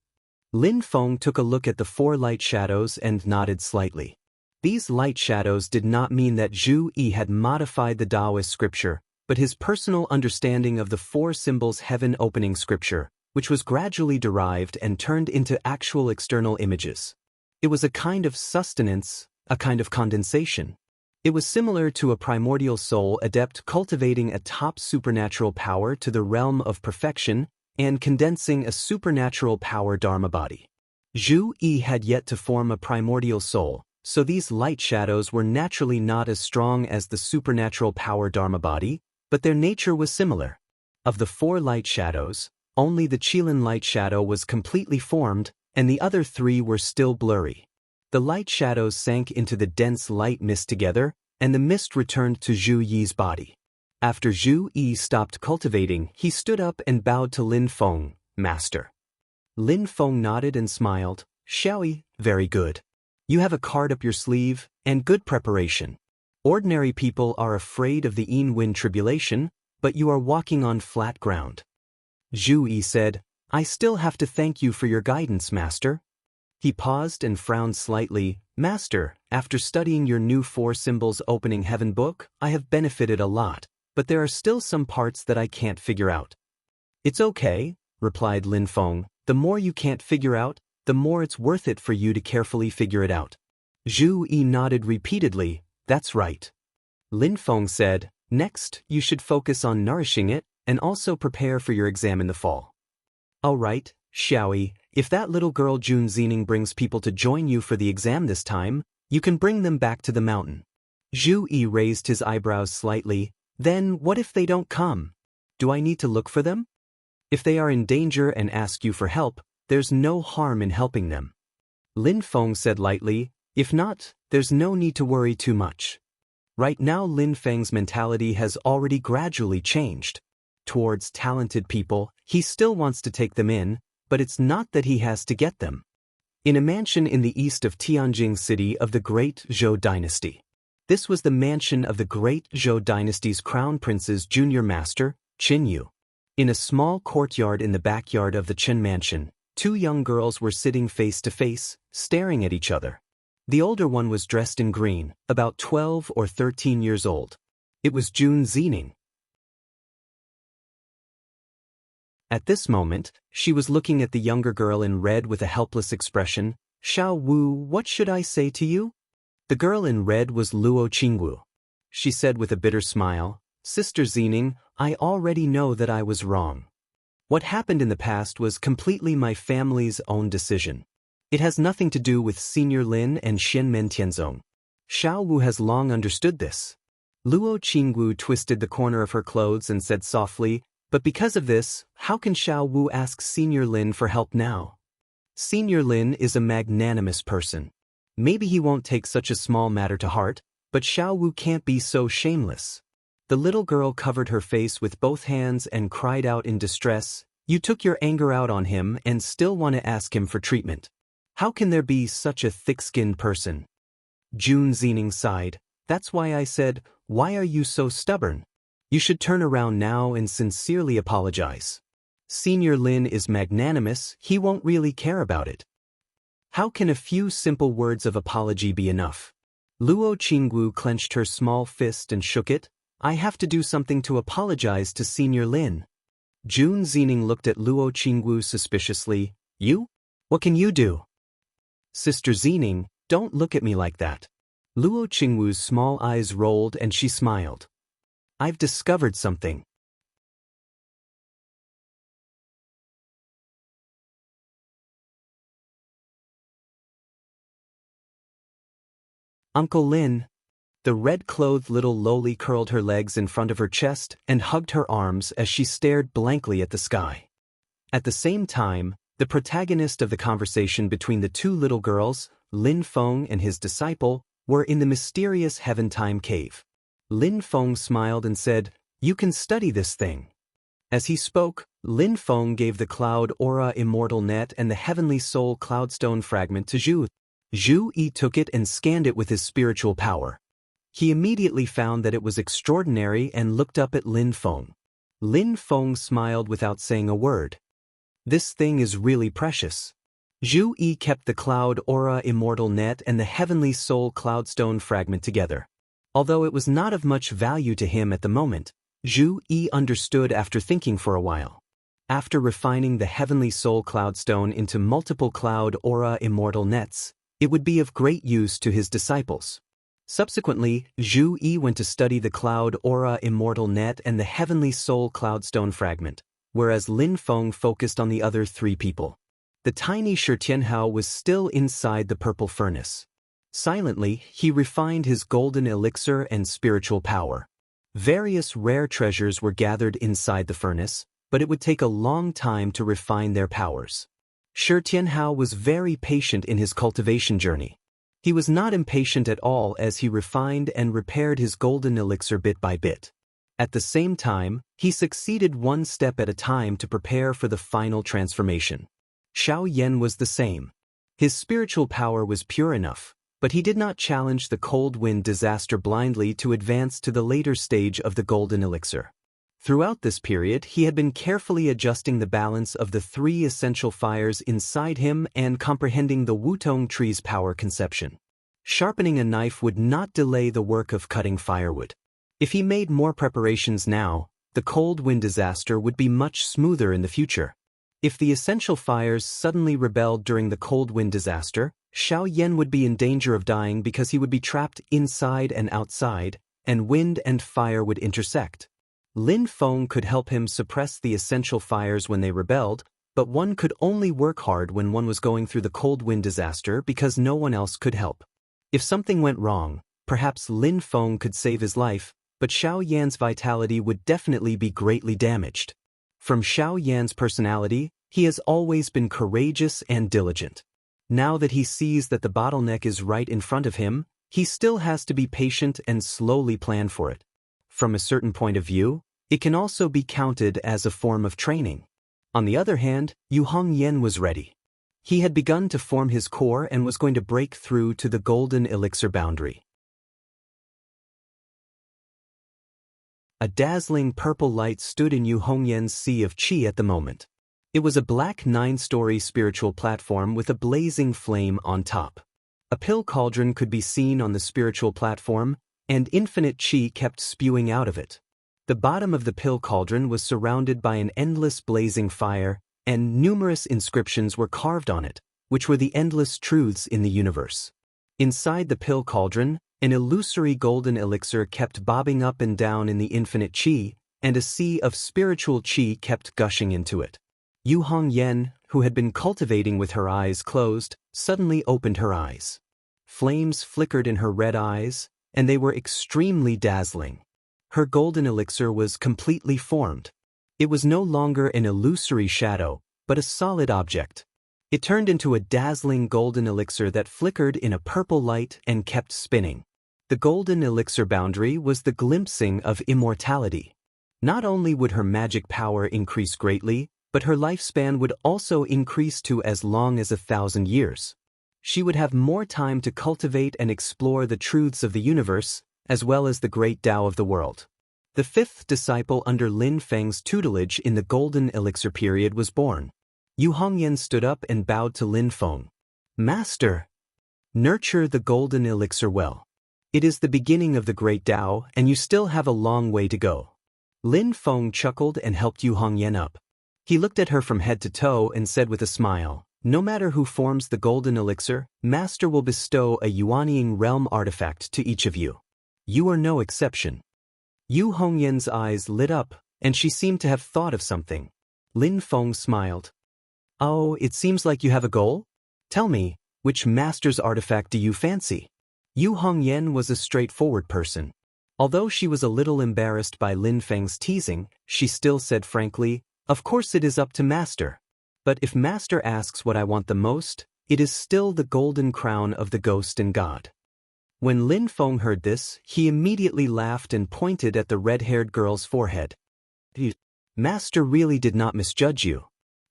Lin Feng took a look at the 4 light shadows and nodded slightly. These light shadows did not mean that Zhu Yi had modified the Taoist scripture, but his personal understanding of the Four Symbols Heaven Opening Scripture, which was gradually derived and turned into actual external images. It was a kind of sustenance, a kind of condensation. It was similar to a primordial soul adept cultivating a top supernatural power to the realm of perfection and condensing a supernatural power dharma body. Zhu Yi had yet to form a primordial soul, so these light shadows were naturally not as strong as the supernatural power dharma body, but their nature was similar. Of the 4 light shadows, only the qilin light shadow was completely formed, and the other 3 were still blurry. The light shadows sank into the dense light mist together, and the mist returned to Zhu Yi's body. After Zhu Yi stopped cultivating, he stood up and bowed to Lin Feng, Master. Lin Feng nodded and smiled. Xiaoyi, very good. You have a card up your sleeve, and good preparation. Ordinary people are afraid of the Yin-Wind tribulation, but you are walking on flat ground. Zhu Yi said, I still have to thank you for your guidance, Master. He paused and frowned slightly. Master, after studying your new Four Symbols Opening Heaven book, I have benefited a lot, but there are still some parts that I can't figure out. It's okay, replied Lin Feng. The more you can't figure out, the more it's worth it for you to carefully figure it out. Zhu Yi nodded repeatedly. That's right. Lin Feng said, next, you should focus on nourishing it, and also prepare for your exam in the fall. All right, Xiaoyi, if that little girl Jun Zining brings people to join you for the exam this time, you can bring them back to the mountain. Zhu Yi raised his eyebrows slightly. Then what if they don't come? Do I need to look for them? If they are in danger and ask you for help, there's no harm in helping them. Lin Feng said lightly, if not, there's no need to worry too much. Right now Lin Feng's mentality has already gradually changed. Towards talented people, he still wants to take them in, but it's not that he has to get them. In a mansion in the east of Tianjing city of the Great Zhou dynasty. This was the mansion of the Great Zhou dynasty's crown prince's junior master, Qin Yu. In a small courtyard in the backyard of the Qin mansion, 2 young girls were sitting face to face, staring at each other. The older one was dressed in green, about 12 or 13 years old. It was Jun Zining. At this moment, she was looking at the younger girl in red with a helpless expression. Xiao Wu, what should I say to you? The girl in red was Luo Qingwu. She said with a bitter smile, Sister Zining, I already know that I was wrong. What happened in the past was completely my family's own decision. It has nothing to do with Senior Lin and Xianmen Tianzong. Xiao Wu has long understood this. Luo Qingwu twisted the corner of her clothes and said softly, but because of this, how can Xiao Wu ask Senior Lin for help now? Senior Lin is a magnanimous person. Maybe he won't take such a small matter to heart, but Xiao Wu can't be so shameless. The little girl covered her face with both hands and cried out in distress, You took your anger out on him and still want to ask him for treatment. How can there be such a thick-skinned person? Jun Zining sighed. That's why I said, why are you so stubborn? You should turn around now and sincerely apologize. Senior Lin is magnanimous, he won't really care about it. How can a few simple words of apology be enough? Luo Qingwu clenched her small fist and shook it. I have to do something to apologize to Senior Lin. Jun Zining looked at Luo Qingwu suspiciously. You? What can you do? Sister Zining, don't look at me like that. Luo Qingwu's small eyes rolled and she smiled. I've discovered something. Uncle Lin. The red-clothed little lowly curled her legs in front of her chest and hugged her arms as she stared blankly at the sky. At the same time, the protagonist of the conversation between the two little girls, Lin Feng and his disciple, were in the mysterious Heaven-Time cave. Lin Feng smiled and said, You can study this thing. As he spoke, Lin Feng gave the Cloud Aura Immortal Net and the Heavenly Soul Cloudstone Fragment to Zhu. Zhu Yi took it and scanned it with his spiritual power. He immediately found that it was extraordinary and looked up at Lin Feng. Lin Feng smiled without saying a word. This thing is really precious. Zhu Yi kept the Cloud Aura Immortal Net and the Heavenly Soul Cloudstone Fragment together. Although it was not of much value to him at the moment, Zhu Yi understood after thinking for a while. After refining the Heavenly Soul Cloudstone into multiple Cloud Aura Immortal Nets, it would be of great use to his disciples. Subsequently, Zhu Yi went to study the Cloud Aura Immortal Net and the Heavenly Soul Cloudstone Fragment, whereas Lin Feng focused on the other three people. The tiny Shi Tianhao was still inside the purple furnace. Silently, he refined his golden elixir and spiritual power. Various rare treasures were gathered inside the furnace, but it would take a long time to refine their powers. Shi Tianhao was very patient in his cultivation journey. He was not impatient at all as he refined and repaired his golden elixir bit by bit. At the same time, he succeeded one step at a time to prepare for the final transformation. Xiao Yan was the same. His spiritual power was pure enough, but he did not challenge the cold wind disaster blindly to advance to the later stage of the golden elixir. Throughout this period, he had been carefully adjusting the balance of the three essential fires inside him and comprehending the Wutong tree's power conception. Sharpening a knife would not delay the work of cutting firewood. If he made more preparations now, the cold wind disaster would be much smoother in the future. If the essential fires suddenly rebelled during the cold wind disaster, Xiao Yan would be in danger of dying because he would be trapped inside and outside, and wind and fire would intersect. Lin Feng could help him suppress the essential fires when they rebelled, but one could only work hard when one was going through the cold wind disaster because no one else could help. If something went wrong, perhaps Lin Feng could save his life, but Xiao Yan's vitality would definitely be greatly damaged. From Xiao Yan's personality, he has always been courageous and diligent. Now that he sees that the bottleneck is right in front of him, he still has to be patient and slowly plan for it. From a certain point of view, it can also be counted as a form of training. On the other hand, Yu Hongyan was ready. He had begun to form his core and was going to break through to the golden elixir boundary. A dazzling purple light stood in Yu Hongyan's sea of qi at the moment. It was a black 9-story spiritual platform with a blazing flame on top. A pill cauldron could be seen on the spiritual platform, and infinite qi kept spewing out of it. The bottom of the pill cauldron was surrounded by an endless blazing fire, and numerous inscriptions were carved on it, which were the endless truths in the universe. Inside the pill cauldron, an illusory golden elixir kept bobbing up and down in the infinite qi, and a sea of spiritual qi kept gushing into it. Yu Hongyan, who had been cultivating with her eyes closed, suddenly opened her eyes. Flames flickered in her red eyes, and they were extremely dazzling. Her golden elixir was completely formed. It was no longer an illusory shadow, but a solid object. It turned into a dazzling golden elixir that flickered in a purple light and kept spinning. The golden elixir boundary was the glimpsing of immortality. Not only would her magic power increase greatly, but her lifespan would also increase to as long as 1,000 years. She would have more time to cultivate and explore the truths of the universe, as well as the great Tao of the world. The fifth disciple under Lin Feng's tutelage in the golden elixir period was born. Yu Hongyan stood up and bowed to Lin Feng. Master, nurture the golden elixir well. It is the beginning of the great Tao, and you still have a long way to go. Lin Feng chuckled and helped Yu Hongyan up. He looked at her from head to toe and said with a smile, no matter who forms the golden elixir, Master will bestow a Yuanying realm artifact to each of you. You are no exception. Yu Hongyan's eyes lit up, and she seemed to have thought of something. Lin Feng smiled. Oh, it seems like you have a goal? Tell me, which master's artifact do you fancy? Yu Hongyan was a straightforward person. Although she was a little embarrassed by Lin Feng's teasing, she still said frankly, of course it is up to Master. But if Master asks what I want the most, it is still the golden crown of the ghost and god. When Lin Feng heard this, he immediately laughed and pointed at the red-haired girl's forehead. Master really did not misjudge you.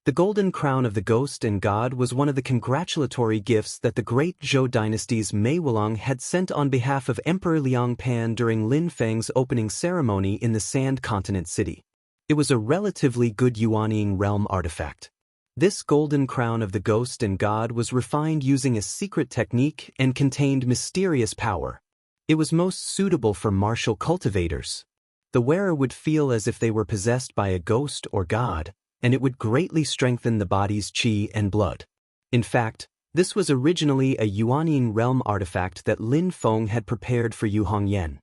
The golden crown of the ghost and god was one of the congratulatory gifts that the great Zhou dynasty's Mei Wulong had sent on behalf of Emperor Liang Pan during Lin Feng's opening ceremony in the Sand Continent city. It was a relatively good Yuanying realm artifact. This golden crown of the ghost and god was refined using a secret technique and contained mysterious power. It was most suitable for martial cultivators. The wearer would feel as if they were possessed by a ghost or god, and it would greatly strengthen the body's qi and blood. In fact, this was originally a Yuanying realm artifact that Lin Feng had prepared for Yu Hongyan.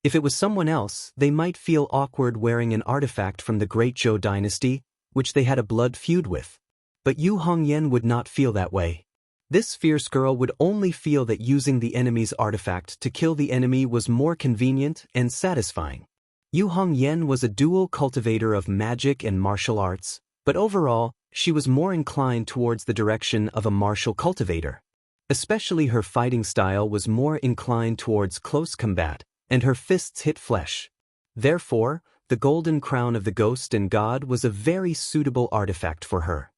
If it was someone else, they might feel awkward wearing an artifact from the great Zhou dynasty, which they had a blood feud with. But Yu Hongyan would not feel that way. This fierce girl would only feel that using the enemy's artifact to kill the enemy was more convenient and satisfying. Yu Hongyan was a dual cultivator of magic and martial arts, but overall, she was more inclined towards the direction of a martial cultivator. Especially her fighting style was more inclined towards close combat, and her fists hit flesh. Therefore, the golden crown of the ghost and god was a very suitable artifact for her.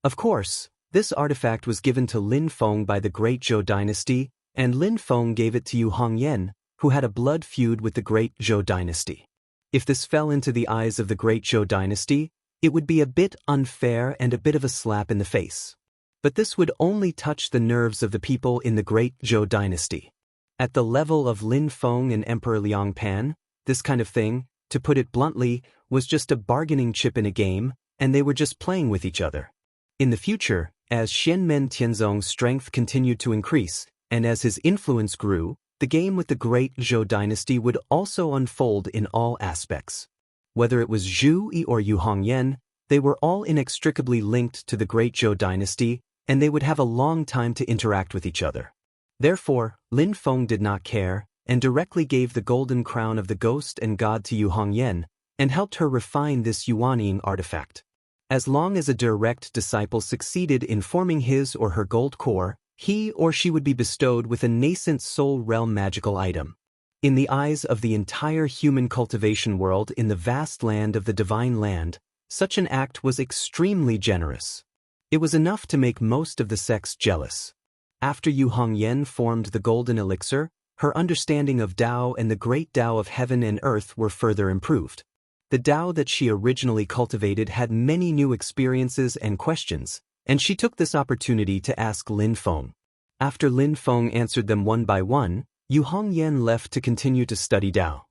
Of course, this artifact was given to Lin Feng by the great Zhou dynasty, and Lin Feng gave it to Yu Hongyan, who had a blood feud with the great Zhou dynasty. If this fell into the eyes of the great Zhou dynasty, it would be a bit unfair and a bit of a slap in the face. But this would only touch the nerves of the people in the great Zhou dynasty. At the level of Lin Feng and Emperor Liang Pan, this kind of thing, to put it bluntly, was just a bargaining chip in a game, and they were just playing with each other. In the future, as Xianmen Tianzong's strength continued to increase, and as his influence grew, the game with the great Zhou dynasty would also unfold in all aspects. Whether it was Zhu Yi or Yu Hongyan, they were all inextricably linked to the great Zhou dynasty, and they would have a long time to interact with each other. Therefore, Lin Feng did not care, and directly gave the golden crown of the ghost and god to Yu Hongyan, and helped her refine this Yuanying artifact. As long as a direct disciple succeeded in forming his or her gold core, he or she would be bestowed with a nascent soul realm magical item. In the eyes of the entire human cultivation world in the vast land of the divine land, such an act was extremely generous. It was enough to make most of the sects jealous. After Yu Hongyan formed the golden elixir, her understanding of Tao and the great Tao of heaven and earth were further improved. The Tao that she originally cultivated had many new experiences and questions, and she took this opportunity to ask Lin Feng. After Lin Feng answered them one by one, Yu Hongyan left to continue to study Dao.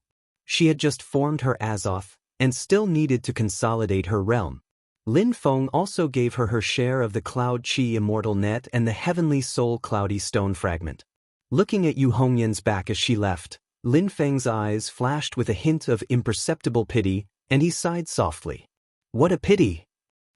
She had just formed her Azoth, and still needed to consolidate her realm. Lin Feng also gave her her share of the Cloud Qi Immortal Net and the Heavenly Soul Cloudy Stone Fragment. Looking at Yu Hongyan's back as she left, Lin Feng's eyes flashed with a hint of imperceptible pity, and he sighed softly. What a pity!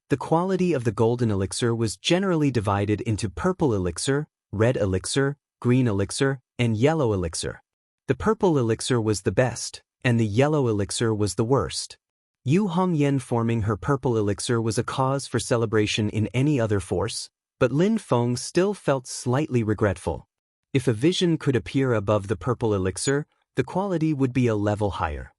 The quality of the golden elixir was generally divided into purple elixir, red elixir, green elixir, and yellow elixir. The purple elixir was the best, and the yellow elixir was the worst. Yu Hongyan forming her purple elixir was a cause for celebration in any other force, but Lin Feng still felt slightly regretful. If a vision could appear above the purple elixir, the quality would be a level higher.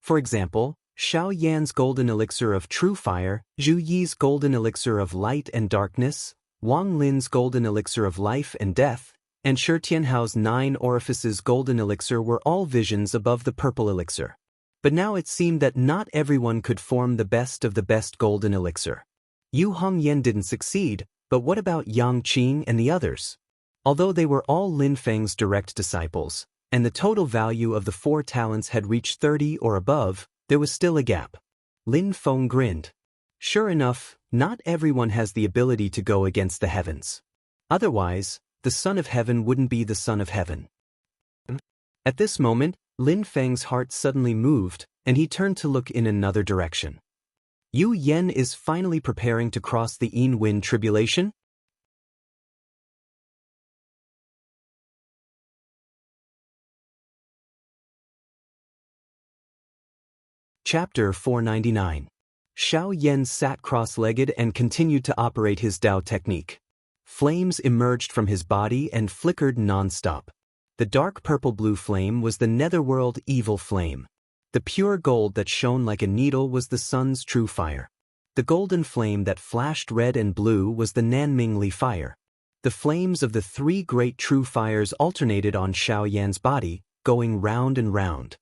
For example, Xiao Yan's golden elixir of true fire, Zhu Yi's golden elixir of light and darkness, Wang Lin's golden elixir of life and death, and Shi Tianhao's 9 orifices golden elixir were all visions above the purple elixir. But now it seemed that not everyone could form the best of the best golden elixir. Yu Hongyan didn't succeed, but what about Yang Qing and the others? Although they were all Lin Feng's direct disciples, and the total value of the 4 talents had reached 30 or above, there was still a gap. Lin Feng grinned. Sure enough, not everyone has the ability to go against the heavens. Otherwise, the Son of Heaven wouldn't be the Son of Heaven. At this moment, Lin Feng's heart suddenly moved, and he turned to look in another direction. Yu Yen is finally preparing to cross the Yin Wind tribulation? Chapter 499. Xiao Yan sat cross-legged and continued to operate his Dao technique. Flames emerged from his body and flickered non-stop. The dark purple-blue flame was the netherworld evil flame. The pure gold that shone like a needle was the sun's true fire. The golden flame that flashed red and blue was the Nanmingli fire. The flames of the 3 great true fires alternated on Xiao Yan's body, going round and round.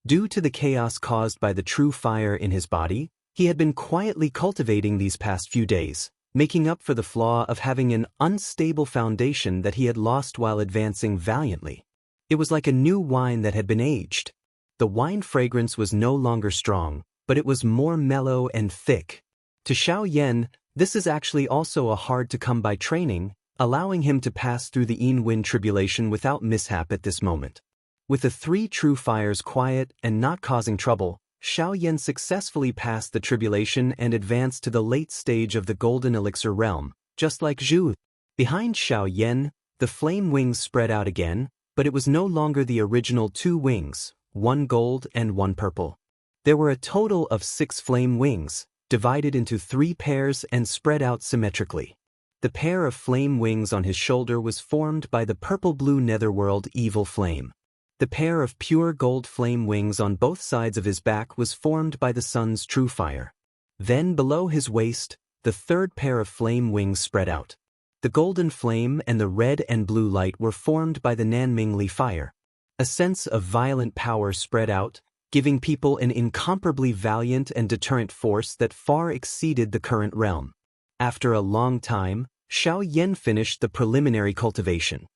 Due to the chaos caused by the true fire in his body, he had been quietly cultivating these past few days, making up for the flaw of having an unstable foundation that he had lost while advancing valiantly. It was like a new wine that had been aged. The wine fragrance was no longer strong, but it was more mellow and thick. To Xiao Yan, this is actually also a hard-to-come-by training, allowing him to pass through the Yin Wind tribulation without mishap at this moment. With the 3 true fires quiet and not causing trouble, Xiao Yan successfully passed the tribulation and advanced to the late stage of the golden elixir realm, just like Zhu. Behind Xiao Yan, the flame wings spread out again, but it was no longer the original 2 wings, 1 gold and 1 purple. There were a total of 6 flame wings, divided into 3 pairs and spread out symmetrically. The pair of flame wings on his shoulder was formed by the purple-blue netherworld evil flame. The pair of pure gold flame wings on both sides of his back was formed by the sun's true fire. Then below his waist, the 3rd pair of flame wings spread out. The golden flame and the red and blue light were formed by the Nanmingli fire. A sense of violent power spread out, giving people an incomparably valiant and deterrent force that far exceeded the current realm. After a long time, Xiao Yan finished the preliminary cultivation.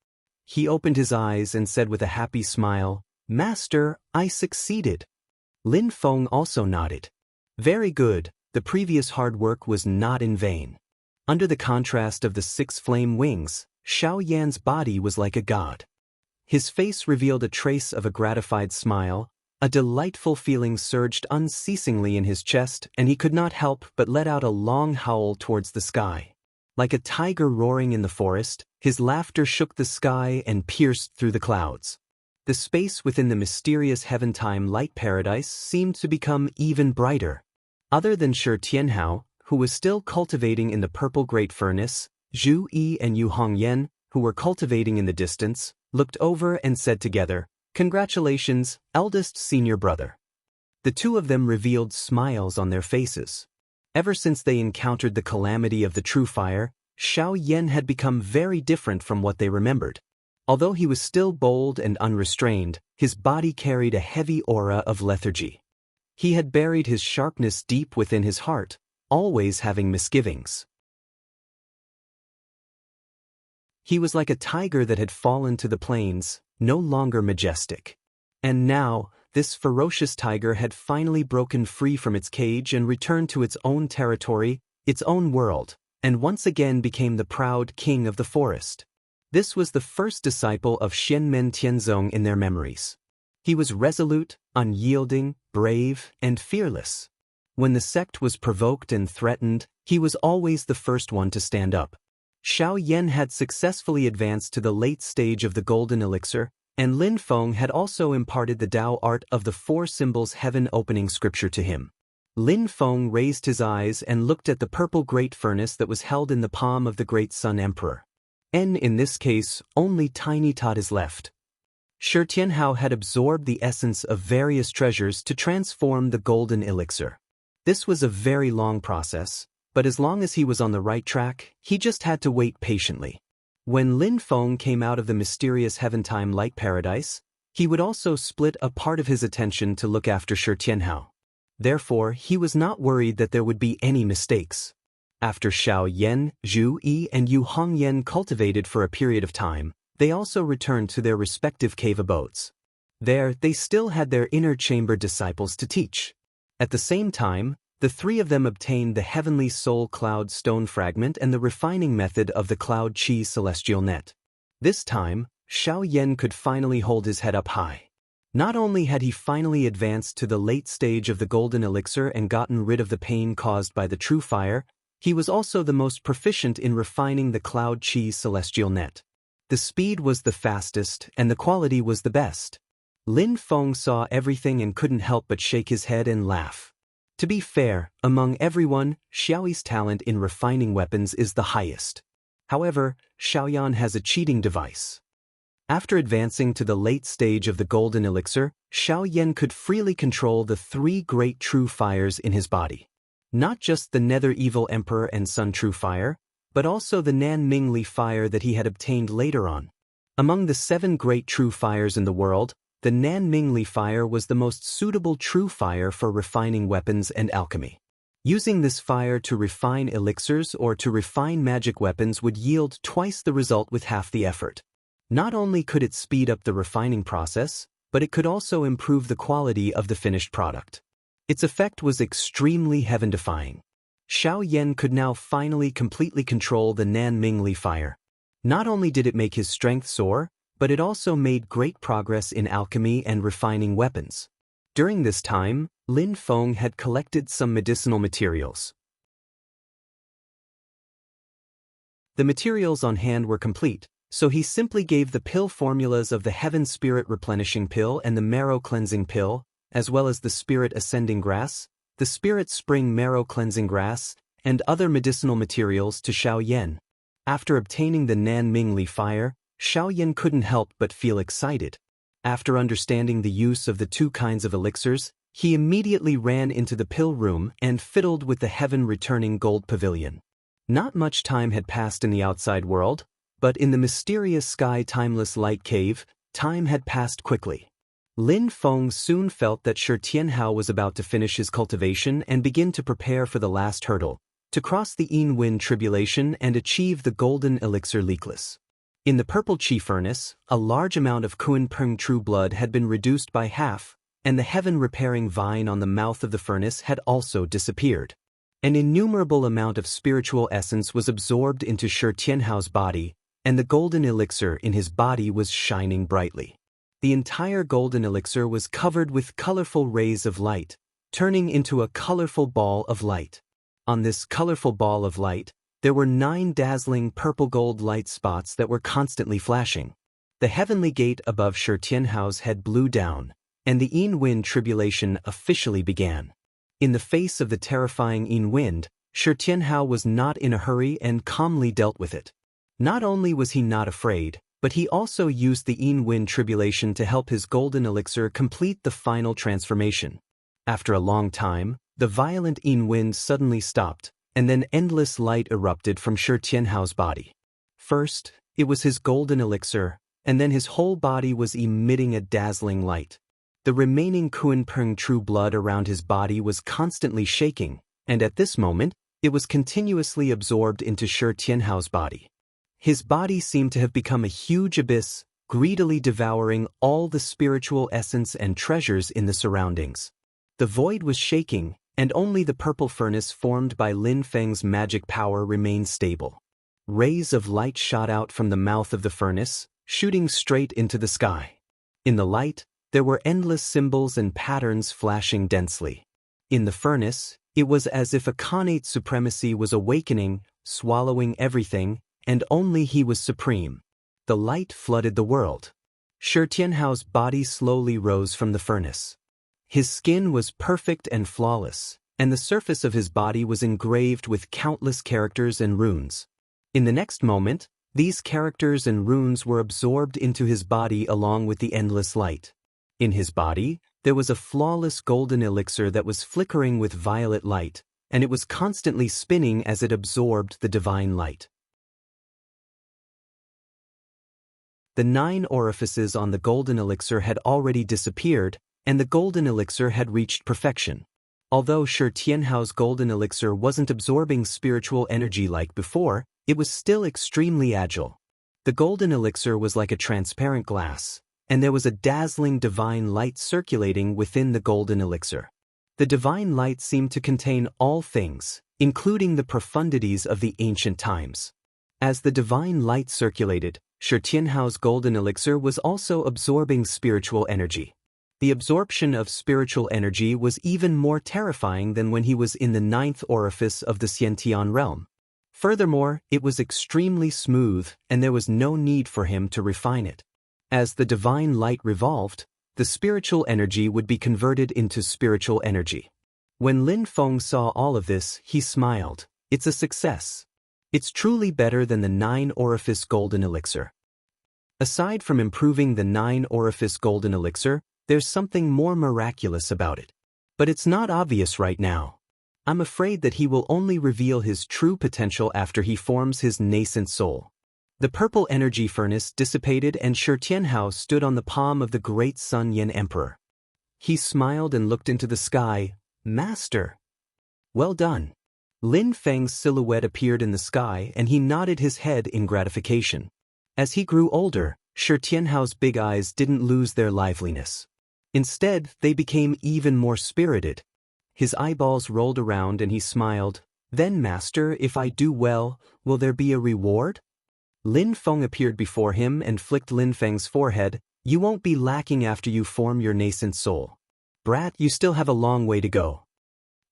He opened his eyes and said with a happy smile, "Master, I succeeded." Lin Feng also nodded. Very good, the previous hard work was not in vain. Under the contrast of the 6 flame wings, Xiao Yan's body was like a god. His face revealed a trace of a gratified smile, a delightful feeling surged unceasingly in his chest, and he could not help but let out a long howl towards the sky. Like a tiger roaring in the forest, his laughter shook the sky and pierced through the clouds. The space within the mysterious heaven-time light paradise seemed to become even brighter. Other than Shi Tianhao, who was still cultivating in the purple great furnace, Zhu Yi and Yu Hongyan, who were cultivating in the distance, looked over and said together, "Congratulations, eldest senior brother." The 2 of them revealed smiles on their faces. Ever since they encountered the calamity of the true fire, Xiao Yan had become very different from what they remembered. Although he was still bold and unrestrained, his body carried a heavy aura of lethargy. He had buried his sharpness deep within his heart, always having misgivings. He was like a tiger that had fallen to the plains, no longer majestic. And now, this ferocious tiger had finally broken free from its cage and returned to its own territory, its own world, and once again became the proud king of the forest. This was the first disciple of Xianmen Tianzong in their memories. He was resolute, unyielding, brave, and fearless. When the sect was provoked and threatened, he was always the first one to stand up. Xiao Yan had successfully advanced to the late stage of the golden elixir, and Lin Feng had also imparted the Tao art of the four symbols heaven-opening scripture to him. Lin Feng raised his eyes and looked at the purple great furnace that was held in the palm of the great Sun Emperor. And in this case, only tiny Todd is left. Shi Tianhao had absorbed the essence of various treasures to transform the golden elixir. This was a very long process, but as long as he was on the right track, he just had to wait patiently. When Lin Feng came out of the mysterious Heaventime Light Paradise, he would also split a part of his attention to look after Shi Tianhao. Therefore, he was not worried that there would be any mistakes. After Xiao Yan, Zhu Yi, and Yu Hongyan cultivated for a period of time, they also returned to their respective cave abodes. There, they still had their inner chamber disciples to teach. At the same time, the three of them obtained the heavenly soul cloud stone fragment and the refining method of the cloud chi celestial net. This time, Xiao Yan could finally hold his head up high. Not only had he finally advanced to the late stage of the golden elixir and gotten rid of the pain caused by the true fire, he was also the most proficient in refining the cloud chi celestial net. The speed was the fastest and the quality was the best. Lin Feng saw everything and couldn't help but shake his head and laugh. To be fair, among everyone, Xiaoyi's talent in refining weapons is the highest. However, Xiaoyan has a cheating device. After advancing to the late stage of the golden elixir, Xiao Yan could freely control the three great true fires in his body. Not just the Nether Evil Emperor and Sun True Fire, but also the Nan Mingli fire that he had obtained later on. Among the 7 great true fires in the world, the Nan Mingli fire was the most suitable true fire for refining weapons and alchemy. Using this fire to refine elixirs or to refine magic weapons would yield twice the result with half the effort. Not only could it speed up the refining process, but it could also improve the quality of the finished product. Its effect was extremely heaven-defying. Xiao Yan could now finally completely control the Nan Mingli fire. Not only did it make his strength soar, but it also made great progress in alchemy and refining weapons. During this time, Lin Feng had collected some medicinal materials. The materials on hand were complete, so he simply gave the pill formulas of the Heaven Spirit Replenishing Pill and the Marrow Cleansing Pill, as well as the Spirit Ascending Grass, the Spirit Spring Marrow Cleansing Grass, and other medicinal materials to Xiao Yan. After obtaining the Nan Mingli fire, Xiao Yan couldn't help but feel excited. After understanding the use of the 2 kinds of elixirs, he immediately ran into the pill room and fiddled with the heaven-returning gold pavilion. Not much time had passed in the outside world, but in the mysterious sky timeless light cave, time had passed quickly. Lin Feng soon felt that Shi Tianhao was about to finish his cultivation and begin to prepare for the last hurdle, to cross the Yin Wind tribulation and achieve the golden elixir leakless. In the purple chi furnace, a large amount of Kun Peng true blood had been reduced by half, and the heaven-repairing vine on the mouth of the furnace had also disappeared. An innumerable amount of spiritual essence was absorbed into Shi Tianhao's body, and the golden elixir in his body was shining brightly. The entire golden elixir was covered with colorful rays of light, turning into a colorful ball of light. On this colorful ball of light, there were 9 dazzling purple-gold light spots that were constantly flashing. The heavenly gate above Shi Tianhao's head blew down, and the Yin Wind tribulation officially began. In the face of the terrifying Yin Wind, Shi Tianhao was not in a hurry and calmly dealt with it. Not only was he not afraid, but he also used the Yin Wind tribulation to help his golden elixir complete the final transformation. After a long time, the violent Yin Wind suddenly stopped, and then endless light erupted from Shi Tianhao's body. First, it was his golden elixir, and then his whole body was emitting a dazzling light. The remaining Kun Peng true blood around his body was constantly shaking, and at this moment, it was continuously absorbed into Shi Tianhao's body. His body seemed to have become a huge abyss, greedily devouring all the spiritual essence and treasures in the surroundings. The void was shaking, and only the purple furnace formed by Lin Feng's magic power remained stable. Rays of light shot out from the mouth of the furnace, shooting straight into the sky. In the light, there were endless symbols and patterns flashing densely. In the furnace, it was as if a Khanate supremacy was awakening, swallowing everything, and only he was supreme. The light flooded the world. Shi Tianhao's body slowly rose from the furnace. His skin was perfect and flawless, and the surface of his body was engraved with countless characters and runes. In the next moment, these characters and runes were absorbed into his body along with the endless light. In his body, there was a flawless golden elixir that was flickering with violet light, and it was constantly spinning as it absorbed the divine light. The 9 orifices on the golden elixir had already disappeared, and the golden elixir had reached perfection. Although Shi Tianhao's golden elixir wasn't absorbing spiritual energy like before, it was still extremely agile. The golden elixir was like a transparent glass, and there was a dazzling divine light circulating within the golden elixir. The divine light seemed to contain all things, including the profundities of the ancient times. As the divine light circulated, Shi Tianhao's golden elixir was also absorbing spiritual energy. The absorption of spiritual energy was even more terrifying than when he was in the 9th orifice of the Xiantian realm. Furthermore, it was extremely smooth, and there was no need for him to refine it. As the divine light revolved, the spiritual energy would be converted into spiritual energy. When Lin Feng saw all of this, he smiled. It's a success. It's truly better than the 9 orifice golden elixir. Aside from improving the 9 orifice golden elixir, there's something more miraculous about it. But it's not obvious right now. I'm afraid that he will only reveal his true potential after he forms his nascent soul. The purple energy furnace dissipated and Shi Tianhao stood on the palm of the great Sun Yin Emperor. He smiled and looked into the sky. Master! Well done. Lin Feng's silhouette appeared in the sky and he nodded his head in gratification. As he grew older, Shi Tianhao's big eyes didn't lose their liveliness. Instead, they became even more spirited. His eyeballs rolled around and he smiled. Then, Master, if I do well, will there be a reward? Lin Feng appeared before him and flicked Lin Feng's forehead. You won't be lacking after you form your nascent soul. Brat, you still have a long way to go.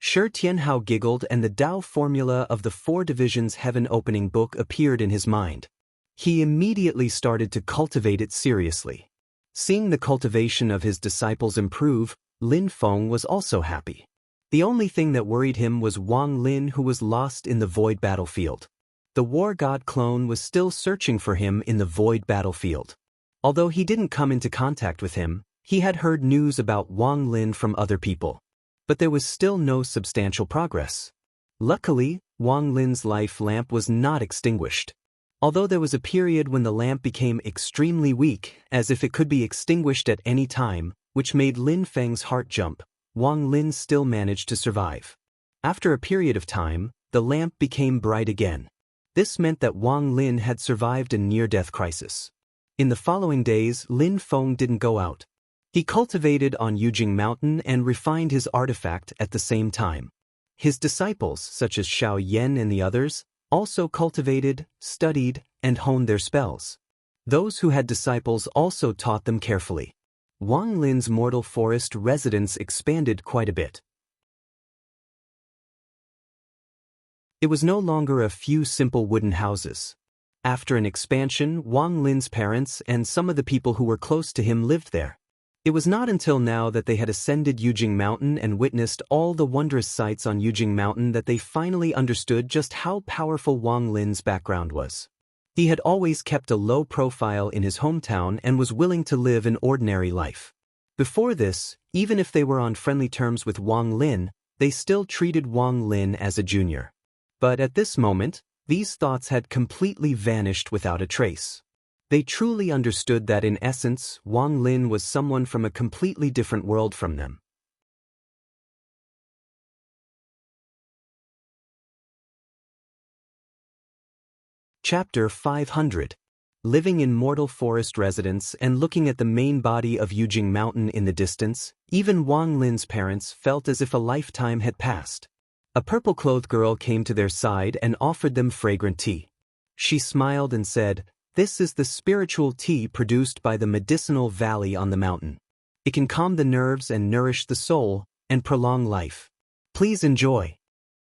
Shi Tianhao giggled and the Tao formula of the 4 divisions heaven opening book appeared in his mind. He immediately started to cultivate it seriously. Seeing the cultivation of his disciples improve, Lin Feng was also happy. The only thing that worried him was Wang Lin, who was lost in the void battlefield. The war god clone was still searching for him in the void battlefield. Although he didn't come into contact with him, he had heard news about Wang Lin from other people. But there was still no substantial progress. Luckily, Wang Lin's life lamp was not extinguished. Although there was a period when the lamp became extremely weak, as if it could be extinguished at any time, which made Lin Feng's heart jump, Wang Lin still managed to survive. After a period of time, the lamp became bright again. This meant that Wang Lin had survived a near-death crisis. In the following days, Lin Feng didn't go out. He cultivated on Yujing Mountain and refined his artifact at the same time. His disciples, such as Xiao Yan and the others, also cultivated, studied, and honed their spells. Those who had disciples also taught them carefully. Wang Lin's mortal forest residence expanded quite a bit. It was no longer a few simple wooden houses. After an expansion, Wang Lin's parents and some of the people who were close to him lived there. It was not until now that they had ascended Yujing Mountain and witnessed all the wondrous sights on Yujing Mountain that they finally understood just how powerful Wang Lin's background was. He had always kept a low profile in his hometown and was willing to live an ordinary life. Before this, even if they were on friendly terms with Wang Lin, they still treated Wang Lin as a junior. But at this moment, these thoughts had completely vanished without a trace. They truly understood that in essence, Wang Lin was someone from a completely different world from them. Chapter 500. Living in mortal forest residence and looking at the main body of Yujing Mountain in the distance, even Wang Lin's parents felt as if a lifetime had passed. A purple-clothed girl came to their side and offered them fragrant tea. She smiled and said, "This is the spiritual tea produced by the medicinal valley on the mountain. It can calm the nerves and nourish the soul and prolong life. Please enjoy."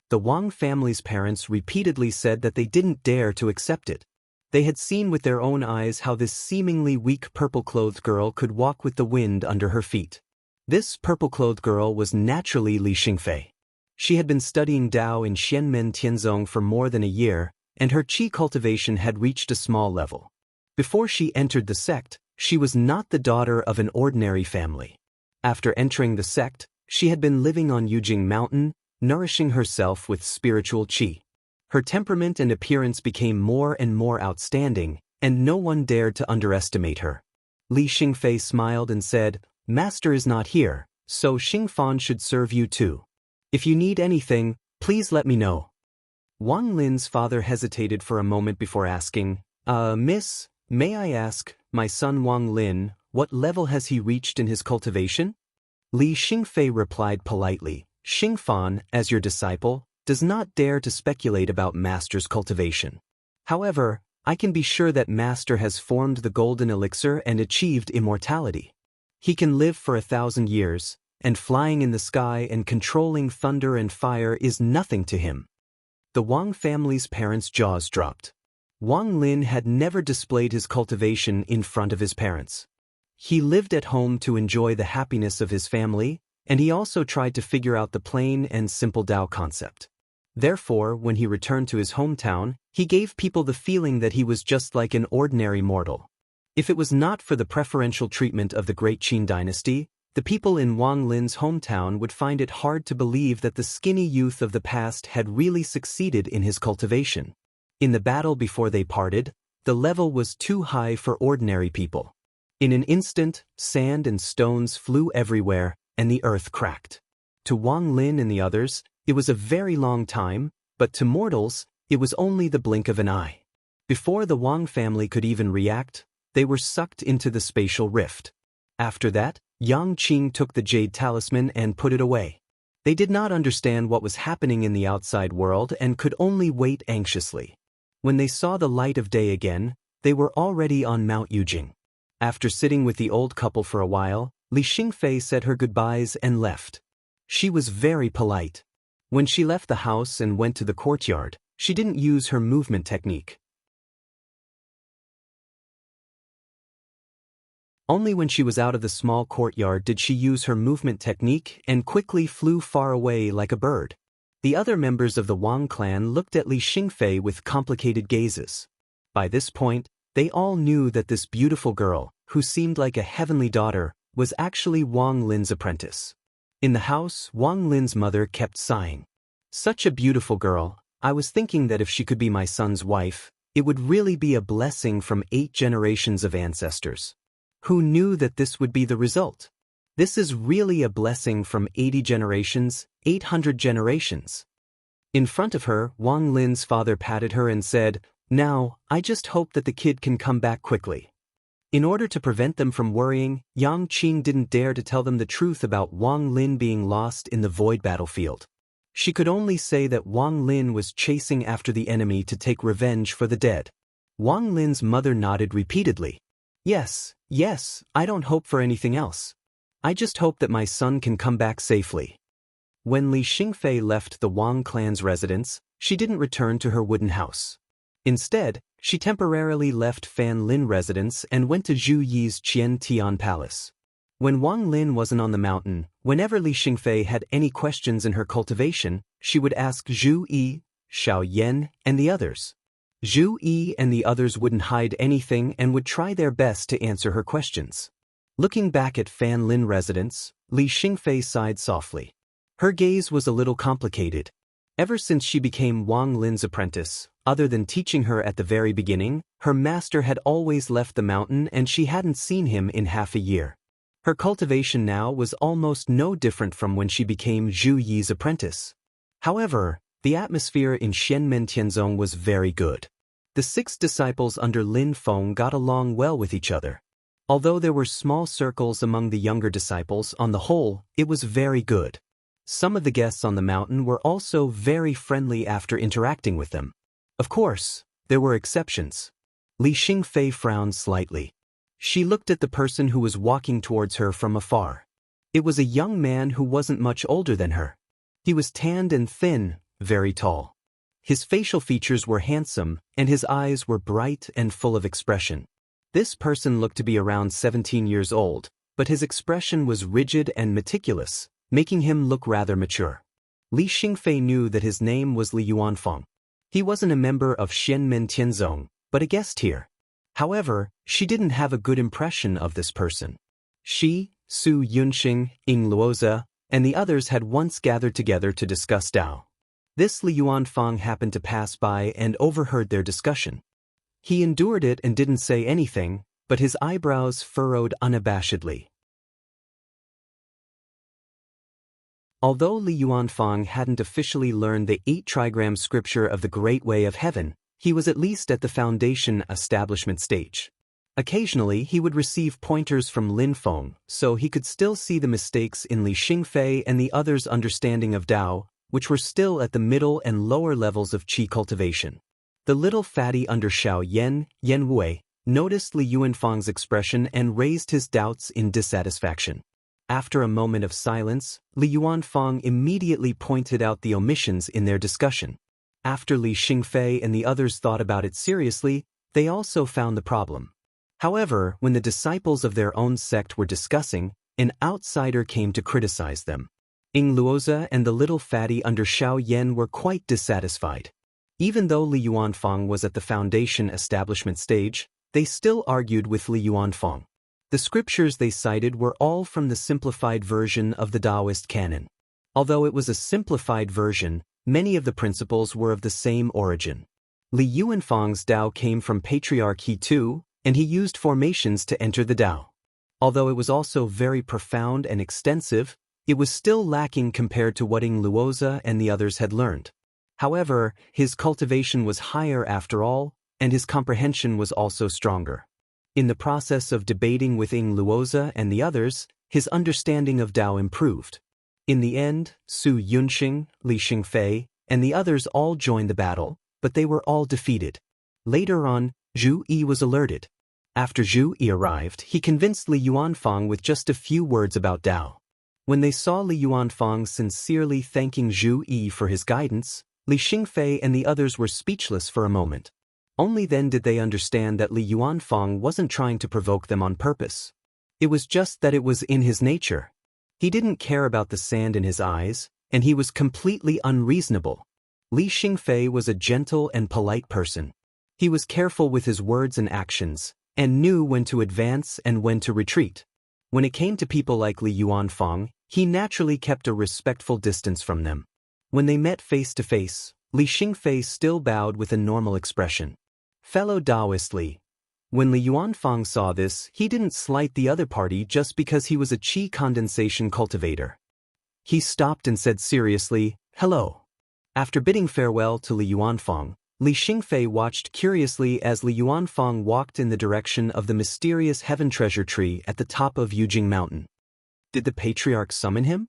The Wang family's parents repeatedly said that they didn't dare to accept it. They had seen with their own eyes how this seemingly weak purple-clothed girl could walk with the wind under her feet. This purple-clothed girl was naturally Li Xingfei. She had been studying Dao in Xianmen Tianzong for more than a year, and her qi cultivation had reached a small level. Before she entered the sect, she was not the daughter of an ordinary family. After entering the sect, she had been living on Yujing Mountain, nourishing herself with spiritual qi. Her temperament and appearance became more and more outstanding, and no one dared to underestimate her. Li Xingfei smiled and said, "Master is not here, so Xingfan should serve you too. If you need anything, please let me know." Wang Lin's father hesitated for a moment before asking, Miss, may I ask, my son Wang Lin, what level has he reached in his cultivation?" Li Xingfei replied politely, "Xingfan, as your disciple, does not dare to speculate about Master's cultivation. However, I can be sure that Master has formed the golden elixir and achieved immortality. He can live for 1,000 years, and flying in the sky and controlling thunder and fire is nothing to him." The Wang family's parents' jaws dropped. Wang Lin had never displayed his cultivation in front of his parents. He lived at home to enjoy the happiness of his family, and he also tried to figure out the plain and simple Dao concept. Therefore, when he returned to his hometown, he gave people the feeling that he was just like an ordinary mortal. If it was not for the preferential treatment of the great Qin dynasty, the people in Wang Lin's hometown would find it hard to believe that the skinny youth of the past had really succeeded in his cultivation. In the battle before they parted, the level was too high for ordinary people. In an instant, sand and stones flew everywhere, and the earth cracked. To Wang Lin and the others, it was a very long time, but to mortals, it was only the blink of an eye. Before the Wang family could even react, they were sucked into the spatial rift. After that, Yang Qing took the jade talisman and put it away. They did not understand what was happening in the outside world and could only wait anxiously. When they saw the light of day again, they were already on Mount Yujing. After sitting with the old couple for a while, Li Xingfei said her goodbyes and left. She was very polite. When she left the house and went to the courtyard, she didn't use her movement technique. Only when she was out of the small courtyard did she use her movement technique and quickly flew far away like a bird. The other members of the Wang clan looked at Li Xingfei with complicated gazes. By this point, they all knew that this beautiful girl, who seemed like a heavenly daughter, was actually Wang Lin's apprentice. In the house, Wang Lin's mother kept sighing. "Such a beautiful girl. I was thinking that if she could be my son's wife, it would really be a blessing from 8 generations of ancestors. Who knew that this would be the result? This is really a blessing from 80 generations, 800 generations." In front of her, Wang Lin's father patted her and said, "Now, I just hope that the kid can come back quickly." In order to prevent them from worrying, Yang Qing didn't dare to tell them the truth about Wang Lin being lost in the void battlefield. She could only say that Wang Lin was chasing after the enemy to take revenge for the dead. Wang Lin's mother nodded repeatedly. Yes, I don't hope for anything else. I just hope that my son can come back safely." When Li Xingfei left the Wang clan's residence, she didn't return to her wooden house. Instead, she temporarily left Fan Lin residence and went to Zhu Yi's Qian Tian Palace. When Wang Lin wasn't on the mountain, whenever Li Xingfei had any questions in her cultivation, she would ask Zhu Yi, Xiao Yan, and the others. Zhu Yi and the others wouldn't hide anything and would try their best to answer her questions. Looking back at Fan Lin residence, Li Xingfei sighed softly. Her gaze was a little complicated. Ever since she became Wang Lin's apprentice, other than teaching her at the very beginning, her master had always left the mountain and she hadn't seen him in half a year. Her cultivation now was almost no different from when she became Zhu Yi's apprentice. However, the atmosphere in Xianmen Tianzong was very good. The 6 disciples under Lin Feng got along well with each other. Although there were small circles among the younger disciples, on the whole, it was very good. Some of the guests on the mountain were also very friendly after interacting with them. Of course, there were exceptions. Li Xingfei frowned slightly. She looked at the person who was walking towards her from afar. It was a young man who wasn't much older than her. He was tanned and thin, very tall. His facial features were handsome, and his eyes were bright and full of expression. This person looked to be around 17 years old, but his expression was rigid and meticulous, making him look rather mature. Li Xingfei knew that his name was Li Yuanfeng. He wasn't a member of Xianmen Tianzong, but a guest here. However, she didn't have a good impression of this person. She, Su Yunxing, Ying Luoza, and the others had once gathered together to discuss Dao. This Li Yuanfeng happened to pass by and overheard their discussion. He endured it and didn't say anything, but his eyebrows furrowed unabashedly. Although Li Yuanfeng hadn't officially learned the 8 trigram scripture of the Great Way of Heaven, he was at least at the foundation establishment stage. Occasionally he would receive pointers from Lin Feng, so he could still see the mistakes in Li Xingfei and the others' understanding of Dao, which were still at the middle and lower levels of qi cultivation. The little fatty under Xiao Yan, Yan Wei, noticed Li Yuanfeng's expression and raised his doubts in dissatisfaction. After a moment of silence, Li Yuanfeng immediately pointed out the omissions in their discussion. After Li Xingfei and the others thought about it seriously, they also found the problem. However, when the disciples of their own sect were discussing, an outsider came to criticize them. Ying Luoza and the little fatty under Xiao Yan were quite dissatisfied. Even though Li Yuanfeng was at the foundation establishment stage, they still argued with Li Yuanfeng. The scriptures they cited were all from the simplified version of the Taoist canon. Although it was a simplified version, many of the principles were of the same origin. Li Yuanfeng's Tao came from Patriarch He Tu, and he used formations to enter the Tao. Although it was also very profound and extensive, it was still lacking compared to what Ying Luoza and the others had learned. However, his cultivation was higher after all, and his comprehension was also stronger. In the process of debating with Ying Luoza and the others, his understanding of Tao improved. In the end, Su Yunxing, Li Xingfei, and the others all joined the battle, but they were all defeated. Later on, Zhu Yi was alerted. After Zhu Yi arrived, he convinced Li Yuanfeng with just a few words about Tao. When they saw Li Yuanfeng sincerely thanking Zhu Yi for his guidance, Li Xingfei and the others were speechless for a moment. Only then did they understand that Li Yuanfeng wasn't trying to provoke them on purpose. It was just that it was in his nature. He didn't care about the sand in his eyes, and he was completely unreasonable. Li Xingfei was a gentle and polite person. He was careful with his words and actions, and knew when to advance and when to retreat. When it came to people like Li Yuanfeng, he naturally kept a respectful distance from them. When they met face to face, Li Xingfei still bowed with a normal expression. Fellow Taoist Li. When Li Yuanfeng saw this, he didn't slight the other party just because he was a qi condensation cultivator. He stopped and said seriously, "Hello." After bidding farewell to Li Yuanfeng, Li Xingfei watched curiously as Li Yuanfeng walked in the direction of the mysterious heaven treasure tree at the top of Yujing Mountain. Did the patriarch summon him?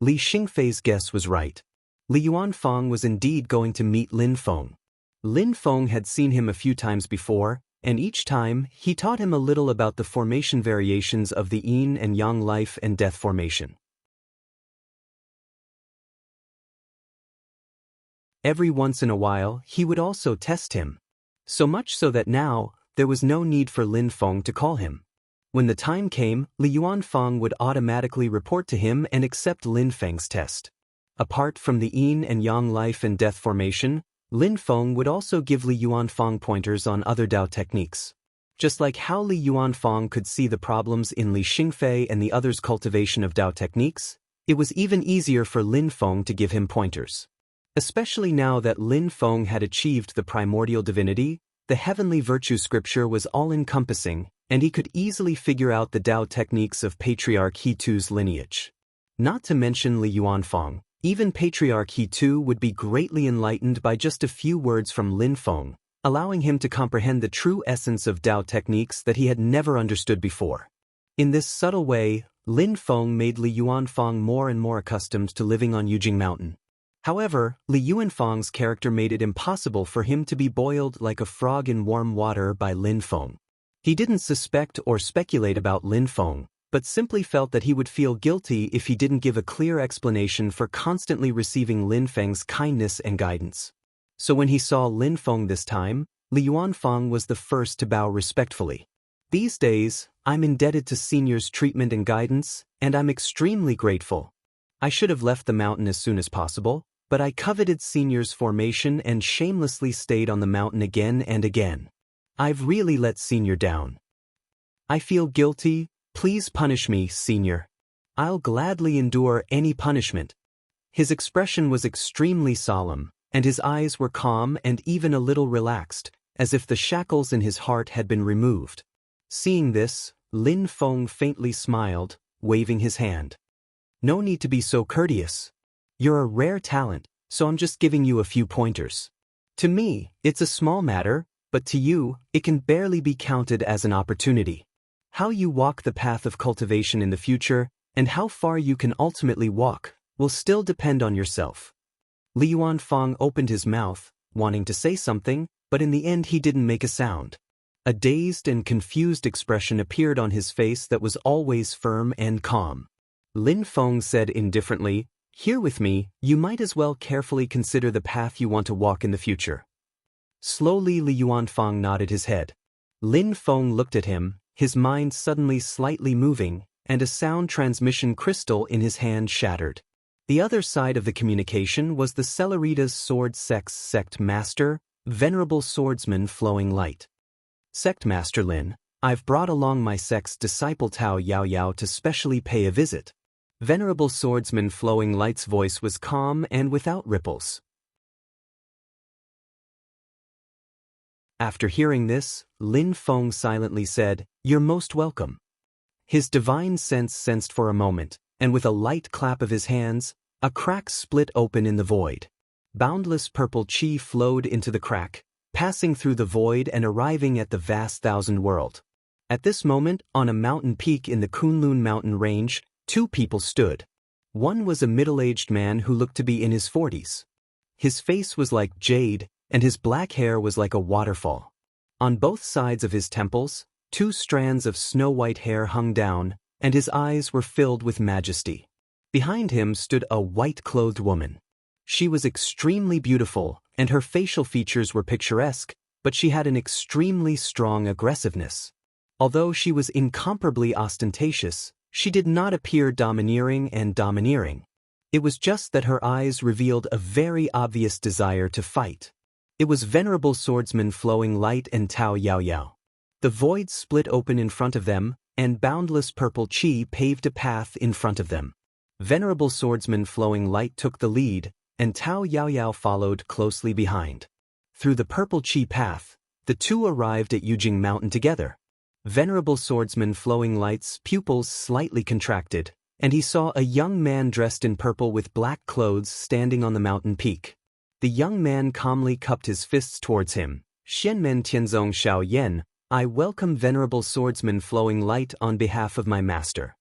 Li Xingfei's guess was right. Li Yuanfeng was indeed going to meet Lin Feng. Lin Feng had seen him a few times before, and each time, he taught him a little about the formation variations of the yin and yang life and death formation. Every once in a while, he would also test him. So much so that now, there was no need for Lin Feng to call him. When the time came, Li Yuanfeng would automatically report to him and accept Lin Feng's test. Apart from the yin and yang life and death formation, Lin Feng would also give Li Yuanfeng pointers on other Dao techniques. Just like how Li Yuanfeng could see the problems in Li Xingfei and the others' cultivation of Dao techniques, it was even easier for Lin Feng to give him pointers. Especially now that Lin Feng had achieved the primordial divinity, the heavenly virtue scripture was all-encompassing, and he could easily figure out the Dao techniques of Patriarch He Tu's lineage. Not to mention Li Yuanfeng, even Patriarch He Tu would be greatly enlightened by just a few words from Lin Feng, allowing him to comprehend the true essence of Tao techniques that he had never understood before. In this subtle way, Lin Feng made Li Yuanfang more and more accustomed to living on Yujing Mountain. However, Li Yuanfang's character made it impossible for him to be boiled like a frog in warm water by Lin Feng. He didn't suspect or speculate about Lin Feng, but simply felt that he would feel guilty if he didn't give a clear explanation for constantly receiving Lin Feng's kindness and guidance. So when he saw Lin Feng this time, Li Yuanfang was the first to bow respectfully. These days, I'm indebted to Senior's treatment and guidance, and I'm extremely grateful. I should have left the mountain as soon as possible, but I coveted Senior's formation and shamelessly stayed on the mountain again and again. I've really let Senior down. I feel guilty. Please punish me, Senior. I'll gladly endure any punishment. His expression was extremely solemn, and his eyes were calm and even a little relaxed, as if the shackles in his heart had been removed. Seeing this, Lin Feng faintly smiled, waving his hand. No need to be so courteous. You're a rare talent, so I'm just giving you a few pointers. To me, it's a small matter, but to you, it can barely be counted as an opportunity. How you walk the path of cultivation in the future, and how far you can ultimately walk, will still depend on yourself. Li Yuanfang opened his mouth, wanting to say something, but in the end he didn't make a sound. A dazed and confused expression appeared on his face that was always firm and calm. Lin Feng said indifferently, "Here with me, you might as well carefully consider the path you want to walk in the future." Slowly Li Yuanfang nodded his head. Lin Feng looked at him, his mind suddenly slightly moving, and a sound transmission crystal in his hand shattered. The other side of the communication was the Celeritas Sword Sect's Sect Master, Venerable Swordsman Flowing Light. "Sect Master Lin, I've brought along my sect's disciple Tao Yaoyao to specially pay a visit." Venerable Swordsman Flowing Light's voice was calm and without ripples. After hearing this, Lin Feng silently said, "You're most welcome." His divine sense sensed for a moment, and with a light clap of his hands, a crack split open in the void. Boundless purple chi flowed into the crack, passing through the void and arriving at the vast thousand world. At this moment, on a mountain peak in the Kunlun mountain range, two people stood. One was a middle-aged man who looked to be in his 40s. His face was like jade, and his black hair was like a waterfall. On both sides of his temples, two strands of snow-white hair hung down, and his eyes were filled with majesty. Behind him stood a white-clothed woman. She was extremely beautiful, and her facial features were picturesque, but she had an extremely strong aggressiveness. Although she was incomparably ostentatious, she did not appear domineering. It was just that her eyes revealed a very obvious desire to fight. It was Venerable Swordsman Flowing Light and Tao Yaoyao. The void split open in front of them, and boundless purple chi paved a path in front of them. Venerable Swordsman Flowing Light took the lead, and Tao Yaoyao followed closely behind. Through the purple chi path, the two arrived at Yujing Mountain together. Venerable Swordsman Flowing Light's pupils slightly contracted, and he saw a young man dressed in purple with black clothes standing on the mountain peak. The young man calmly cupped his fists towards him. "Xianmen Tianzong Xiao Yan, I welcome Venerable Swordsman Flowing Light on behalf of my master."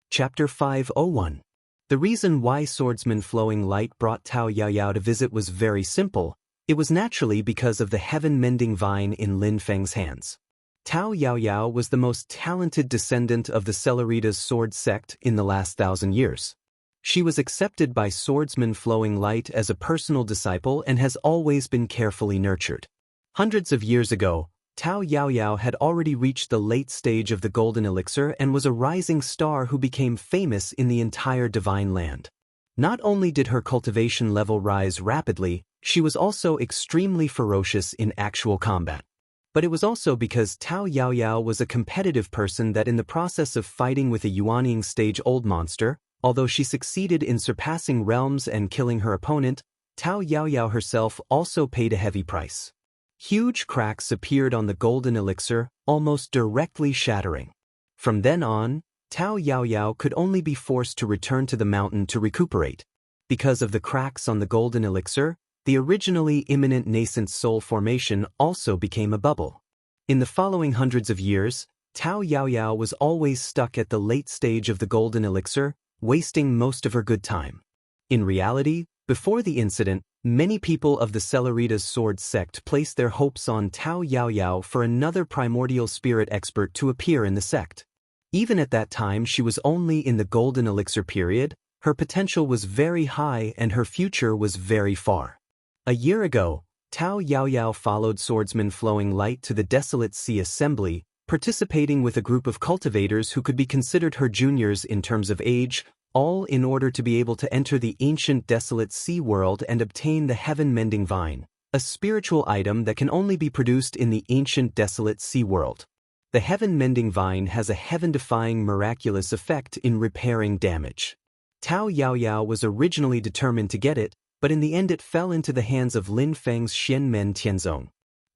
Chapter 501. The reason why Swordsman Flowing Light brought Tao Yaoyao to visit was very simple. It was naturally because of the heaven-mending vine in Lin Feng's hands. Tao Yaoyao was the most talented descendant of the Celeritas Sword Sect in the last 1,000 years. She was accepted by Swordsman Flowing Light as a personal disciple and has always been carefully nurtured. Hundreds of years ago, Tao Yaoyao had already reached the late stage of the Golden Elixir and was a rising star who became famous in the entire Divine Land. Not only did her cultivation level rise rapidly, she was also extremely ferocious in actual combat. But it was also because Tao Yaoyao was a competitive person that in the process of fighting with a Yuanying stage-old monster, although she succeeded in surpassing realms and killing her opponent, Tao Yaoyao herself also paid a heavy price. Huge cracks appeared on the golden elixir, almost directly shattering. From then on, Tao Yaoyao could only be forced to return to the mountain to recuperate. Because of the cracks on the golden elixir, the originally imminent nascent soul formation also became a bubble. In the following hundreds of years, Tao Yaoyao was always stuck at the late stage of the golden elixir, wasting most of her good time. In reality, before the incident, many people of the Celeritas Sword sect placed their hopes on Tao Yaoyao for another primordial spirit expert to appear in the sect. Even at that time she was only in the golden elixir period, her potential was very high and her future was very far. A year ago, Tao Yaoyao followed swordsman Flowing Light to the Desolate Sea Assembly, participating with a group of cultivators who could be considered her juniors in terms of age, all in order to be able to enter the ancient Desolate Sea world and obtain the Heaven-Mending Vine, a spiritual item that can only be produced in the ancient Desolate Sea world. The Heaven-Mending Vine has a heaven-defying miraculous effect in repairing damage. Tao Yaoyao was originally determined to get it, but in the end it fell into the hands of Lin Feng's Xianmen Tianzong.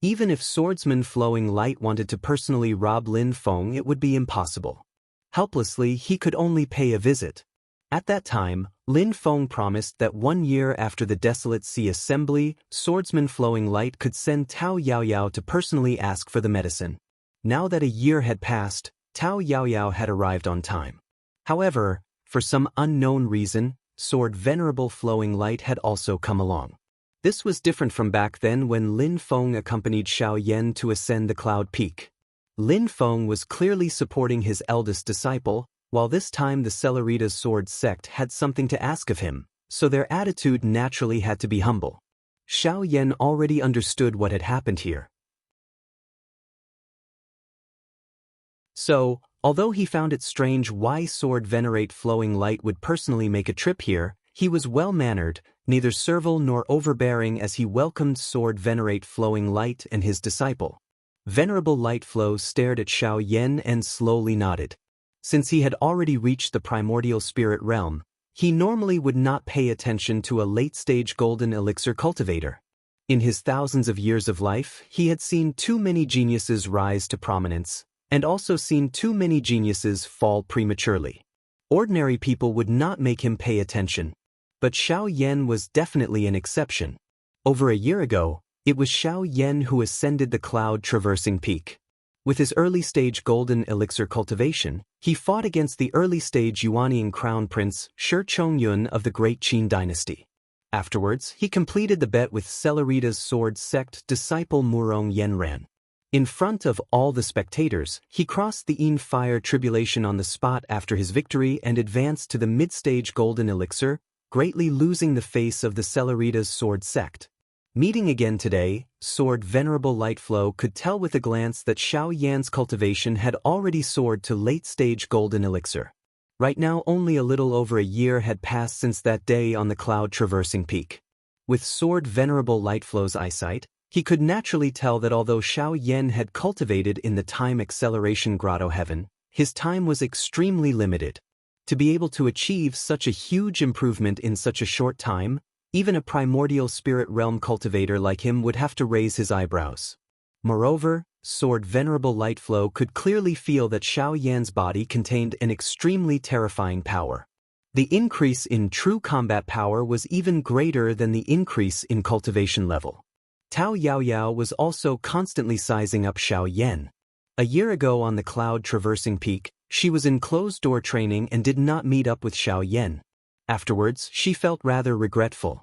Even if swordsman Flowing Light wanted to personally rob Lin Feng, it would be impossible. Helplessly, he could only pay a visit. At that time, Lin Feng promised that 1 year after the Desolate Sea Assembly, swordsman Flowing Light could send Tao Yaoyao to personally ask for the medicine. Now that a year had passed, Tao Yaoyao had arrived on time. However, for some unknown reason, Sword Venerable Flowing Light had also come along. This was different from back then when Lin Feng accompanied Xiao Yan to ascend the Cloud Peak. Lin Feng was clearly supporting his eldest disciple, while this time the Celeritas Sword sect had something to ask of him, so their attitude naturally had to be humble. Xiao Yan already understood what had happened here. So, although he found it strange why Sword Venerate Flowing Light would personally make a trip here, he was well-mannered, neither servile nor overbearing as he welcomed Sword Venerate Flowing Light and his disciple. Venerable Lightflow stared at Xiao Yan and slowly nodded. Since he had already reached the primordial spirit realm, he normally would not pay attention to a late-stage golden elixir cultivator. In his thousands of years of life, he had seen too many geniuses rise to prominence, and also seen too many geniuses fall prematurely. Ordinary people would not make him pay attention. But Xiao Yan was definitely an exception. Over a year ago, it was Xiao Yan who ascended the cloud-traversing peak. With his early-stage golden elixir cultivation, he fought against the early-stage Yuanian crown prince Shi Chongyun of the Great Qin dynasty. Afterwards, he completed the bet with Celeritas Sword sect disciple Murong Yenran. In front of all the spectators, he crossed the Yin Fire Tribulation on the spot after his victory and advanced to the mid-stage golden elixir, greatly losing the face of the Celeritas Sword sect. Meeting again today, Sword Venerable Lightflow could tell with a glance that Xiao Yan's cultivation had already soared to late-stage golden elixir. Right now only a little over a year had passed since that day on the cloud-traversing peak. With Sword Venerable Lightflow's eyesight, he could naturally tell that although Xiao Yan had cultivated in the Time Acceleration Grotto Heaven, his time was extremely limited. To be able to achieve such a huge improvement in such a short time, even a primordial spirit realm cultivator like him would have to raise his eyebrows. Moreover, Sword Venerable Lightflow could clearly feel that Xiao Yan's body contained an extremely terrifying power. The increase in true combat power was even greater than the increase in cultivation level. Tao Yaoyao was also constantly sizing up Xiao Yan. A year ago on the cloud-traversing peak, she was in closed-door training and did not meet up with Xiao Yan. Afterwards, she felt rather regretful.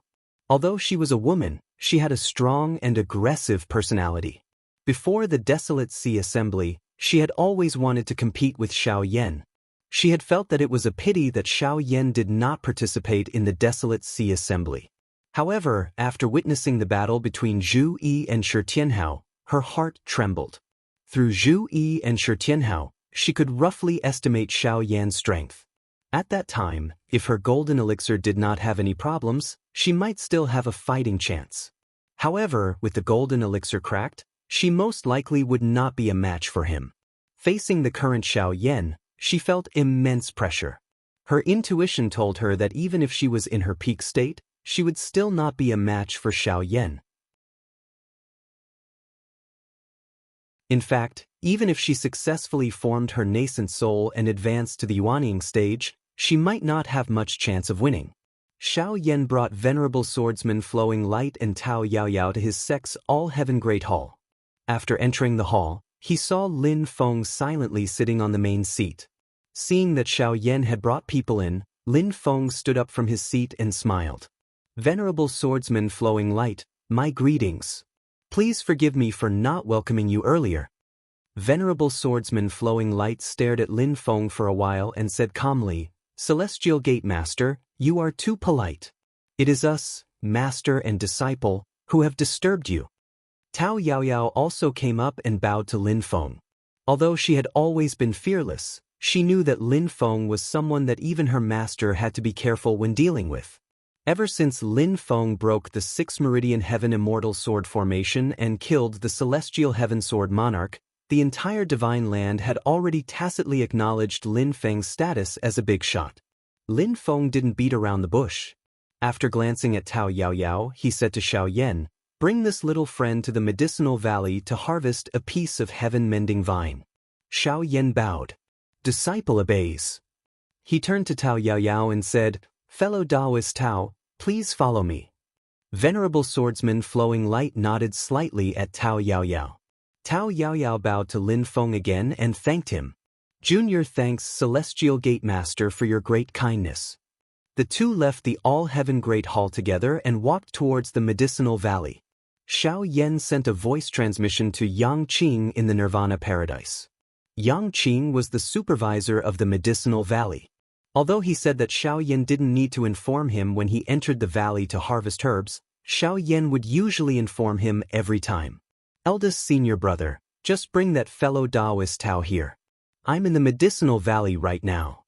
Although she was a woman, she had a strong and aggressive personality. Before the Desolate Sea Assembly, she had always wanted to compete with Xiao Yan. She had felt that it was a pity that Xiao Yan did not participate in the Desolate Sea Assembly. However, after witnessing the battle between Zhu Yi and Shi Tianhao, her heart trembled. Through Zhu Yi and Shi Tianhao, she could roughly estimate Xiao Yan's strength. At that time, if her golden elixir did not have any problems, she might still have a fighting chance. However, with the golden elixir cracked, she most likely would not be a match for him. Facing the current Xiao Yan, she felt immense pressure. Her intuition told her that even if she was in her peak state, she would still not be a match for Xiao Yan. In fact, Even if she successfully formed her nascent soul and advanced to the Yuanying stage, she might not have much chance of winning. Xiao Yan brought Venerable Swordsman Flowing Light and Tao Yaoyao to his sect's all-heaven Great Hall. After entering the hall, he saw Lin Feng silently sitting on the main seat. Seeing that Xiao Yan had brought people in, Lin Feng stood up from his seat and smiled. Venerable Swordsman Flowing Light, my greetings. Please forgive me for not welcoming you earlier. Venerable Swordsman Flowing Light stared at Lin Feng for a while and said calmly, Celestial Gate Master, you are too polite. It is us, master and disciple, who have disturbed you. Tao Yaoyao also came up and bowed to Lin Feng. Although she had always been fearless, she knew that Lin Feng was someone that even her master had to be careful when dealing with. Ever since Lin Feng broke the 6 Meridian Heaven Immortal Sword formation and killed the Celestial Heaven Sword Monarch, the entire Divine Land had already tacitly acknowledged Lin Feng's status as a big shot. Lin Feng didn't beat around the bush. After glancing at Tao Yaoyao, he said to Xiao Yan, bring this little friend to the medicinal valley to harvest a piece of heaven-mending vine. Xiao Yan bowed. Disciple obeys. He turned to Tao Yaoyao and said, fellow Taoist Tao, please follow me. Venerable Swordsman Flowing Light nodded slightly at Tao Yaoyao. Tao Yaoyao bowed to Lin Feng again and thanked him. Junior thanks Celestial Gate Master for your great kindness. The two left the all-heaven Great Hall together and walked towards the medicinal valley. Xiao Yan sent a voice transmission to Yang Qing in the Nirvana Paradise. Yang Qing was the supervisor of the medicinal valley. Although he said that Xiao Yan didn't need to inform him when he entered the valley to harvest herbs, Xiao Yan would usually inform him every time. Eldest senior brother, just bring that fellow Taoist Tao here. I'm in the medicinal valley right now.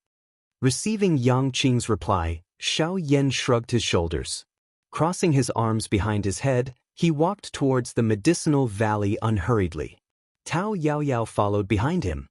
Receiving Yang Qing's reply, Xiao Yan shrugged his shoulders. Crossing his arms behind his head, he walked towards the medicinal valley unhurriedly. Tao Yaoyao followed behind him.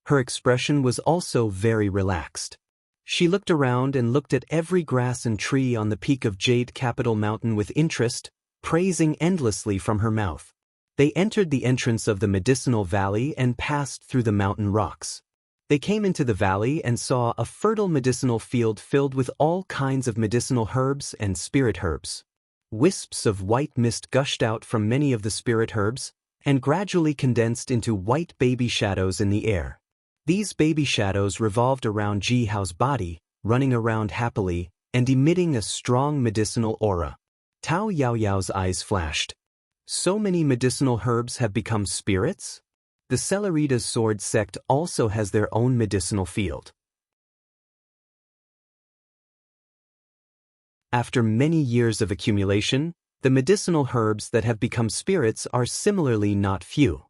Her expression was also very relaxed. She looked around and looked at every grass and tree on the peak of Jade Capital Mountain with interest, praising endlessly from her mouth. They entered the entrance of the medicinal valley and passed through the mountain rocks. They came into the valley and saw a fertile medicinal field filled with all kinds of medicinal herbs and spirit herbs. Wisps of white mist gushed out from many of the spirit herbs and gradually condensed into white baby shadows in the air. These baby shadows revolved around Ji Hao's body, running around happily and emitting a strong medicinal aura. Tao Yaoyao's eyes flashed. So many medicinal herbs have become spirits? The Celerita's Sword sect also has their own medicinal field. After many years of accumulation, the medicinal herbs that have become spirits are similarly not few.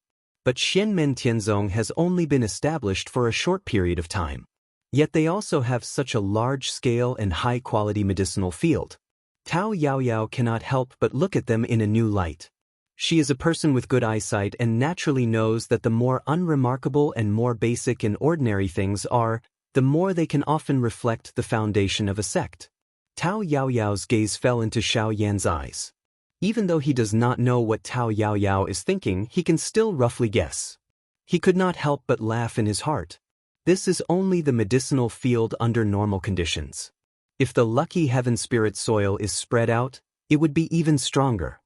But Xianmen Tianzong has only been established for a short period of time. Yet they also have such a large-scale and high-quality medicinal field. Tao Yaoyao cannot help but look at them in a new light. She is a person with good eyesight and naturally knows that the more unremarkable and more basic and ordinary things are, the more they can often reflect the foundation of a sect. Tao Yaoyao's gaze fell into Xiao Yan's eyes. Even though he does not know what Tao Yaoyao is thinking, he can still roughly guess. He could not help but laugh in his heart. This is only the medicinal field under normal conditions. If the lucky heaven spirit soil is spread out, it would be even stronger.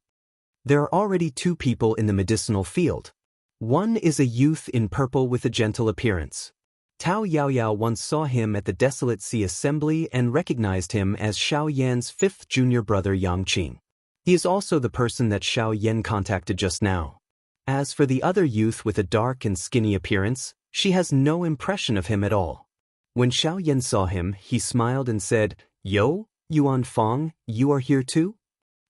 There are already 2 people in the medicinal field. One is a youth in purple with a gentle appearance. Tao Yaoyao once saw him at the Desolate Sea Assembly and recognized him as Xiao Yan's 5th junior brother Yang Qing. He is also the person that Xiao Yan contacted just now. As for the other youth with a dark and skinny appearance, she has no impression of him at all. When Xiao Yan saw him, he smiled and said, Yo, Yuan Fong, you are here too?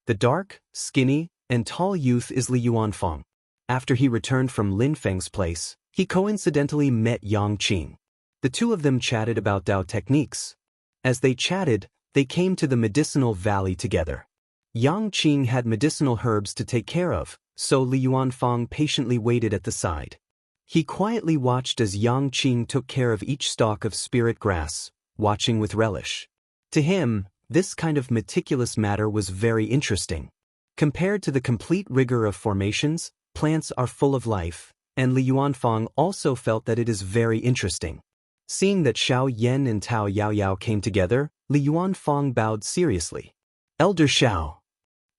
The dark, skinny, and tall youth is Li Yuanfang. After he returned from Lin Feng's place, he coincidentally met Yang Qing. The two of them chatted about Dao techniques. As they chatted, they came to the medicinal valley together. Yang Qing had medicinal herbs to take care of, so Li Yuanfang patiently waited at the side. He quietly watched as Yang Qing took care of each stalk of spirit grass, watching with relish. To him, this kind of meticulous matter was very interesting. Compared to the complete rigor of formations, plants are full of life, and Li Yuanfang also felt that it is very interesting. Seeing that Xiao Yan and Tao Yaoyao came together, Li Yuanfang bowed seriously. Elder Xiao.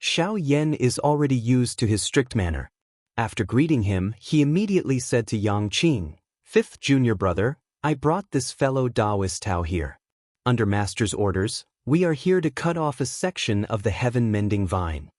Xiao Yan is already used to his strict manner. After greeting him, he immediately said to Yang Qing, "Fifth junior brother, I brought this fellow Taoist Tao here. Under Master's orders, we are here to cut off a section of the heaven-mending vine.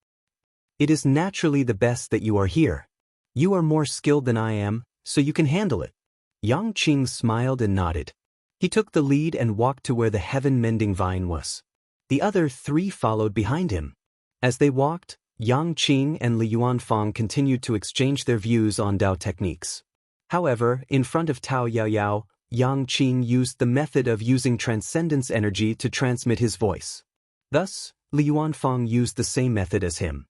It is naturally the best that you are here. You are more skilled than I am, so you can handle it." Yang Qing smiled and nodded. He took the lead and walked to where the heaven-mending vine was. The other three followed behind him. As they walked, Yang Qing and Li Yuanfang continued to exchange their views on Dao techniques. However, in front of Tao Yaoyao, Yang Qing used the method of using transcendence energy to transmit his voice. Thus, Li Yuanfang used the same method as him.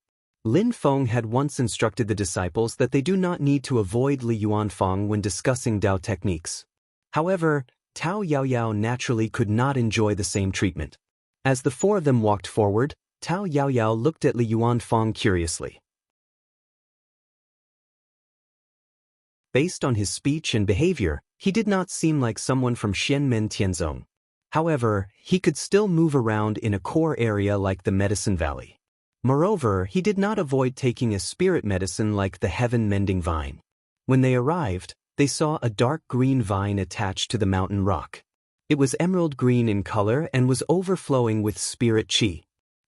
Lin Feng had once instructed the disciples that they do not need to avoid Li Yuanfang when discussing Dao techniques. However, Tao Yaoyao naturally could not enjoy the same treatment. As the four of them walked forward, Tao Yaoyao looked at Li Yuanfang curiously. Based on his speech and behavior, he did not seem like someone from Xianmen Tianzong. However, he could still move around in a core area like the Medicine Valley. Moreover, he did not avoid taking a spirit medicine like the heaven-mending vine. When they arrived, they saw a dark green vine attached to the mountain rock. It was emerald green in color and was overflowing with spirit qi.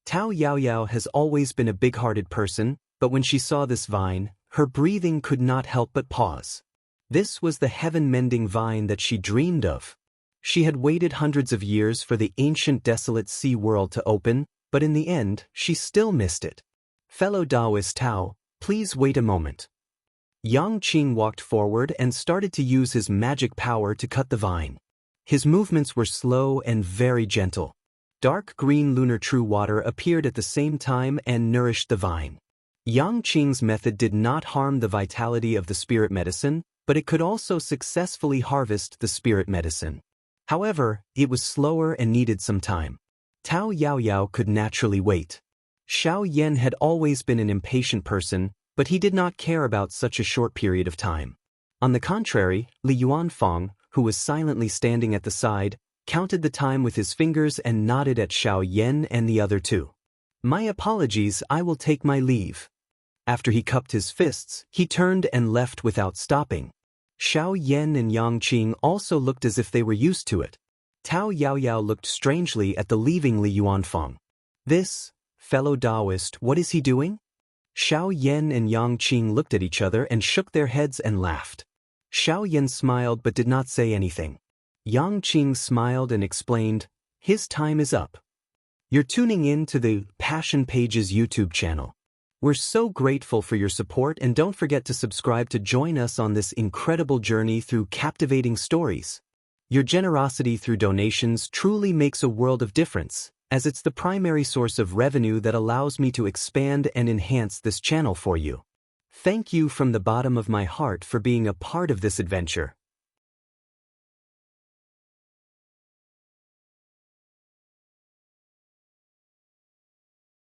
Tao Yaoyao has always been a big-hearted person, but when she saw this vine, her breathing could not help but pause. This was the heaven-mending vine that she dreamed of. She had waited hundreds of years for the ancient desolate sea world to open, but in the end, she still missed it. Fellow Taoist Tao, please wait a moment. Yang Qing walked forward and started to use his magic power to cut the vine. His movements were slow and very gentle. Dark green lunar true water appeared at the same time and nourished the vine. Yang Qing's method did not harm the vitality of the spirit medicine, but it could also successfully harvest the spirit medicine. However, it was slower and needed some time. Tao Yaoyao could naturally wait. Xiao Yan had always been an impatient person, but he did not care about such a short period of time. On the contrary, Li Yuanfang, who was silently standing at the side, counted the time with his fingers and nodded at Xiao Yan and the other two. "My apologies, I will take my leave." After he cupped his fists, he turned and left without stopping. Xiao Yan and Yang Qing also looked as if they were used to it. Tao Yaoyao looked strangely at the leaving Li Yuanfang. "This, fellow Taoist, what is he doing?" Xiao Yan and Yang Qing looked at each other and shook their heads and laughed. Xiao Yan smiled but did not say anything. Yang Qing smiled and explained, "His time is up." You're tuning in to the Passion Pages YouTube channel. We're so grateful for your support, and don't forget to subscribe to join us on this incredible journey through captivating stories. Your generosity through donations truly makes a world of difference, as it's the primary source of revenue that allows me to expand and enhance this channel for you. Thank you from the bottom of my heart for being a part of this adventure.